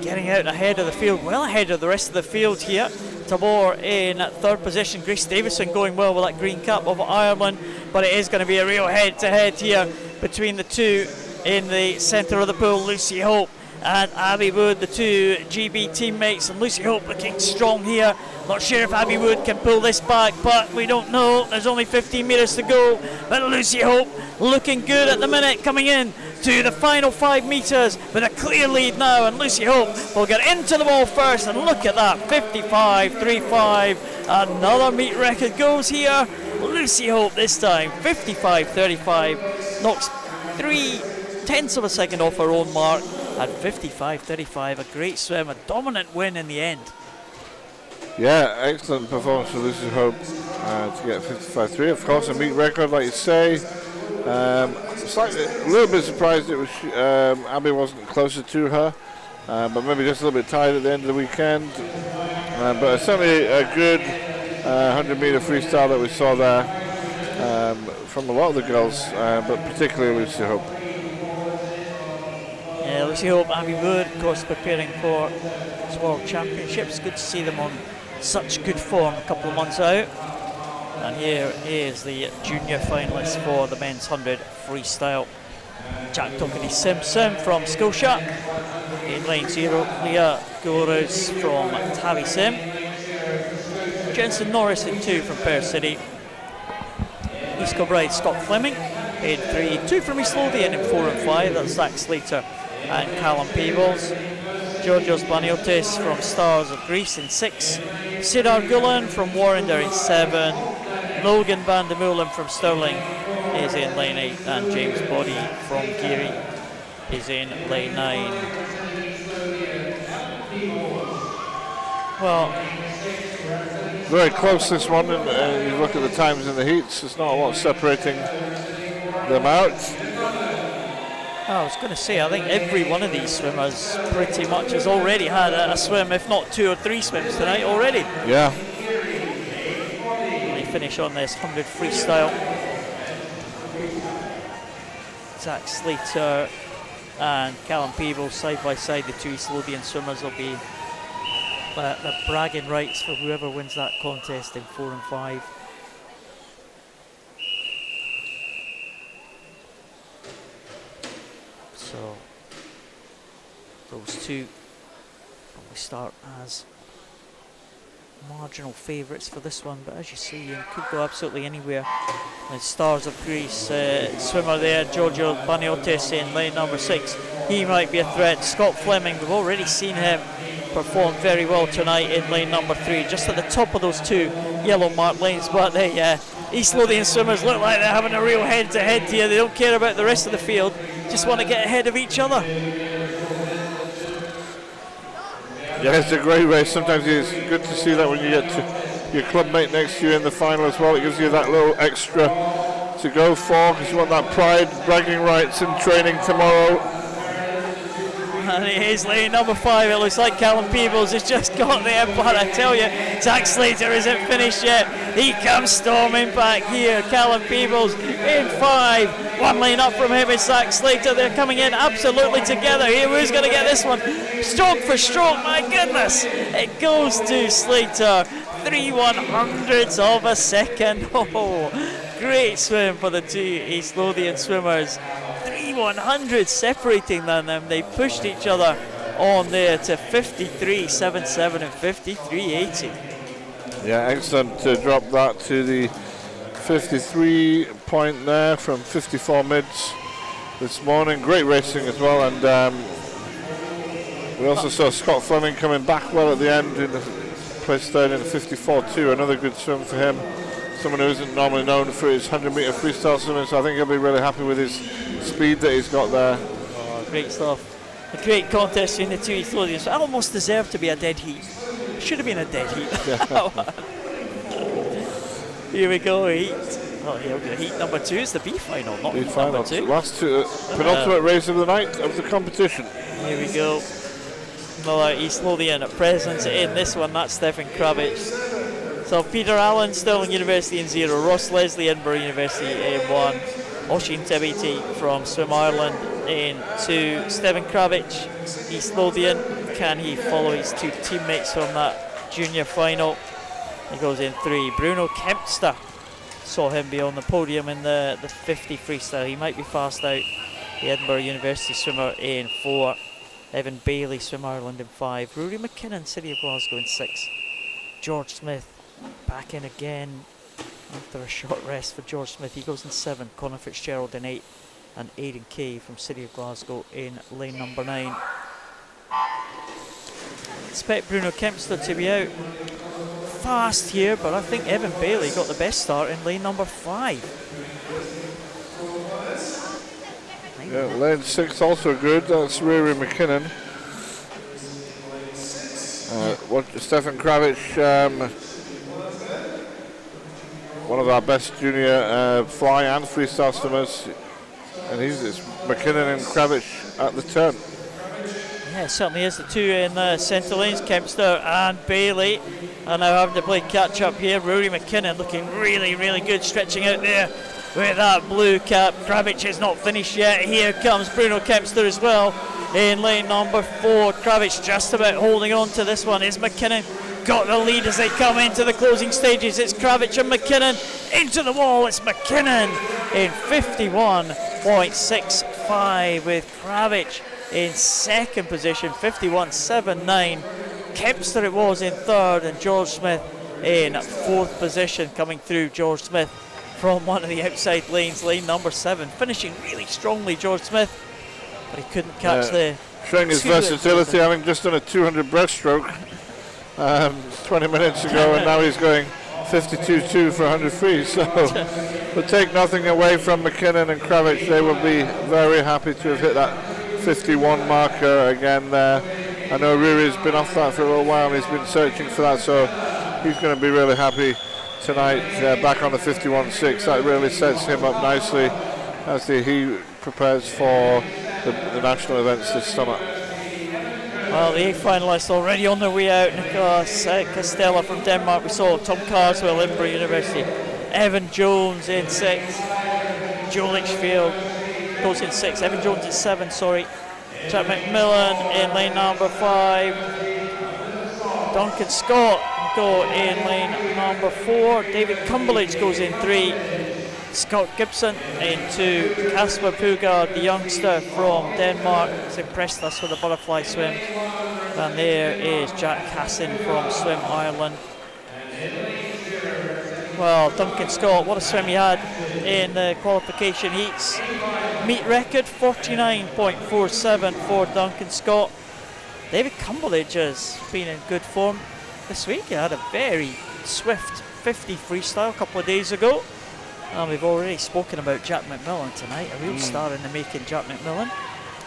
Getting out ahead of the field, well ahead of the rest of the field here. Tabor in 3rd position. Grace Davison going well with that green cap of Ireland, but it is going to be a real head-to-head here between the two in the centre of the pool. Lucy Hope and Abby Wood, the two GB teammates, and Lucy Hope looking strong here. Not sure if Abby Wood can pull this back, but we don't know. There's only 15 metres to go, but Lucy Hope looking good at the minute, coming in to the final 5 metres with a clear lead now, and Lucy Hope will get into the wall first, and look at that, 55.35, another meet record goes here. Lucy Hope this time, 55.35, knocks 0.3 of a second off her own mark at 55.35, a great swim, a dominant win in the end. Yeah, excellent performance for Lucy Hope to get 55.3. Of course, a meet record, like you say. Slightly, a little bit surprised it was Abby wasn't closer to her, but maybe just a little bit tired at the end of the weekend. But certainly a good 100-meter freestyle that we saw there from a lot of the girls, but particularly Lucy Hope. Yeah, Lucy Hope, Abby Wood, of course, preparing for this World Championships. Good to see them on such good form a couple of months out. And here is the junior finalist for the men's 100 freestyle. Jack Tokeny Simpson from Scotia in lane 0. Leah Gores from Tavi Sim. Jensen Norris in 2 from Perth City. East Kilbride Scott Fleming in 3. 2 from East Lothian in 4 and 5. That's Zach Slater and Callum Peebles. Georgios Baniotis from Stars of Greece in 6. Sidar Gulen from Warrender in 7. Logan Van de Molen from Stirling is in lane 8, and James Body from Geary is in lane 9. Well, very close this one, and you look at the times in the heats, there's not a lot separating them out. I was going to say, I think every one of these swimmers pretty much has already had a swim, if not 2 or 3 swims tonight already. Yeah. They finish on this 100 freestyle. Zach Slater and Callum Peebles side by side, the 2 East Lothian swimmers will be the bragging rights for whoever wins that contest in 4 and 5. So those 2 probably start as marginal favourites for this one, but as you see, you could go absolutely anywhere. The Stars of Greece swimmer there, Giorgio Baniotis in lane number 6. He might be a threat. Scott Fleming, we've already seen him perform very well tonight in lane number 3, just at the top of those 2 yellow marked lanes. But the East Lothian swimmers look like they're having a real head-to-head here. They don't care about the rest of the field, just want to get ahead of each other. Yeah, it's a great race. Sometimes it's good to see that when you get to your club mate next to you in the final as well. It gives you that little extra to go for, because you want that pride, bragging rights in training tomorrow. And it is lane number 5. It looks like Callum Peebles has just got there, but I tell you, Zach Slater isn't finished yet. He comes storming back here. Callum Peebles in 5. 1 lane up from him is Zach Slater. They're coming in absolutely together here. Who's going to get this one? Stroke for stroke, my goodness. It goes to Slater. 3/100ths of a second. Oh, great swim for the 2 East Lothian swimmers. 3/100ths separating them. They pushed each other on there to 53.77 and 53.80. Yeah, excellent to drop that to the 53 point there from 54 mids this morning. Great racing as well, and we also saw Scott Fleming coming back well at the end in the place third in 54.2. Another good swim for him. Someone who isn't normally known for his 100-meter freestyle swimming, so I think he'll be really happy with his speed that he's got there. Oh, great stuff. A great contest between the 2 East Lothians. I almost deserved to be a dead heat. Should have been a dead heat. Here we go, heat. Oh, here we go. Heat number 2 is the B final, not heat number 2. Last 2, penultimate race of the night of the competition. Here we go. Another East Lothian presence in this one. That's Stefan Kravitz. So Peter Allen, Stirling University in 0. Ross Leslie, Edinburgh University in 1. Oshin Tebiti from Swim Ireland in 2. Steven Kravic, East Lothian. Can he follow his 2 teammates from that junior final? He goes in 3. Bruno Kempster, saw him be on the podium in the 50 freestyle. He might be fast out. The Edinburgh University swimmer in 4. Evan Bailey, Swim Ireland in 5. Rory McKinnon, City of Glasgow in 6. George Smith back in again after a short rest for George Smith. He goes in 7. Conor Fitzgerald in 8. And Aidan Kay from City of Glasgow in lane number 9. Expect Bruno Kempster to be out fast here, but I think Evan Bailey got the best start in lane number 5. Yeah, lane 6 also good. That's Rory McKinnon. Stefan Kravic, one of our best junior fly and freestyle swimmers, and it's McKinnon and Kravic at the turn. Yeah, it certainly is. The 2 in the centre lanes, Kempster and Bailey, are now having to play catch up here. Rory McKinnon looking really, really good, stretching out there with that blue cap. Kravic is not finished yet. Here comes Bruno Kempster as well in lane number 4. Kravic just about holding on to this one. Is McKinnon got the lead as they come into the closing stages? It's Kravic and McKinnon into the wall. It's McKinnon in 51.65 with Kravic in second position, 51.79. Kempster it was in third, and George Smith in 4th position. Coming through, George Smith from one of the outside lanes, lane number 7, finishing really strongly, George Smith, but he couldn't catch the... Showing his versatility, having just done a 200 breaststroke 20 minutes ago, and now he's going 52.2 for 100 free. So we'll take nothing away from McKinnon and Kravic. They will be very happy to have hit that 51 marker again there. I know Rory's been off that for a little while, and he's been searching for that, so he's going to be really happy tonight, back on the 51.6. That really sets him up nicely as he prepares for the national events this summer. Well, the 8 finalists already on their way out. Nicolas Castella from Denmark. We saw Tom Carswell, Edinburgh University. Evan Jones in 6. Joe Litchfield goes in 6. Evan Jones in 7, sorry. Jack McMillan in lane number 5. Duncan Scott go in lane number 4. David Cumberledge goes in 3. Scott Gibson in 2. Casper Pugard, the youngster from Denmark, has impressed us with the butterfly swim. And there is Jack Hassan from Swim Ireland. Well, Duncan Scott, what a swim he had in the qualification heats. Meet record 49.47 for Duncan Scott. David Cumberledge has been in good form this week. He had a very swift 50 freestyle a couple of days ago. And we've already spoken about Jack McMillan tonight, a real star in the making, Jack McMillan.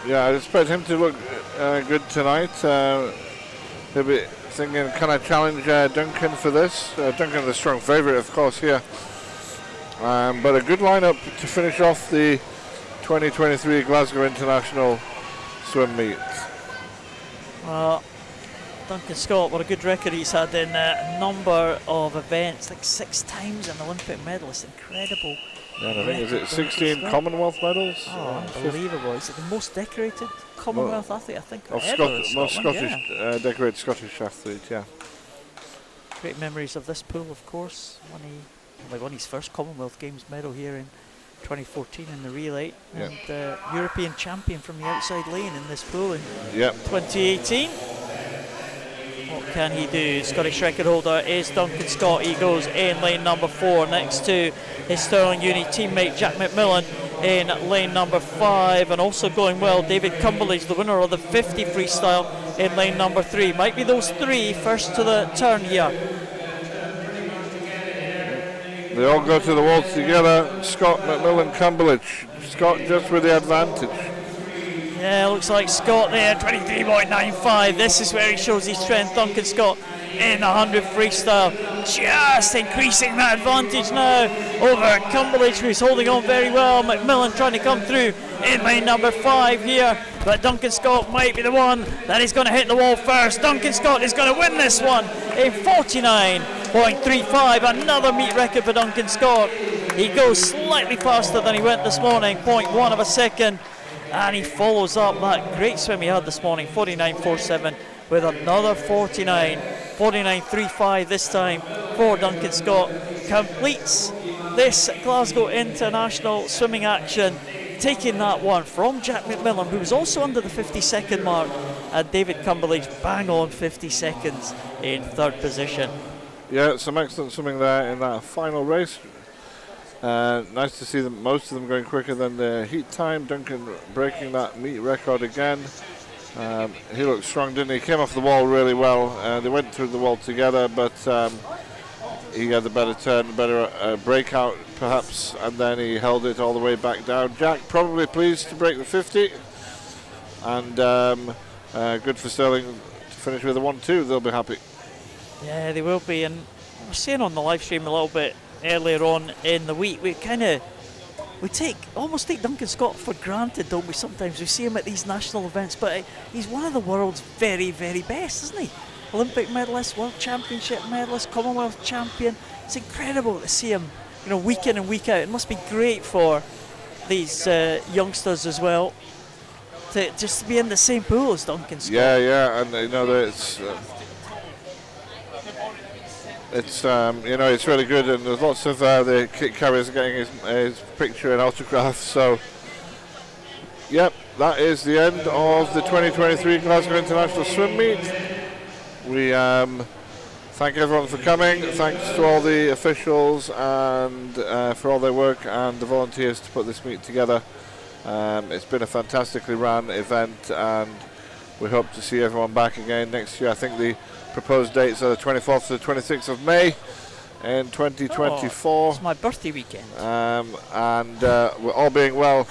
Yeah, I expect him to look good tonight. He'll be thinking, can I challenge Duncan for this? Duncan the strong favourite, of course, here. But a good lineup to finish off the 2023 Glasgow International Swim Meet. Duncan Scott, what a good record he's had in a number of events, like 6 times an Olympic medalist, incredible. Yeah, and I think, is it 16 Commonwealth medals? Oh, unbelievable. He's the most decorated Commonwealth athlete, I think, of ever in most Scotland, Scottish, decorated Scottish athlete, yeah. Great memories of this pool, of course. Won his first Commonwealth Games medal here in 2014 in the relay, and European champion from the outside lane in this pool in 2018. What can he do? Scottish record holder is Duncan Scott. He goes in lane number 4 next to his Stirling Uni teammate Jack McMillan in lane number 5, and also going well, David Cumberledge, the winner of the 50 freestyle, in lane number 3. Might be those 3 first to the turn here. They all go to the walls together. Scott, McMillan, Cumberledge. Scott just with the advantage. Yeah, looks like Scott there, 23.95. This is where he shows his strength. Duncan Scott in the 100 freestyle, just increasing that advantage now over Cumberledge, who's holding on very well. McMillan trying to come through in lane number 5 here. but Duncan Scott might be the one that is going to hit the wall first. Duncan Scott is going to win this one in 49.35, another meet record for Duncan Scott. He goes slightly faster than he went this morning, 0.1 of a second, and he follows up that great swim he had this morning, 49.47, with another 49.35 this time for Duncan Scott. Completes this Glasgow International swimming action, taking that one from Jack McMillan, who was also under the 50-second mark, and David Cumberley's bang on 50 seconds in third position. Yeah, some excellent swimming there in that final race. Nice to see them, most of them going quicker than the heat time. Duncan breaking that meet record again. He looked strong, didn't he? He came off the wall really well. They went through the wall together, but he had the better turn, better breakout perhaps, and then he held it all the way back down. Jack probably pleased to break the 50, and good for Sterling to finish with a 1-2. They'll be happy. Yeah, they will be, and we're saying on the live stream a little bit earlier on in the week, we almost take Duncan Scott for granted, don't we? Sometimes we see him at these national events, but he's one of the world's very, very best, isn't he? Olympic medalist, World Championship medalist, Commonwealth champion. It's incredible to see him, week in and week out. It must be great for these youngsters as well to just be in the same pool as Duncan Scott. Yeah, and it's really good, and there's lots of the kit carriers getting his picture and autograph. So, yep, that is the end of the 2023 Glasgow International Swim Meet. We thank everyone for coming. Thanks to all the officials and for all their work, and the volunteers to put this meet together. It's been a fantastically run event, and we hope to see everyone back again next year. I think the proposed dates are the 24th to the 26th of May in 2024. It's my birthday weekend. And we're all being well,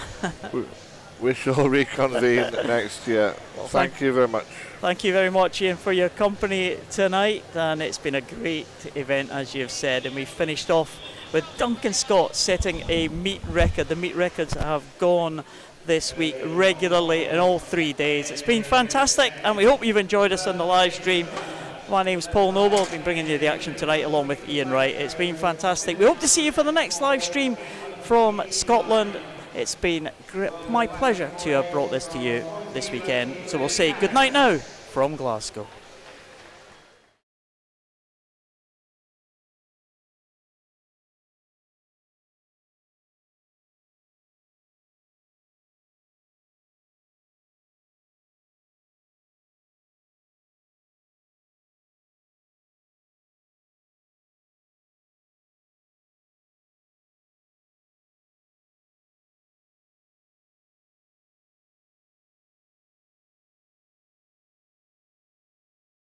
we shall reconvene next year. Well, thank you very much. Thank you very much, Ian, for your company tonight, and it's been a great event, as you've said, and we finished off with Duncan Scott setting a meet record. The meet records have gone this week regularly in all 3 days. It's been fantastic, and we hope you've enjoyed us on the live stream. My name's Paul Noble. I've been bringing you the action tonight along with Ian Wright. It's been fantastic. We hope to see you for the next live stream from Scotland. It's been my pleasure to have brought this to you this weekend. So we'll say good night now from Glasgow.